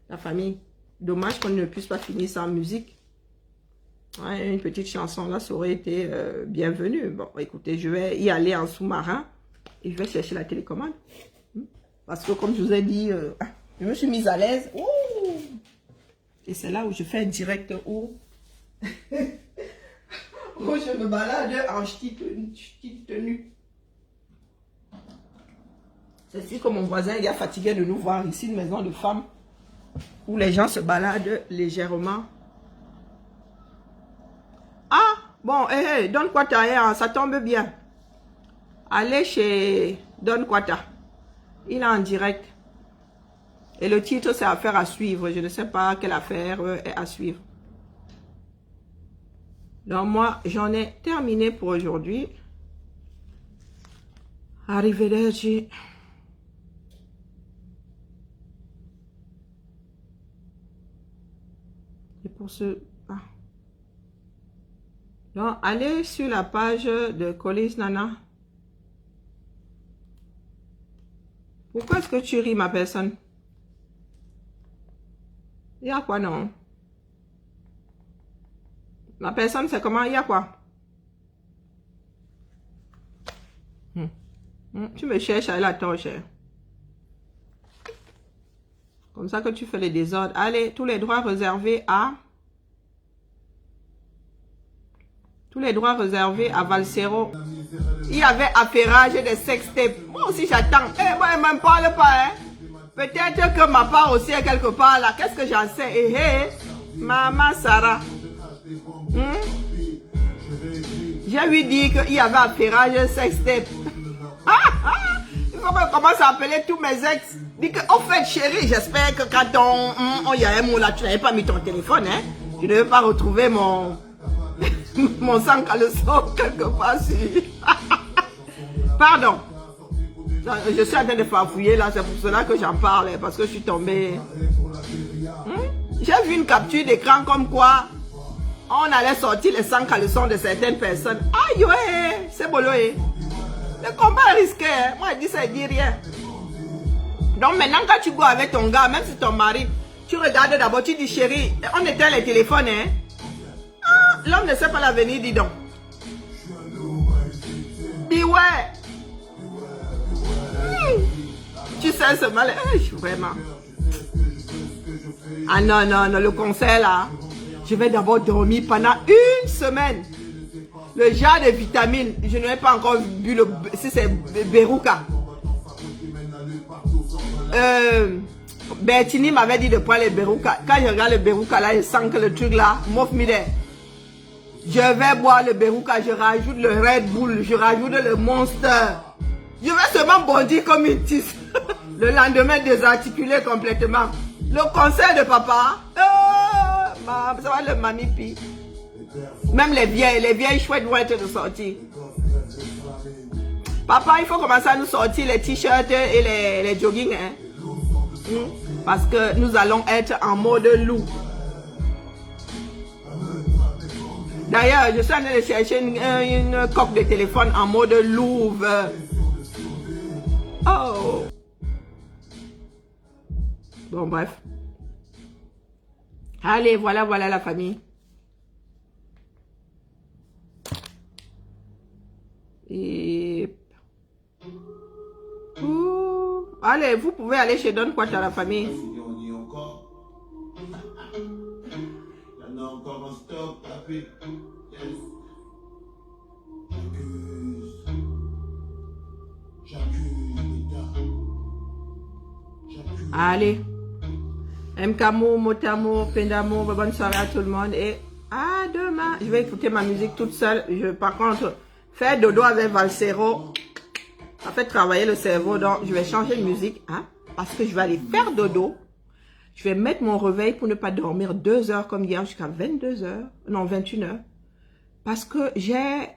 la famille. Dommage qu'on ne puisse pas finir sans musique. Ouais, une petite chanson là, ça aurait été bienvenue. Bon, écoutez, je vais y aller en sous-marin et je vais chercher la télécommande. Parce que comme je vous ai dit, je me suis mise à l'aise. Et c'est là où je fais un direct où je me balade en petite tenue. C'est sûr que mon voisin il est fatigué de nous voir ici, une maison de femmes où les gens se baladent légèrement. Ah, bon, Don Kwata, ça tombe bien. Allez chez Don Kwata. Il est en direct. Et le titre, c'est affaire à suivre. Je ne sais pas quelle affaire est à suivre. Donc moi, j'en ai terminé pour aujourd'hui. Arrivederci. Et pour ce... Ah. Donc, allez sur la page de Collins Nana. Pourquoi est-ce que tu ris, ma personne? Il y a quoi, non? Ma personne, c'est comment? Il y a quoi? Tu me cherches à la torche. Comme ça que tu fais les désordres. Allez, tous les droits réservés à... Tous les droits réservés à Valsero. Il y avait affairage des sextapes. Moi aussi, j'attends. Moi, elle ne m'en parle pas, hein. Peut-être que ma part aussi est quelque part là. Qu'est-ce que j'en sais? Maman Sarah. J'ai lui dit qu'il y avait affairage sextape. Il faut que je commence à appeler tous mes ex. Dis que, au fait, chérie, j'espère que quand il y a un mot là, tu n'avais pas mis ton téléphone, hein. Je ne vais pas retrouver mon sang caleçon quelque part sur... Pardon. Je suis en train de farfouiller là, c'est pour cela que j'en parle, parce que je suis tombée. J'ai vu une capture d'écran comme quoi on allait sortir les 100 caleçons de certaines personnes. Aïe, ouais, c'est bolo. Le combat est risqué. Moi, je dis ça, je dis rien. Donc maintenant, quand tu go avec ton gars, même si ton mari, tu regardes d'abord, tu dis chérie, on éteint les téléphones. Hein? Ah, l'homme ne sait pas l'avenir, dis donc. Dis ouais. Tu sais ce mal. Vraiment. Ah non, non, non, le conseil là. Je vais d'abord dormir pendant une semaine. Le genre de vitamines, je n'ai pas encore bu le... Si c'est Berouka. Bertini m'avait dit de prendre le Berouka. Quand je regarde le Berouka là, je sens que le truc là, m'offre mide. Je vais boire le Berouka, je rajoute le Red Bull, je rajoute le Monster. Je vais seulement bondir comme une tisse. Le lendemain, désarticulé complètement. Le conseil de papa, ça va le mamipi. Même les vieilles chouettes vont être de sortie. Papa, il faut commencer à nous sortir les t-shirts et les jogging. Hein? Parce que nous allons être en mode loup. D'ailleurs, je suis en train de chercher une coque de téléphone en mode louve. Oh. Bon, bref. Allez, voilà la famille. Et... Ouh. Allez, vous pouvez aller chez Don Quat à la famille. Allez. Mkamo, Motamo, Pendamo, bonne soirée à tout le monde et à demain. Je vais écouter ma musique toute seule. Par contre, faire dodo avec Valsero, ça fait travailler le cerveau. Donc, je vais changer de musique hein, parce que je vais aller faire dodo. Je vais mettre mon réveil pour ne pas dormir 2 heures comme hier jusqu'à 22 heures. Non, 21 heures. Parce que j'ai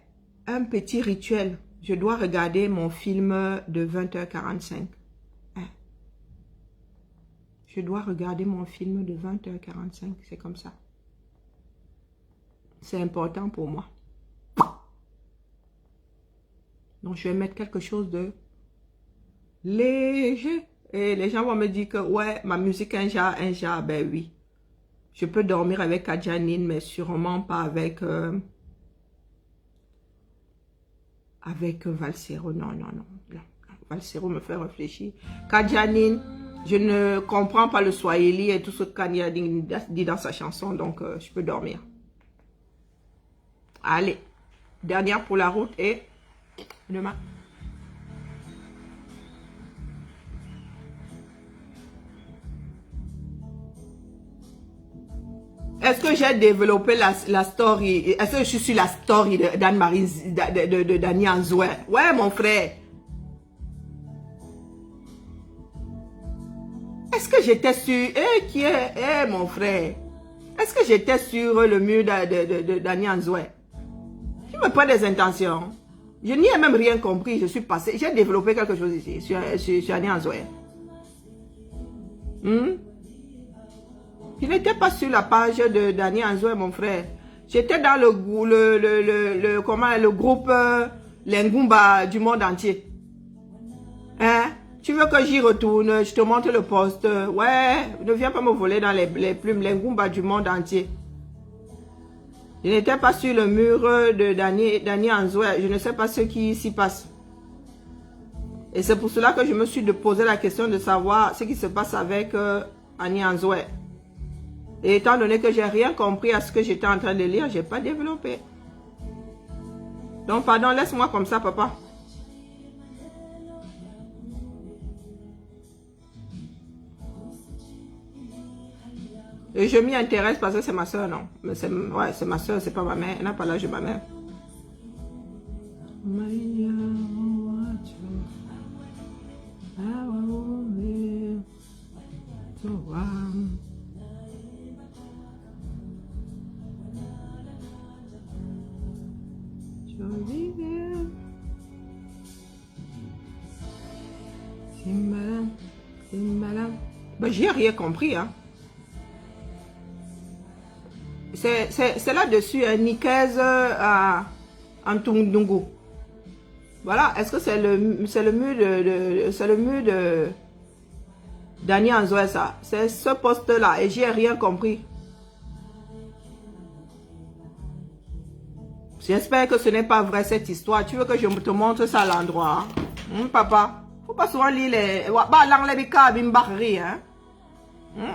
un petit rituel. Je dois regarder mon film de 20h45. Je dois regarder mon film de 20h45. C'est comme ça. C'est important pour moi. Donc, je vais mettre quelque chose de léger. Et les gens vont me dire que, ouais, ma musique un genre. Ben oui. Je peux dormir avec Adjanine, mais sûrement pas avec... avec Valsero. Non. Valsero me fait réfléchir. Kadjanine... Je ne comprends pas le Swahili et tout ce qu'il a dit dans sa chanson, donc je peux dormir. Allez, dernière pour la route et demain. Est-ce que j'ai développé la story? Est-ce que je suis sur la story d'Anne-Marie, de Dani Anzoué? Ouais, mon frère. Est-ce que j'étais sur... qui est mon frère? Est-ce que j'étais sur le mur de Dani Anzoué? Je me prends des intentions. Je n'y ai même rien compris. Je suis passé. J'ai développé quelque chose ici, sur Dani Anzoué. Je n'étais pas sur la page de Dani Anzoué, mon frère. J'étais dans le groupe Lengumba du monde entier. Hein? Tu veux que j'y retourne, je te montre le poste. Ouais, ne viens pas me voler dans les plumes, les Ngumba du monde entier. Je n'étais pas sur le mur de Dani Anzoué. Je ne sais pas ce qui s'y passe. Et c'est pour cela que je me suis posé la question de savoir ce qui se passe avec Dani Anzoué. Et étant donné que j'ai rien compris à ce que j'étais en train de lire, je n'ai pas développé. Donc, pardon, laisse-moi comme ça, papa. Et je m'y intéresse parce que c'est ma soeur, non. Mais c'est ma soeur, c'est pas ma mère. Elle n'a pas l'âge de ma mère. Ben, j'ai rien compris, hein. C'est là-dessus, Nikez Antundungu. Voilà, est-ce que c'est le mur de Danny Anzoé, ça? C'est ce poste-là, et j'ai rien compris. J'espère que ce n'est pas vrai cette histoire. Tu veux que je te montre ça à l'endroit? Papa, faut pas souvent lire les...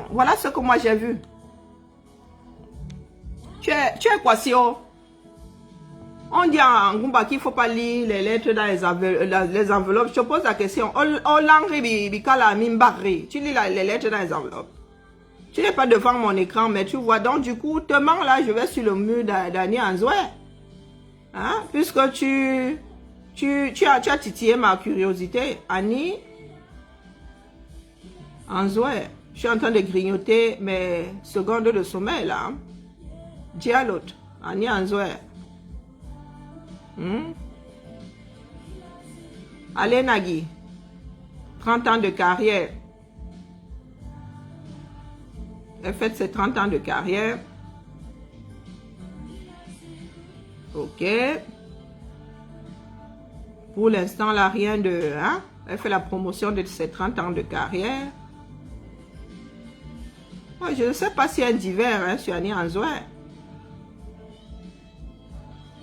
Voilà ce que moi j'ai vu. Tu es quoi, si oh? On dit en Ngumba qu'il ne faut pas lire les lettres dans les enveloppes. Je te pose la question. Tu lis les lettres dans les enveloppes. Tu n'es pas devant mon écran, mais tu vois. Donc, du coup, demain, là, je vais sur le mur d'Annie Anzoé. Hein? Puisque tu as titillé ma curiosité. Annie Anzoé. Je suis en train de grignoter mes secondes de sommeil, là. Dis à l'autre. Annie Anzoé. Allez, Nagui. 30 ans de carrière. Elle fait ses 30 ans de carrière. Ok. Pour l'instant, là, rien de... Hein? Elle fait la promotion de ses 30 ans de carrière. Ouais, je ne sais pas s'il y a un divers, hein, sur Annie Anzoé.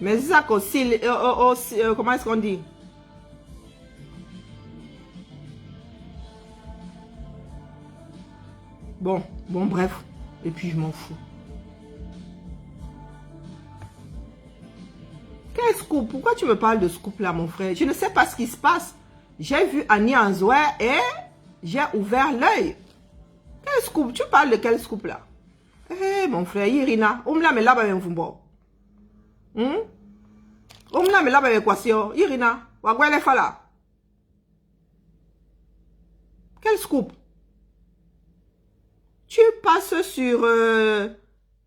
Mais ça aussi, comment est-ce qu'on dit? Bon, bref. Et puis, je m'en fous. Quel scoop? Pourquoi tu me parles de scoop là, mon frère? Je ne sais pas ce qui se passe. J'ai vu Annie Anzoé et j'ai ouvert l'œil. Quel scoop? Tu parles de quel scoop là? Eh, mon frère, Irina. Omla me laba mvumbo. Omla me laba équation. Irina. Wagwele fala. Quel scoop? Tu passes sur...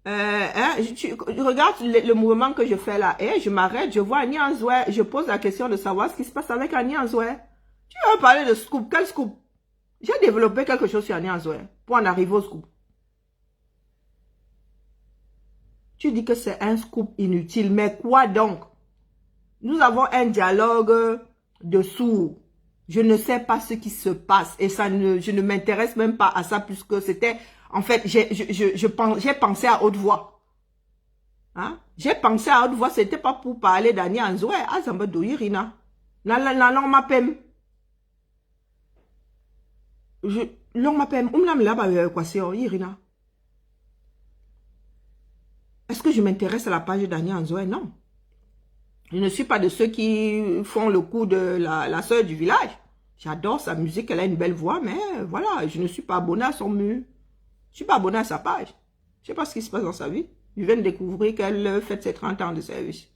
regarde le mouvement que je fais là. Et je m'arrête, je vois Annie Anzoé. Je pose la question de savoir ce qui se passe avec Annie Anzoé. Tu vas parler de scoop. Quel scoop? J'ai développé quelque chose sur Annie Anzoé pour en arriver au scoop. Tu dis que c'est un scoop inutile. Mais quoi donc? Nous avons un dialogue de sourds. Je ne sais pas ce qui se passe. Et ça je ne m'intéresse même pas à ça puisque c'était... En fait, j'ai pensé à haute voix. Hein? J'ai pensé à haute voix. C'était pas pour parler d'Annie Anzoé. Ah, ça me doit Irina. Non, m'appelle. L'on m'appelle. Irina. Est-ce que je m'intéresse à la page d'Annie Anzoé? Non. Je ne suis pas de ceux qui font le coup de la sœur du village. J'adore sa musique, elle a une belle voix, mais voilà, je ne suis pas abonné à son mur. Je ne suis pas abonné à sa page. Je ne sais pas ce qui se passe dans sa vie. Je viens de découvrir qu'elle fête ses 30 ans de service,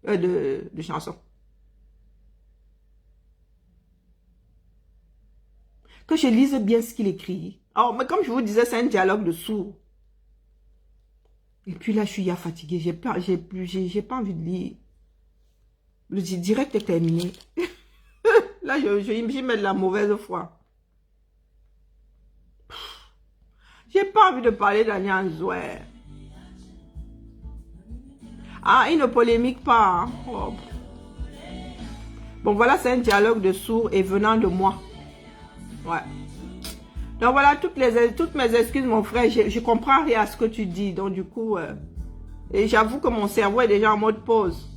de chanson. Que je lise bien ce qu'il écrit. Alors, mais comme je vous disais, c'est un dialogue de sourds. Et puis là, je suis fatiguée. J'ai pas envie de lire. Le direct est terminé. Là, j'y mets de la mauvaise foi. J'ai pas envie de parler d'Annie Anzoé. Ah, il ne polémique pas. Hein. Oh. Bon, voilà, c'est un dialogue de sourds et venant de moi. Ouais. Donc voilà, toutes mes excuses, mon frère. Je comprends rien à ce que tu dis. Donc du coup, et j'avoue que mon cerveau est déjà en mode pause.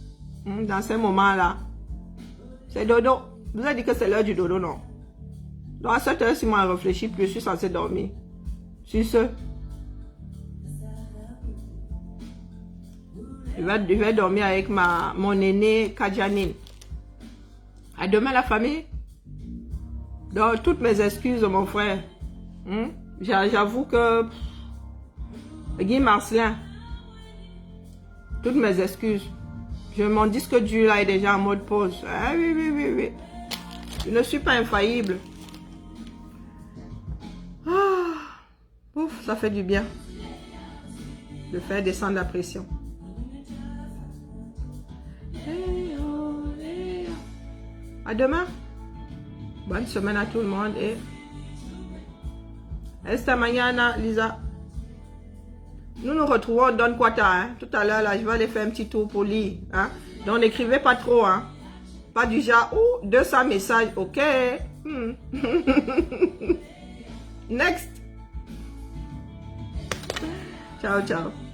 Dans ces moments-là. C'est dodo. Vous avez dit que c'est l'heure du dodo, non? Donc à cette heure, si moi je réfléchis plus, je suis censé dormir. Sur ce, je vais dormir avec mon aîné Kadjanine. À demain la famille. Donc toutes mes excuses, mon frère. J'avoue que Guy Marcelin, toutes mes excuses. Mon disque dur là est déjà en mode pause. Ah oui. Je ne suis pas infaillible. Ouf, ça fait du bien de faire descendre la pression. À demain. Bonne semaine à tout le monde et Esta mañana, Lisa. Nous nous retrouvons, donne quoi t'as, hein? Tout à l'heure, là, je vais aller faire un petit tour pour lire. Hein? Donc, n'écrivez pas trop, hein? Pas du genre, oh, 200 messages, ok. Next. Ciao, ciao.